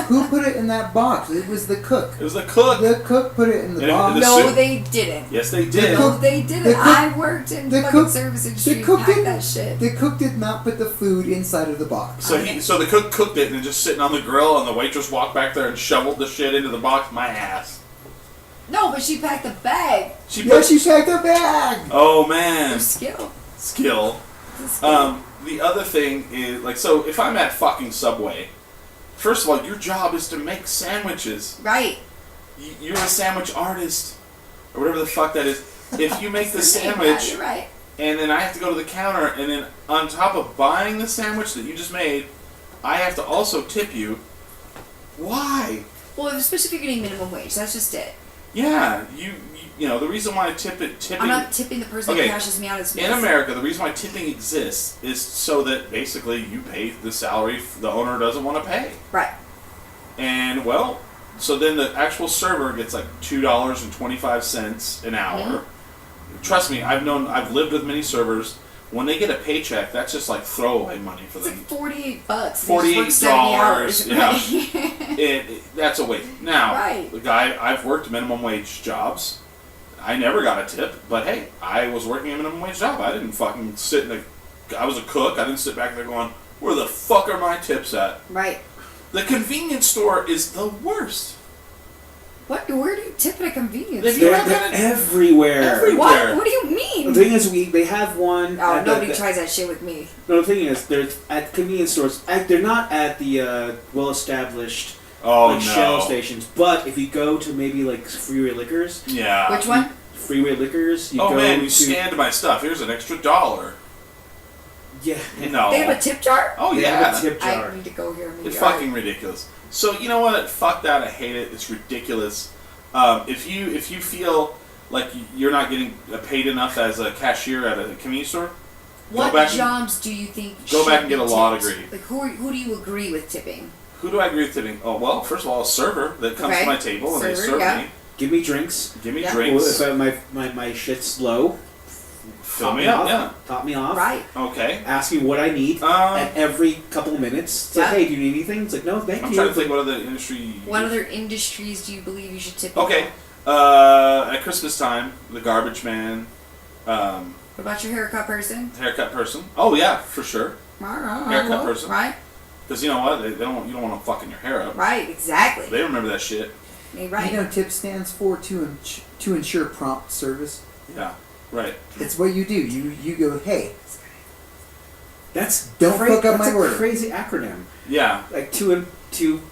Who put it in that box? It was the cook. It was the cook. The cook put it in the And it- box. the no, soup. they didn't. Yes, they did. cook- No, they didn't. the cook- I worked in the fucking cook- service industry the and cook packed did- that shit. The cook did not put the food inside of the box. So the cook cooked it and it just sitting on the grill, and the waitress walked back there and shoveled the shit into the box. My ass. No, but she packed the bag. She Yeah, she packed her bag. Oh man, Her skill. skill. It's a skill. The other thing is like, so if I'm at fucking Subway, first of all, your job is to make sandwiches. Right. You're a sandwich artist, or whatever the fuck that is. If you make the Yeah, sandwich, you're right. and then I have to go to the counter, and then on top of buying the sandwich that you just made, I have to also tip you. Why? Well, especially if you're getting minimum wage, that's just it. Yeah, you know the reason why tipping. I'm not tipping the person Okay, that cashes me out as in America, the reason why tipping exists is so that basically you pay the salary the owner doesn't want to pay. Right. And well, so then the actual server gets like $2.25 an hour. Mm-hmm. Trust me, I've lived with many servers. When they get a paycheck, that's just like throwaway money for It's them. like $48. $48, Yeah. That's a waste. Now, Right. the guy, I've worked minimum wage jobs. I never got a tip, but hey, I was working a minimum wage job. I didn't fucking sit in I was a cook. I didn't sit back there going, where the fuck are my tips at? Right. The convenience store is the worst. What? Where do you tip at a convenience If store? you They're, have they're it- everywhere. Everywhere. What? What do you mean? The thing is, they have one. Oh, at the- nobody tries that shit with me. No, the thing is, they're at convenience stores. They're not at the well-established Oh, Shell no. stations. But if you go to maybe like Freeway Liquors, Yeah. Which one? Freeway Liquors, you Oh go man, you to scanned my stuff. Here's an extra $1. yeah. No. They have a tip jar? Oh They yeah. have a tip jar. I need to go here. Maybe. It's fucking ridiculous. So you know what? Fuck that. I hate it. It's ridiculous. If you feel like you're not getting paid enough as a cashier at a convenience store, What go back and- jobs do you think go should back and get be a law tipped? degree. Like who do you agree with tipping? who do I agree with tipping? Oh well, first of all, a server that comes Okay. to my table and they Server, serve yeah. me, Give me drinks. give me Yeah. Well, drinks, if my shit's low, fill me up. Yeah. top me off. Right. Okay. Ask me what I need at every couple of minutes. It's like, Yeah. hey, do you need anything? It's like, no, thank I'm you. trying to think what other industry. What other industries do you believe you should tip? Okay. people? At Christmas time, the garbage man, What about your haircut person? haircut person. Oh yeah, for sure. Haircut person. Right. Because you know what? They don't. You don't want to fucking your hair up. Right. Exactly. They remember that shit. Right. You know, TIP stands for to ensure prompt service. Yeah. Right. It's what you do. You go, hey, That's Don't fuck up that's my a order. crazy acronym. Yeah. Like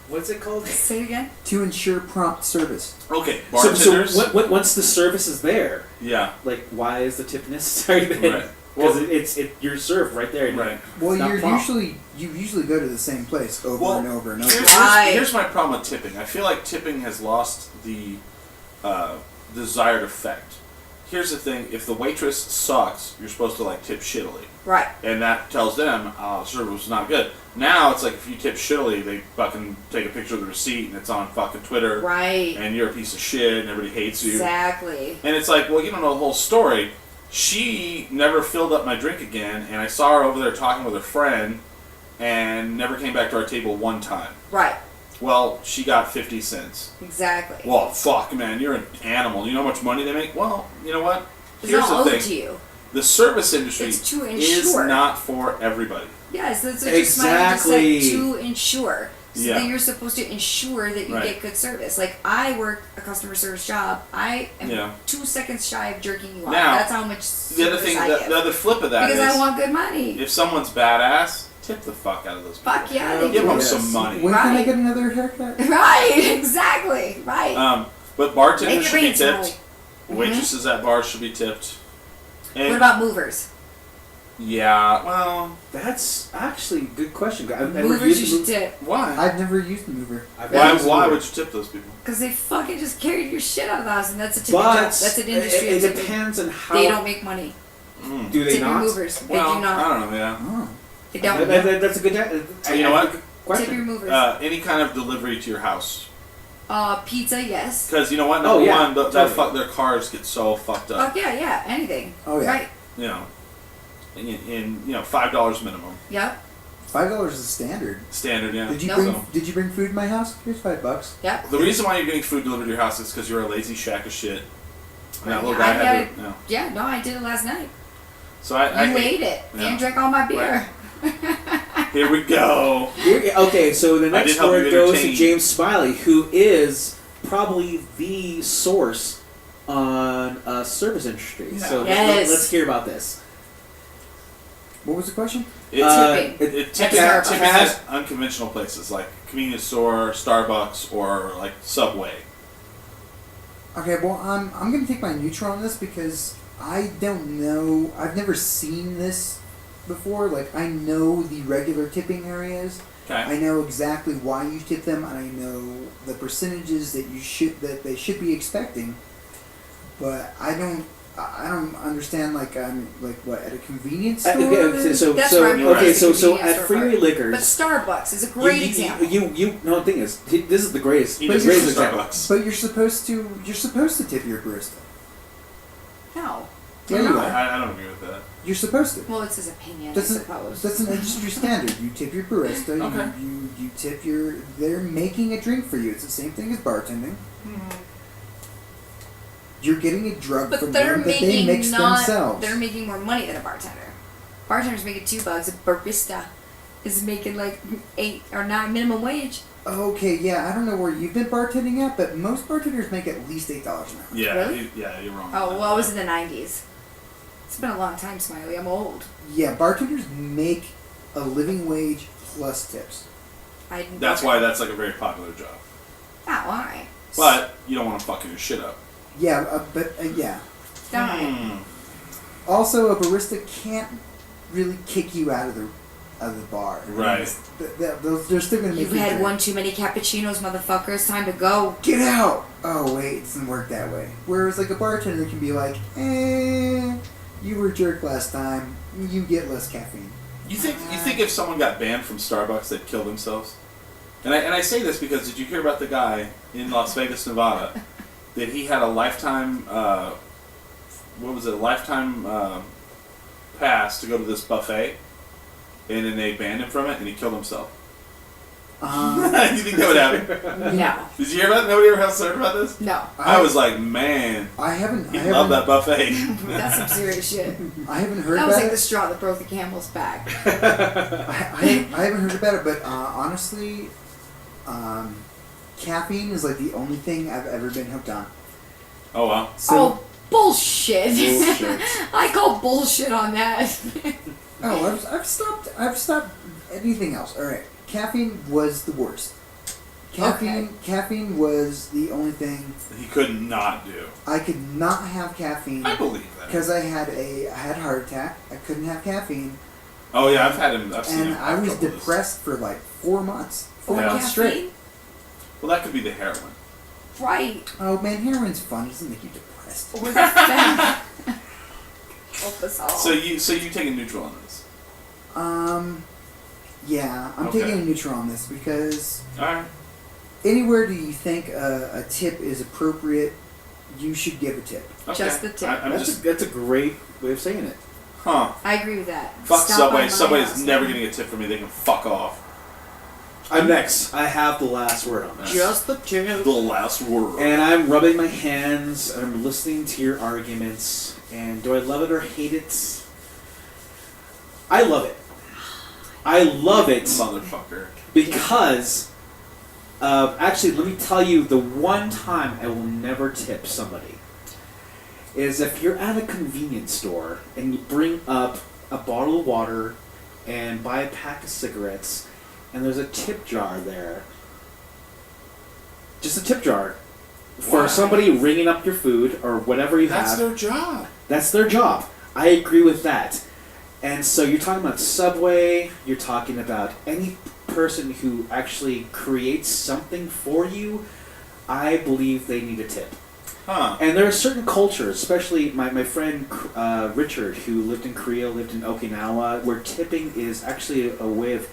what's it called? Say it again. to ensure prompt service. Okay. So, Bartenders. once the service is there, Yeah. like why is the tip necessary then? Right. Because Well- you're served right there. Right. Well, It's not you prompt. usually go to the same place over Well, and over and over. Here's my problem with tipping. I feel like tipping has lost the desired effect. Here's the thing: if the waitress sucks, you're supposed to like tip shittily, Right. and that tells them, "Oh, service was not good." Now it's like if you tip shittily, they fucking take a picture of the receipt and it's on fucking Twitter, Right. and you're a piece of shit and everybody hates you. Exactly. And it's like, well, you don't know the whole story. She never filled up my drink again, and I saw her over there talking with her friend, and never came back to our table one time. Right. Well, she got 50 cents. Exactly. Well, fuck, man, you're an animal. You know how much money they make? Well, you know what? It's Here's not the owed thing. to you. The service industry It's to is ensure. not for everybody. Yes, that's what just Smiley Exactly. just said. To ensure. So Yeah. that you're supposed to ensure that you Right. get good service. Like I work a customer service job. I am Yeah. 2 seconds shy of jerking you off. Now, That's how much The other service thing, I give. the other flip of that because is, I want good money. if someone's badass, tip the fuck out of those people. Fuck yeah, they Give do. them Yes. some money. When can I Right. get another haircut? Right, exactly. Right. But Make bartenders it should be rain, tipped. Smiley. Waitresses at bars should be tipped. And What about movers? yeah, well, That's actually a good question. I've never Movers you used should move- tip. why? I've never used a mover. I've Why? never used Why Uber. would you tip those people? Because they fucking just carried your shit out of the house, and that's a tipping But job. That's an industry. It of tipping. depends on how They don't make money. do they Tipping not? movers. They Well, do not. I don't know. Yeah. Oh. They don't. That's a good. You know what? Tip Question. your movers. Any kind of delivery to your house. Pizza, yes. Because you know what? Oh, Number yeah, one, totally. their cars get so fucked up. Fuck yeah, anything. Oh, yeah. Right. You know. in $5 minimum. Yep. $5 is standard. Standard, yeah. Did you Nope. bring Did you bring food to my house? Here's $5. Yep. The reason why you're getting food delivered to your house is because you're a lazy shack of shit. And that little I guy had had to. No. Yeah, no, I did it last night. So I You ate it Yeah. and drank all my beer. Here we go. Okay, so the I next did help word you goes to entertain. James Smiley, who is probably the source on service industry. Yeah. So Yes. let's hear about this. What was the question? It's Tipping. tipping At tipping Starbucks. at unconventional places like convenience store, Starbucks, or like Subway. Okay, well, I'm going to take my neutral on this because I don't know. I've never seen this before. Like, I know the regular tipping areas. Okay. I know exactly why you tip them, and I know the percentages that they should be expecting. But I don't understand like what at a convenience store. Okay, so That's so where I'm okay, going. so It's a at convenience Freeway store. Liquors, But Starbucks is a great example. No, the thing is, this is the greatest. He The does greatest use example. Starbucks. But you're supposed to tip your barista. No. Yeah, you are. I don't agree with that. You're supposed to. Well, it's his opinion, That's I an, suppose. that's an industry standard. You tip your barista. Okay. You tip your. They're making a drink for you. It's the same thing as bartending. You're getting a drug But from they're them that they making mix themselves. They're making more money than a bartender. Bartender's making $2. A barista is making like 8 or 9 minimum wage. Okay, yeah, I don't know where you've been bartending at, but most bartenders make at least $8 an hour. Yeah, Really? you're wrong. Oh, well, I was in the 90s. It's been a long time, Smiley. I'm old. Yeah, bartenders make a living wage plus tips. That's why that's like a very popular job. Oh, alright. But you don't want to fucking your shit up. Yeah, but yeah. Alright. Also, a barista can't really kick you out of the bar. Right. They're still gonna make You've you had drink. one too many cappuccinos, motherfucker. It's time to go. Get out! Oh wait, it doesn't work that way. Whereas like a bartender can be like, you were a jerk last time. You get less caffeine. You think if someone got banned from Starbucks, they'd kill themselves? And I say this because did you hear about the guy in Las Vegas, Nevada, that he had a lifetime pass to go to this buffet, and then they banned him from it, and he killed himself. Do you think that would happen? No. Did you hear about? Nobody ever else heard about this? No. I was like, man, I haven't. he loved that buffet. That's some serious shit. I haven't heard That about was like it. the straw that broke the camel's back. I haven't heard about it, but honestly, caffeine is like the only thing I've ever been hooked on. Oh wow. So, Oh, bullshit. Bullshit. I call bullshit on that. I've stopped anything else. All right, caffeine was the worst. Caffeine was the only thing He could not do. I could not have caffeine. I believe that. Because I had a heart attack. I couldn't have caffeine, Oh yeah, I've seen and him I have was trouble with this. depressed for like 4 months. 4 Yeah. months straight. Caffeine? Well, that could be the heroin. Right. Oh man, heroin's fun. It doesn't make you depressed. Or the fat. Help us all. So you take a neutral on this. Yeah, I'm Okay. taking a neutral on this because All right. anywhere do you think a tip is appropriate, you should give a tip. Okay. Just the tip. I'm just That's a great way of saying it. huh. I agree with that. Fuck Stop Subway. by my Subway's house. never getting a tip from me. They can fuck off. I'm next. I have the last word on this. Just the tip. The last word. And I'm rubbing my hands, and I'm listening to your arguments, and do I love it or hate it? I love it. I love it Motherfucker. because, actually, let me tell you the one time I will never tip somebody is if you're at a convenience store and you bring up a bottle of water and buy a pack of cigarettes, and there's a tip jar there. Just a tip jar. For Why? somebody ringing up your food or whatever you That's have. their job. That's their job. I agree with that. And so you're talking about Subway, you're talking about any person who actually creates something for you, I believe they need a tip. Huh. And there are certain cultures, especially my friend Richard, who lived in Korea, lived in Okinawa, where tipping is actually a way of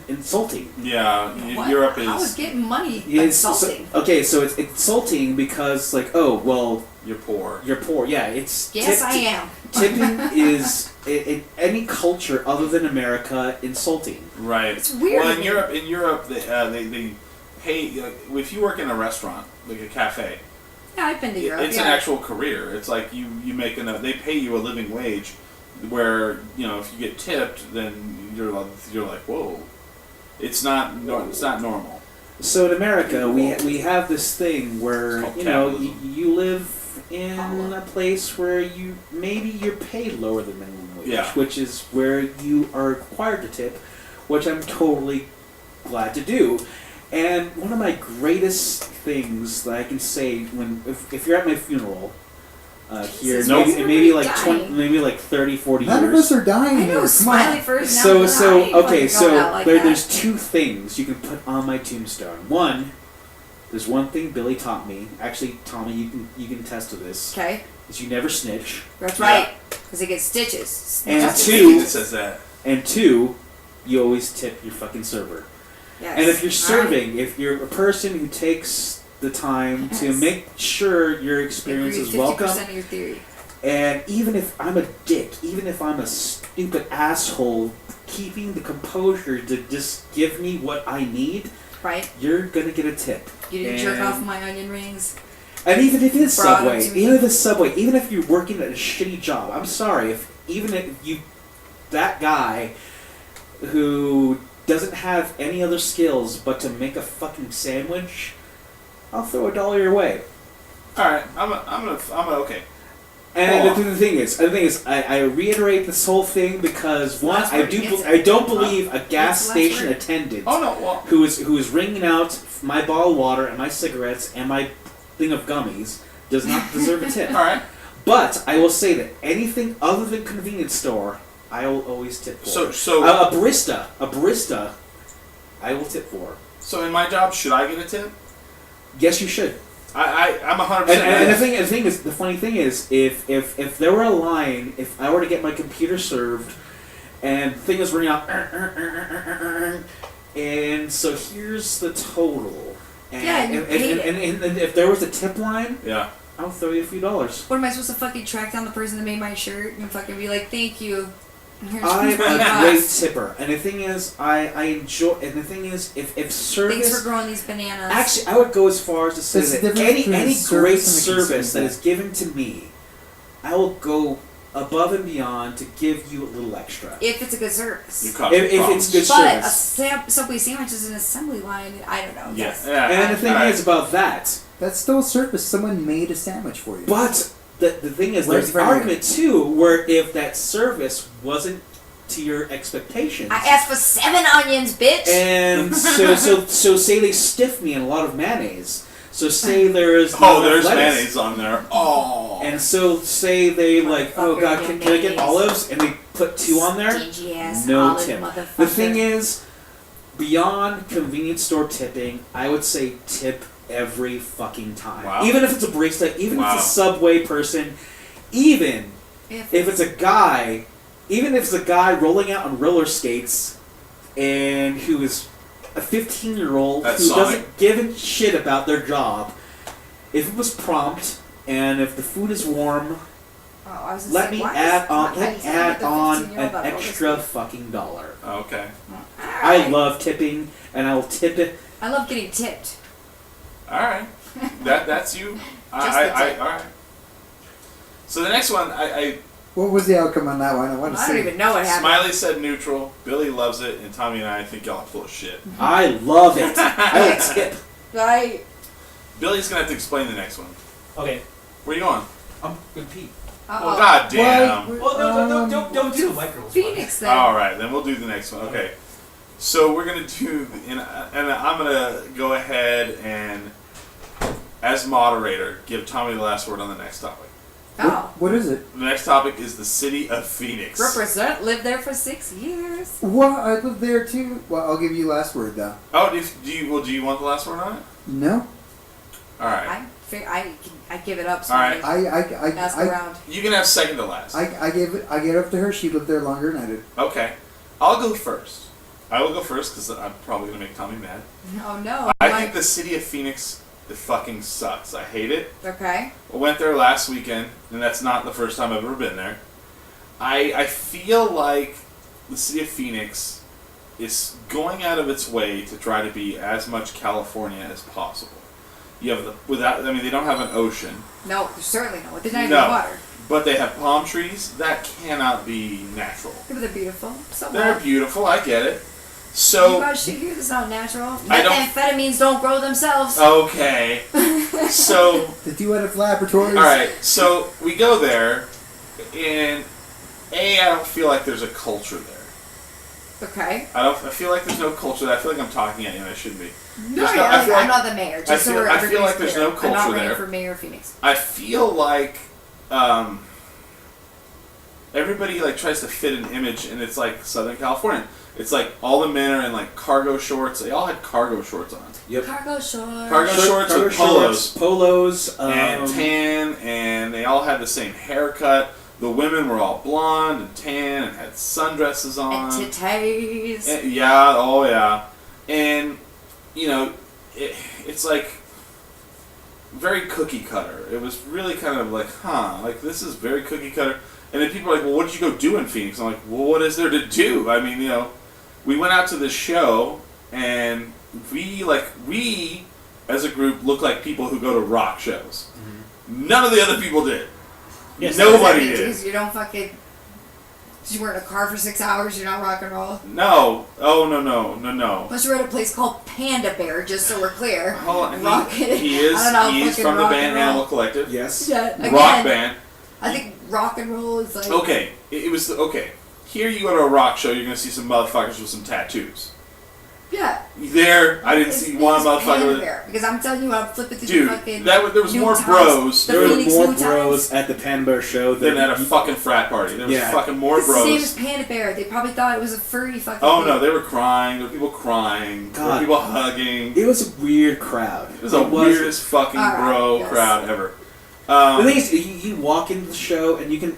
insulting. Yeah. What? Europe I was is. getting money It's insulting. so it's insulting because, like, oh, well, You're poor. you're poor. Yeah, it's Yes, I am. Tipping is in any culture other than America insulting. Right. It's weird. Well, in Europe, they pay if you work in a restaurant like a cafe. Yeah, I've been to Europe. It's an actual career. It's like you make they pay you a living wage, where if you get tipped, then you're like whoa, it's not normal. So in America, we have this thing where you live in a place where you're paid lower than minimum wage, which is where you are required to tip, which I'm totally glad to do. And one of my greatest things that I can say if you're at my funeral here, maybe like 20, maybe like 30, 40 years. None of us are dying. I know here. Smiley first. There's two things you can put on my tombstone. One, there's one thing Billy taught me. Actually, Tommy, you can attest to this. Okay. Is you never snitch. That's right, because he gets stitches. And two, you always tip your fucking server. Yes. And if you're serving, if you're a person who takes the time to make sure your experience is welcome, 50% of your theory. and even if I'm a dick, even if I'm a stupid asshole, keeping the composure to just give me what I need, right? You're gonna get a tip. You didn't jerk off my onion rings. And even if it's Subway, even if you're working at a shitty job, I'm sorry, even if you, that guy who doesn't have any other skills but to make a fucking sandwich, I'll throw $1 your way. All right, I'm okay. And the thing is, I reiterate this whole thing because one, I don't believe a gas station attendant who is ringing out my bottle of water and my cigarettes and my thing of gummies does not deserve a tip. All right, but I will say that anything other than convenience store, I will always tip for. So a barista, I will tip for. So in my job, should I get a tip? Yes, you should. I'm 100%. And the funny thing is, if there were a line, if I were to get my computer served, and the thing is running out, and so here's the total, and if there was a tip line, I'll throw you a few dollars. What am I supposed to fucking track down the person that made my shirt and fucking be like, thank you? I'm a great tipper, and the thing is, I enjoy. And the thing is, if service. Thanks for growing these bananas. Actually, I would go as far as to say that any great service that is given to me, I will go above and beyond to give you a little extra. If it's a good service. If it's good service. But a Subway sandwich is an assembly line. I don't know. Yes. And the thing is about that. That's still a service. Someone made a sandwich for you. But the thing is, there's an argument too, where if that service wasn't to your expectations, I asked for 7 onions, bitch. And so say they stiff me in a lot of mayonnaise. So say there's there's mayonnaise on there. Oh. And so say they oh god, can I get olives? And they put 2 on there. No tip. The thing is, beyond convenience store tipping, I would say tip every fucking time. Wow. Even if it's a barista, even if it's a Subway person, even if it's a guy, rolling out on roller skates and who is a 15-year-old who doesn't give a shit about their job, if it was prompt and if the food is warm, let me add on an extra fucking $1. Okay. I love tipping, and I'll tip it. I love getting tipped. All right, that's you. All right. So the next one, What was the outcome on that one? I want to see. I don't even know what happened. Smiley said neutral. Billy loves it, and Tommy and I think y'all are full of shit. I love it. I will tip. Billy's gonna have to explain the next one. Okay. Where you going? I'm gonna pee. Well, goddamn. Well, don't do the microphones. Phoenix then. All right, then we'll do the next one. Okay. So we're gonna do, and I'm gonna go ahead and, as moderator, give Tommy the last word on the next topic. What is it? The next topic is the city of Phoenix. Represent. Lived there for 6 years. Well, I lived there too. Well, I'll give you last word though. Oh, do you want the last word on it? No. All right. I give it up. So all right. Ask around. You can have second to last. I gave it up to her. She lived there longer than I did. Okay. I'll go first. I will go first because I'm probably gonna make Tommy mad. Oh no. I think the city of Phoenix, it fucking sucks. I hate it. Okay. I went there last weekend, and that's not the first time I've ever been there. I feel like the city of Phoenix is going out of its way to try to be as much California as possible. You have they don't have an ocean. No, certainly no. There's not even water. But they have palm trees. That cannot be natural. Yeah, but they're beautiful. So they're beautiful. I get it. So you guys should hear this not natural. I don't- Methamphetamines don't grow themselves. Okay. So They do it at laboratories. all right. So we go there, and I don't feel like there's a culture there. Okay. I feel like there's no culture there. I feel like I'm talking at you and I shouldn't be. No, I'm not the mayor. Just so I feel like there's no I'm culture not running there. for mayor of Phoenix. I feel like everybody like tries to fit an image, and it's like Southern California. It's like all the men are in like cargo shorts. They all had cargo shorts on. Yep. Cargo shorts. Cargo shorts with polos. Polos. And tan, and they all had the same haircut. The women were all blonde and tan and had sundresses on. And titties. And, yeah, oh yeah. And, you know, it's like very cookie cutter. It was really kind of like, like this is very cookie cutter. And then people are like, well, what did you go do in Phoenix? I'm like, well, what is there to do? I mean, you know, we went out to this show, and we as a group look like people who go to rock shows. Mm-hmm. None of the other people did. Yes, nobody did. You don't fucking. You were in a car for 6 hours. You're not rock and roll. No. Oh no. Plus, you're at a place called Panda Bear. Just so we're clear. He is. I don't know, He is from the band Animal Collective. Yes. Yeah. Again, rock band. I think rock and roll is like. Okay, it was okay. Here you go to a rock show, you're gonna see some motherfuckers with some tattoos. Yeah. There, I didn't see one motherfucker with. Bear, because I'm telling you, I'm flipping through Dude, the fucking. there was more bros. There were more bros at the Panda Bear show than at a fucking frat party. There was fucking more It's bros. the same as Panda Bear. They probably thought it was a furry fucking. Oh thing. no, they were crying. There were people crying. There were people hugging. It was a weird crowd. It was the weirdest fucking bro crowd ever. The thing is, you walk into the show and you can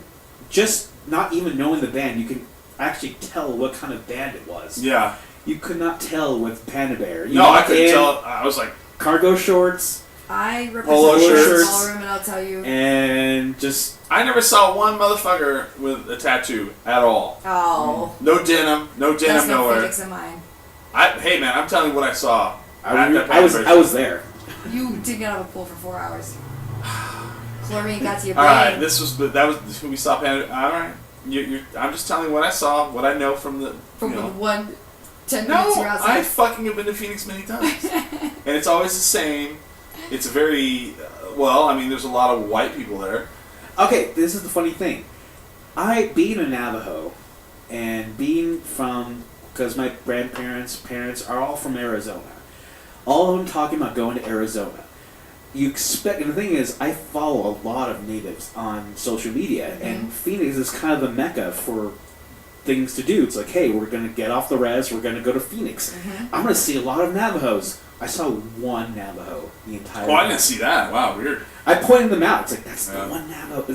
just not even knowing the band, you can actually tell what kind of band it was. Yeah. You could not tell with Panda Bear. I couldn't tell. I was like cargo shorts. I represent polo shirts, the ballroom, and I'll tell you. And just I never saw one motherfucker with a tattoo at all. Oh. No denim. No denim That's no nowhere. Phoenix in mine. Hey man, I'm telling you what I saw. I was there. You did get out of a pool for 4 hours. Chlorine got to your All brain. right, that was who we saw. All right, I'm just telling you what I saw, what I know from the. From the 10 No, minutes you're outside. I fucking have been to Phoenix many times, and it's always the same. It's a very there's a lot of white people there. Okay, this is the funny thing. Being a Navajo, and being from, because my grandparents' parents are all from Arizona. All of them talking about going to Arizona. You expect, and the thing is, I follow a lot of natives on social media, and Phoenix is kind of the mecca for things to do. It's like, hey, we're going to get off the res, we're going to go to Phoenix. I'm going to see a lot of Navajos. I saw one Navajo the entire I didn't see that. Wow, weird. I pointed them out. It's like, that's the one Navajo.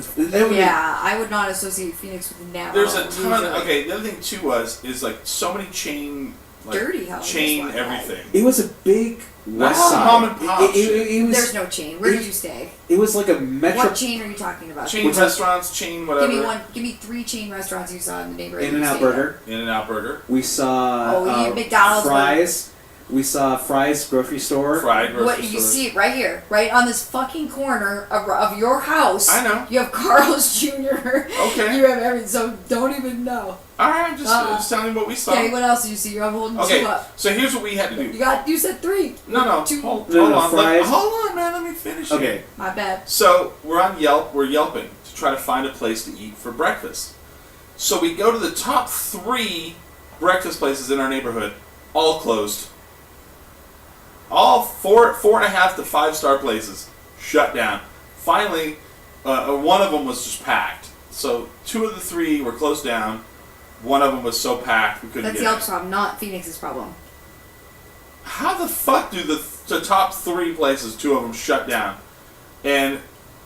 I would not associate Phoenix with Navajo. There's a ton. The other thing too is like so many chain. Like, dirty houses. Chain everything. It was a big west side. Mom and pop. It was, there's no chain. Where did you stay? It was like a metro. What chain are you talking about? Chain restaurants, chain whatever. Give me 3 chain restaurants you saw in the neighborhood. In-N-Out Burger. In-N-Out Burger. We saw McDonald's. Fries. We saw Fry's grocery store. Fried grocery What you see it right here, right on this fucking corner of your house. I know. You have Carl's Jr. Okay. You have everything, so don't even know. All right, just telling you what we saw. Okay, what else do you see? You're holding 2 up. So here's what we had to do. You said 3. No. 2. Hold on. Fries. Hold on, man. Let me finish. Okay. Here. My bad. So we're on Yelp. We're yelping to try to find a place to eat for breakfast. So we go to the top 3 breakfast places in our neighborhood, all closed. All 4.5 to 5-star places shut down. Finally, one of them was just packed. So 2 of the 3 were closed down. One of them was so packed we couldn't That's get Yelp's problem, not Phoenix's problem. How the fuck do the top 3 places, 2 of them shut down? And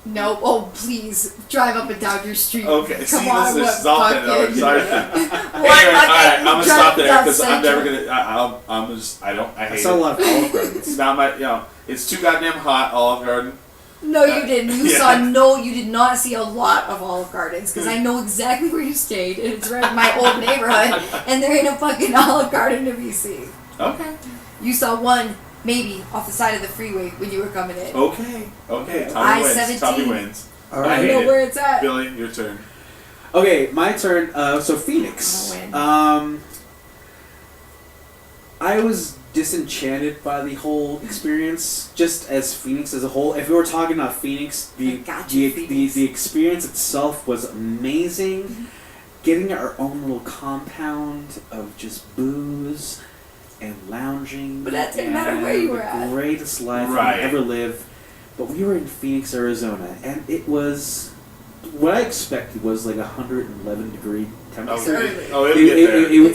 no, oh please, drive up and down your street. okay, Come on, this is all fucking- already. Sorry. Anyway, all right, I'm gonna stop there because I'm never gonna. I hate I saw it. a lot of Olive Gardens. It's not my. It's too goddamn hot, Olive Garden. No, you didn't. You Yeah. saw you did not see a lot of Olive Gardens because I know exactly where you stayed and it's right in my old neighborhood and there ain't a fucking Olive Garden to be seen. Okay. You saw one, maybe, off the side of the freeway when you were coming in. Okay. Tommy I-17. wins. Tommy wins. All I I right. hate know it. where it's at. Billy, your turn. Okay, my turn. So Phoenix. I'll win. I was disenchanted by the whole experience, just as Phoenix as a whole. If we were talking about Phoenix, I got you, Phoenix. the experience itself was amazing. Getting our own little compound of just booze and lounging. But that didn't matter and where you were the at. greatest life Right. I ever lived. But we were in Phoenix, Arizona, and it was what I expected was like 111 degree temperature. early. Oh, it'll get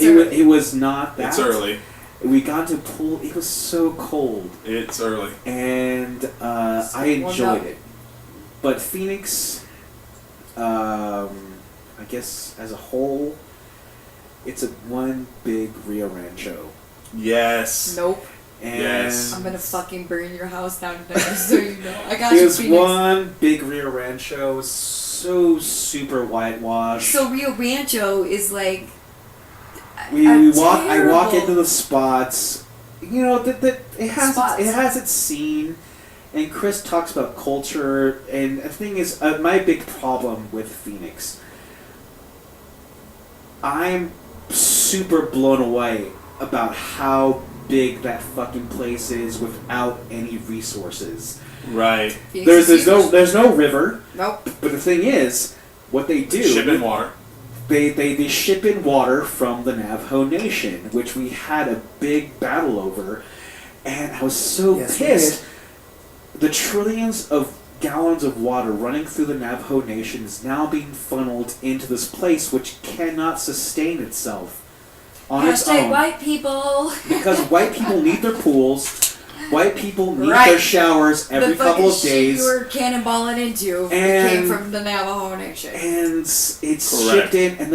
there. It was not that. It's early. We got to pool. It was so cold, It's early. and I enjoyed it. But Phoenix, I guess as a whole, it's a one big Rio Rancho. Yes. Nope. And Yes. I'm gonna fucking burn your house down tonight, just so you know. I got it you, was Phoenix. one big Rio Rancho, so super whitewashed. So Rio Rancho is like I walk terrible- into the spots. You know that it has Spots. it has its scene, and Chris talks about culture. And the thing is, my big problem with Phoenix, I'm super blown away about how big that fucking place is without any resources. Right. Phoenix is huge. There's no river. Nope. But the thing is, what they do, Shipping water. They ship in water from the Navajo Nation, which we had a big battle over, and I was so Yes, we pissed. The trillions of gallons of water running through the Navajo Nation is now being funneled into this place which cannot sustain itself on its Hashtag own. white people. Because white people need their pools, white people need Right. their showers every the couple of fucking shit days. you were cannonballing into And- came from the Navajo Nation. And it's Correct. shipped in, and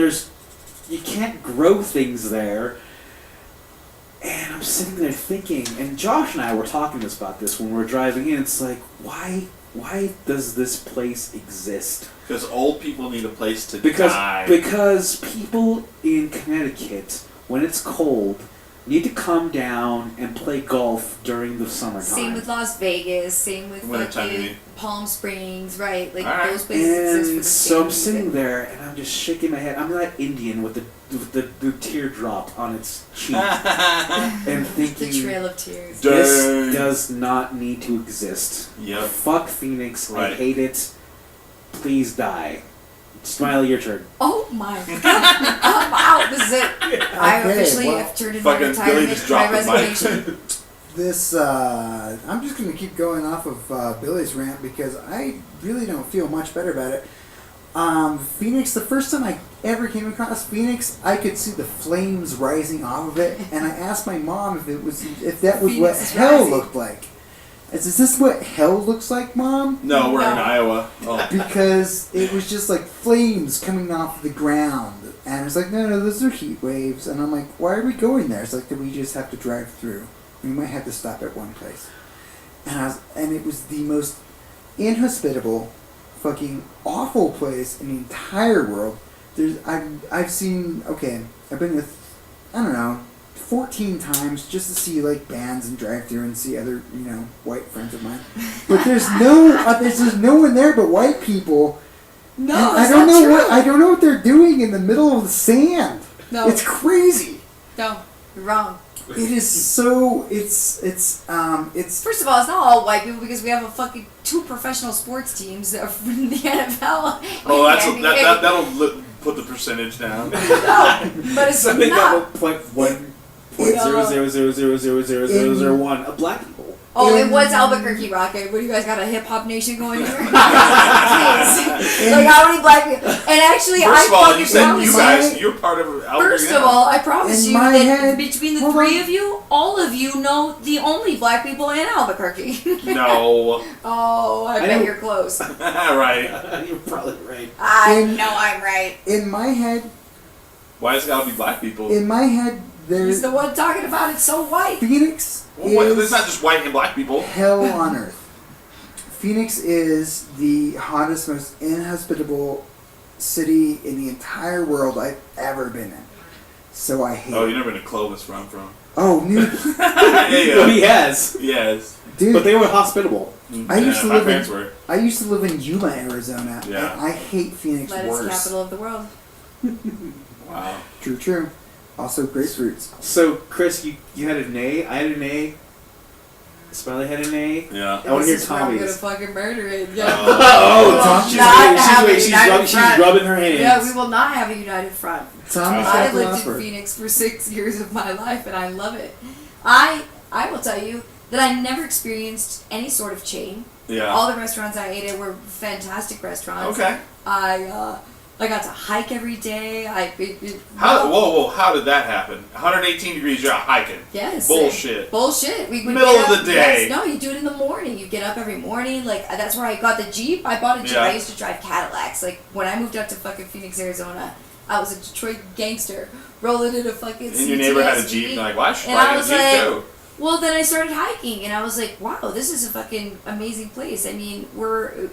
you can't grow things there. And I'm sitting there thinking, and Josh and I were talking about this when we were driving in. It's like, why does this place exist? Because old people need a place to die. Because people in Connecticut, when it's cold, need to come down and play golf during the summertime. Same with Las Vegas. Same with Wintertime, you fucking mean? Palm Springs. Right, like Alright. those places exist for And the so same I'm sitting reason. there, and I'm just shaking my head. I'm that Indian with the teardrop on its cheek, and The thinking, Trail of Tears. this Dang. does not need to exist. Yep. Fuck Phoenix. I Right. hate it. Please die. Smiley, your turn. Oh my god! I'm out. This is it. I Okay, officially well, have turned in my Fucking Billy retirement, just my dropped the mic. resignation. This, I'm just going to keep going off of Billy's rant because I really don't feel much better about it. Phoenix, the first time I ever came across Phoenix, I could see the flames rising off of it, and I asked my mom if that was Phoenix what is hell rising. looked like. Is this what hell looks like, Mom? No, we're in No. Iowa. Oh. Because it was just like flames coming off the ground. And it's like, no, those are heat waves. And I'm like, why are we going there? It's like, we just have to drive through. We might have to stop at one place. And it was the most inhospitable, fucking awful place in the entire world. I've seen, okay, I've been with, I don't know, 14 times just to see like bands and drive through and see other, white friends of mine. But there's no one there but white people. No, And that's I don't not know true. I don't know what they're doing in the middle of the sand. No. It's crazy. No, you're wrong. It is so it's First of all, it's not all white people because we have a fucking 2 professional sports teams that are from the NFL. Oh, and the NBA. that'll put the percentage down. No, but it's Something not. about 0.100000001 of black people. Oh, it was Albuquerque Rocket. What do you guys got, a hip hop nation going here? Please. Like, how many black people? And actually, First of all, fucking you said promise you guys, you're part of Albuquerque. First of all, I promise In you my that head- between the hold 3 on. of you, all of you know the only black people in Albuquerque. No. Oh, I bet know- you're close. Right. You're probably right. I In- know I'm right. in my head. Why has it got to be black people? In my head, He's there's the one talking about it so white. Phoenix Well, is it's not just white and black people. hell on earth. Phoenix is the hottest, most inhospitable city in the entire world I've ever been in. So I hate. Oh, you've never been to Clovis, where I'm from. Oh, dude. Well, he has. Yes. Dude, But they were hospitable. I used to my live parents in. were. I used to live in Yuma, Arizona. Yeah. And I hate Phoenix Lettuce worse. capital of the world. Wow. True. Also, grapefruits. So, Chris, you had an A. I had an A. Smiley had an A. Yeah. I want to hear This is where I'm gonna Tommy's. fucking murder it. Yeah. Oh, Tom, she's not waiting. have a She's united rubbing. She's front. rubbing her hands. Yeah, we will not have a united front. Tommy's I got the lived last in word. Phoenix for 6 years of my life, and I love it. I will tell you that I never experienced any sort of chain. Yeah. All the restaurants I ate at were fantastic restaurants. Okay. I got to hike every day. Whoa, how did that happen? 118 degrees, you're out hiking. Yes. Bullshit. Bullshit. We would Middle get of up- the day. Yes, no, you do it in the morning. You get up every morning. Like, that's where I got the Jeep. I bought a Jeep. Yeah. I used to drive Cadillacs. Like, when I moved out to fucking Phoenix, Arizona, I was a Detroit gangster rolling in a fucking And your neighbor had a CTSV. Jeep, and you're like, why should And I I get a was Jeep like, too? well, then I started hiking, and I was like, "Wow, this is a fucking amazing place." I mean,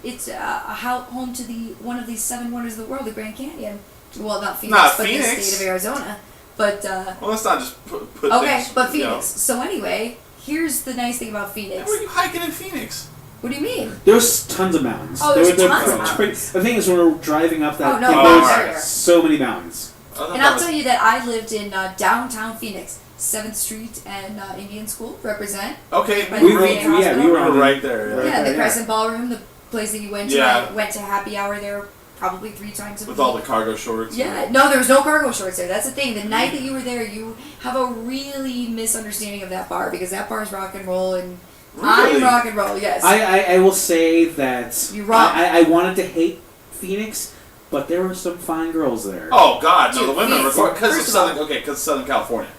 it's home to one of the 7 wonders of the world, the Grand Canyon. Well, not Phoenix, Not but Phoenix. the state of Arizona. But Well, let's not just put okay, things, but you know. Phoenix. So anyway, here's the nice thing about Why Phoenix. were you hiking in Phoenix? What do you mean? There's tons of mountains. Oh, there's tons of mountains. The thing is, when we're driving up that, Oh, no, there's alright. so many mountains. And I'll tell you that I lived in downtown Phoenix, 7th Street and Indian School represent. Okay, By we the were, VA hospital. we were on right there. Yeah. Right Yeah, the there, Crescent Ballroom, the place that you went to. Yeah. I went to happy hour there probably 3 times a With week. all the cargo shorts. Yeah, no, there was no cargo shorts there. That's the thing. The night that you were there, you have a really misunderstanding of that bar because that bar is rock and roll, and Really? I'm rock and roll. Yes. I will say that You're wrong. I wanted to hate Phoenix, but there were some fine girls there. Oh God, no! Dude, The women were Phoenix, because of first of all- Southern. Okay, because Southern California.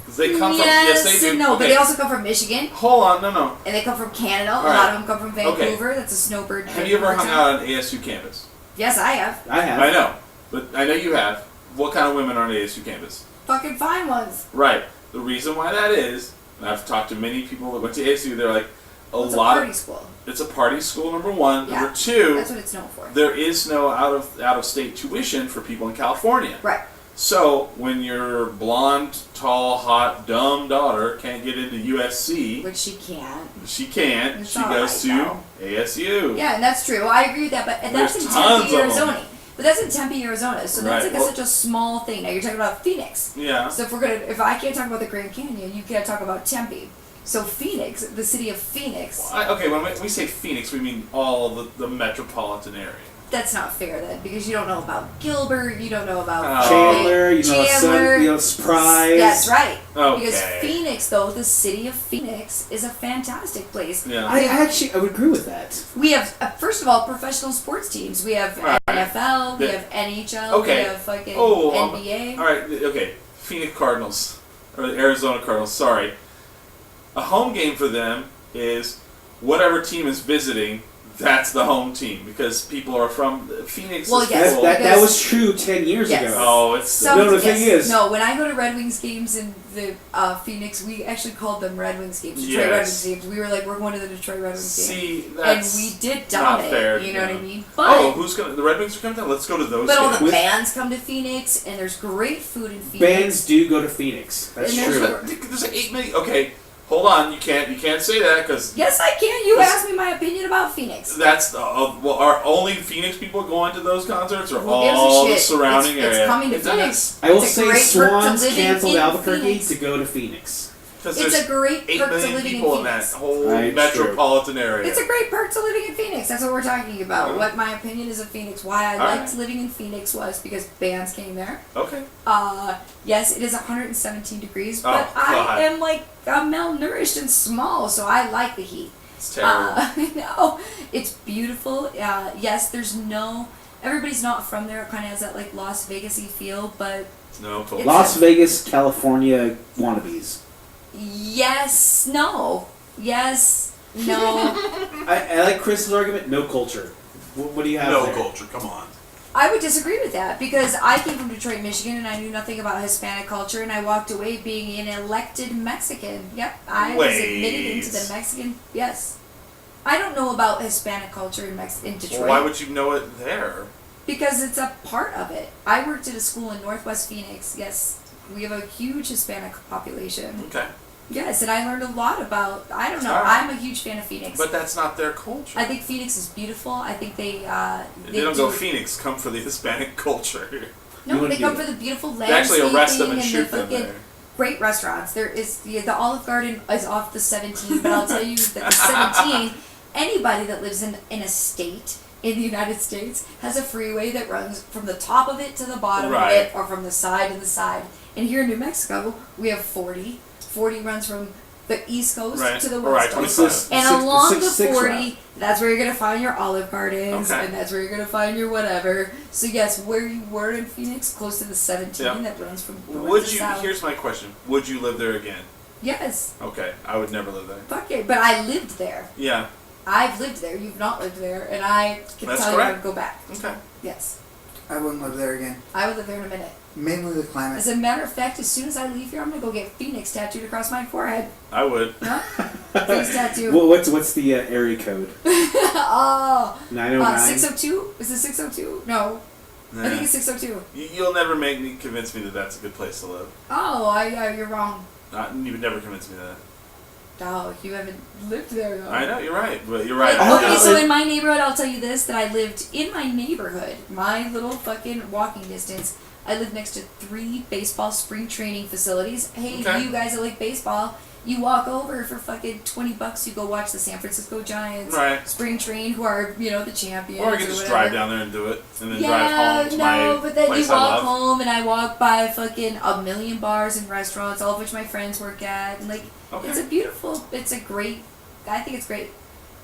Because they come yes, from. Yes, they do. no, okay. but they also come from Michigan, Hold on, no. and they come from Canada. A Right. lot of them come from Okay. Vancouver. That's a snowbird. Have you ever hung out on ASU campus? Yes, I have. I have. I know, but I know you have. What kind of women are on ASU campus? Fucking fine ones. Right. The reason why that is, and I've talked to many people that went to ASU. They're like, It's a lot party of. school. It's a party school. Number one. Yeah, Number two. That's what it's known for. There is no out of state tuition for people in California. Right. So when your blonde, tall, hot, dumb daughter can't get into USC, Which she can't. she can't. It's She all goes right, to though. ASU. Yeah, and that's true. I agree with that, but that's There's in tons Tempe, of 'em. Arizona. But that's in Tempe, Arizona. So that's Right, like well- such a small thing. Now you're talking about Phoenix. Yeah. So if I can't talk about the Grand Canyon, you can't talk about Tempe. So Phoenix, the city of Phoenix, Okay, when we say Phoenix, we mean all the metropolitan area. that's not fair then, because you don't know about Gilbert, you don't know about Oh. Chandler, Chandler. Surprise. That's right. Okay. Because Phoenix, though, the city of Phoenix is a fantastic place. Yeah. I would agree with that. We have, first of all, professional sports teams. We have Right. NFL, we The- have NHL, Okay. we have fucking Oh, NBA. All right. Okay. Phoenix Cardinals or the Arizona Cardinals. Sorry. A home game for them is whatever team is visiting. That's the home team because people are from Phoenix. Well, is yes, full- That was true 10 years Yes. ago. Oh, it's No, the thing is- No, when I go to Red Wings games in the Phoenix, we actually called them Red Wings games. Detroit Red Yes. Wings games. We were like, we're going to the Detroit Red Wings game. See, And that's we did not dominate. fair, You know what I yeah. mean? But Oh, who's gonna? The Red Wings are coming down. Let's go to those. but all the games. bands come to Phoenix, and there's great food in Phoenix. Bands do go to Phoenix. That's And there's true. There's 8 million. Okay, hold on. You can't say that because Yes, I can. You asked me my opinion about Phoenix. that's well. Are only Phoenix people going to those concerts, or Who gives a all the shit? surrounding It's area? coming to It Phoenix. does. I will It's a say great perk to Swans living canceled in Albuquerque Phoenix. to go to Phoenix. Because It's there's a great 8 perk to million living in people in that Phoenix. whole Right, metropolitan area. It's a great perk to living in Phoenix. That's what we're talking about. What my opinion is of Phoenix. Why I All liked right. living in Phoenix was because bands came there. Okay. Yes, it is 117 degrees, Oh, but God. I am like I'm malnourished and small, so I like the heat. It's terrible. No, it's beautiful. Yes, there's no. Everybody's not from there. It kind of has that like Las Vegas-y feel, but no, totally. it's Las Vegas, California wannabes. yes, no, yes, no. I like Chris's argument. No culture. What do you have there? culture. Come on. I would disagree with that because I came from Detroit, Michigan, and I knew nothing about Hispanic culture, and I walked away being an elected Mexican. Yep, I was admitted into the Mexican. Yes. I don't know about Hispanic culture in Detroit. Well, why would you know it there? Because it's a part of it. I worked at a school in Northwest Phoenix. Yes, we have a huge Hispanic population. Okay. Yes, and I learned a lot about. I don't know. Alright. I'm a huge fan of Phoenix. But that's not their culture. I think Phoenix is beautiful. I think they don't go Phoenix. Come for the Hispanic culture. No, they come for the beautiful They actually landscaping arrest them and and shoot the them fucking there. great restaurants. There is the Olive Garden is off the 17, but I'll tell you that the 17. Anybody that lives in a state in the United States has a freeway that runs from the top of it to the bottom of it, or from the side to the side. And here in New Mexico, we have 40. 40 runs from the East Coast to the West Coast. And along the 40, that's where you're going to find your Olive Gardens, and that's where you're going to find your whatever. So yes, where you were in Phoenix, close to the 17 that runs from north to south. Here's my question. Would you live there again? Yes. Okay, I would never live there. Fuck it, but I lived there. Yeah. I've lived there. You've not lived there, and I can tell you I would go back. Okay. Yes. I wouldn't live there again. I would live there in a minute. Mainly the climate. As a matter of fact, as soon as I leave here, I'm gonna go get Phoenix tattooed across my forehead. I would. Huh? Phoenix tattoo. Well, what's the area code? Oh. 909. 602? Is it 602? No. I think it's 602. You'll never convince me that that's a good place to live. Oh, you're wrong. You would never convince me of that. Oh, you haven't lived there though. I know, you're right, but you're right. Okay, so in my neighborhood, I'll tell you this, that I lived in my neighborhood, my little fucking walking distance, I lived next to 3 baseball spring training facilities. Hey, you guys that like baseball, you walk over for fucking $20, you go watch the San Francisco Giants spring train, who are, the champions. Or I can just drive down there and do it, and then drive home to my but then place you walk I love. home, and I walk by fucking a million bars and restaurants, all of which my friends work at, and it's a great, I think it's great.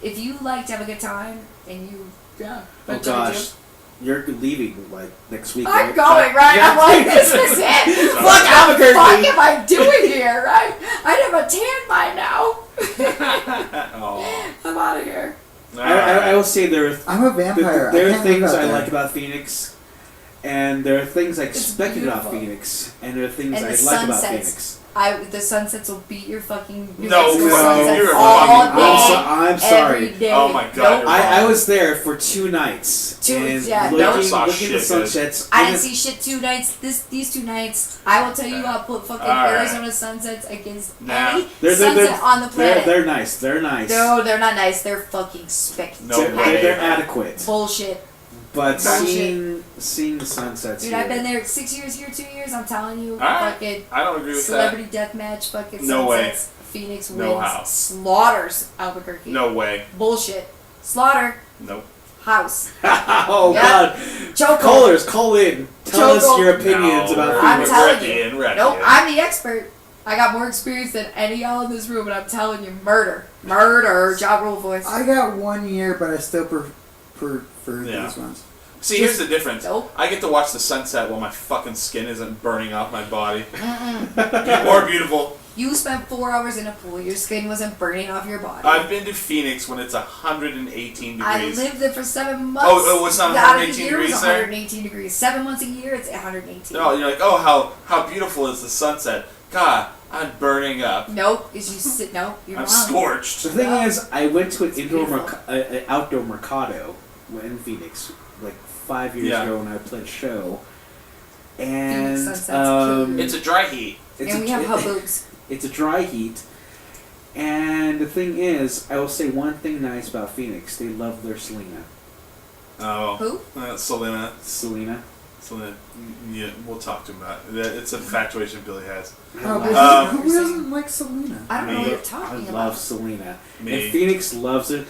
If you like to have a good time, and you, oh gosh. You're leaving next week. I'm going, right? I'm like, this is it. What the fuck am I doing here, right? I'd have a tan by now. I'm out of here. I will say I'm a vampire. There are things I like about Phoenix, and there are things I expected about Phoenix, and there are things I like about Phoenix. The sunsets will beat your fucking you're all fucking day, I'm sorry. every day. Oh my god! I was there for 2 nights. Looking at the sunsets. I didn't see shit 2 nights. These 2 nights, I will tell you, I'll put fucking Arizona sunsets against any sunset on the planet. They're nice. They're nice. No, they're not nice. They're fucking spectacular. They're adequate. Bullshit. But seeing the sunsets. Dude, I've been there 6 years here, 2 years. I'm telling you, fucking. I don't agree with celebrity deathmatch, fucking no sunsets. Way. Phoenix wins. No how. Slaughters Albuquerque. No way. Bullshit. Slaughter. Nope. House. Oh God. Choco. Callers, call in. Tell us your opinions about Phoenix. I'm telling you. Nope, I'm the expert. I got more experience than any of y'all in this room, and I'm telling you, murder. Ja Rule voice. I got 1 year, but I still prefer these ones. See, here's the difference. I get to watch the sunset while my fucking skin isn't burning off my body. More beautiful. You spent 4 hours in a pool. Your skin wasn't burning off your body. I've been to Phoenix when it's 118 degrees. I lived there for 7 months. Oh, it's not 118 degrees there? 118 degrees. 7 months a year, it's 118. No, you're like, oh, how beautiful is the sunset? God, I'm burning up. Nope, you're wrong. I'm scorched. The thing is, I went to an outdoor mercado in Phoenix 5 years ago when I played a show, and it's a dry heat. And we have hubbubs. It's a dry heat, and the thing is, I will say one thing nice about Phoenix: they love their Selena. Oh, who? Selena. Selena. Yeah, we'll talk to him about it. It's a infatuation Billy has. Who doesn't like Selena? I don't know what you're talking about. I love Selena. Me. And Phoenix loves it.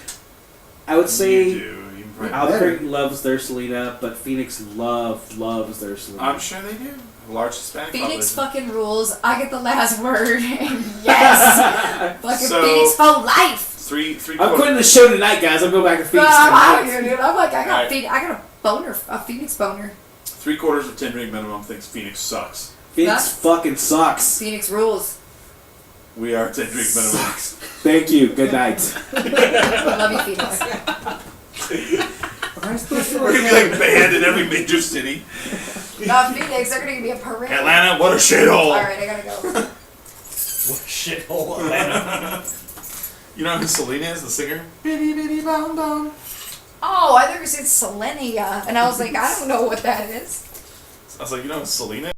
I would say you do. Albuquerque loves their Selena, but Phoenix loves their Selena. I'm sure they do. Large Hispanic Phoenix fucking rules. I get the last word. Yes. Fucking Phoenix for life. Three. I'm quitting the show tonight, guys. I'm going back to Phoenix. I'm out of here, dude. I'm like, I got a boner, a Phoenix boner. 3/4 of 10 drink minimum thinks Phoenix sucks. Phoenix fucking sucks. Phoenix rules. We are 10 drink minimum. Sucks. Thank you. Good night. Love you, Phoenix. We're gonna be banned in every major city. Not Phoenix, they're gonna give me a parade. Atlanta, what a shithole. Alright, I gotta go. What a shithole, Atlanta. You know who Selena is, the singer? Bitty bitty bum bum. Oh, I thought you said Selenia, and I was like, I don't know what that is. I was like, you know who Selena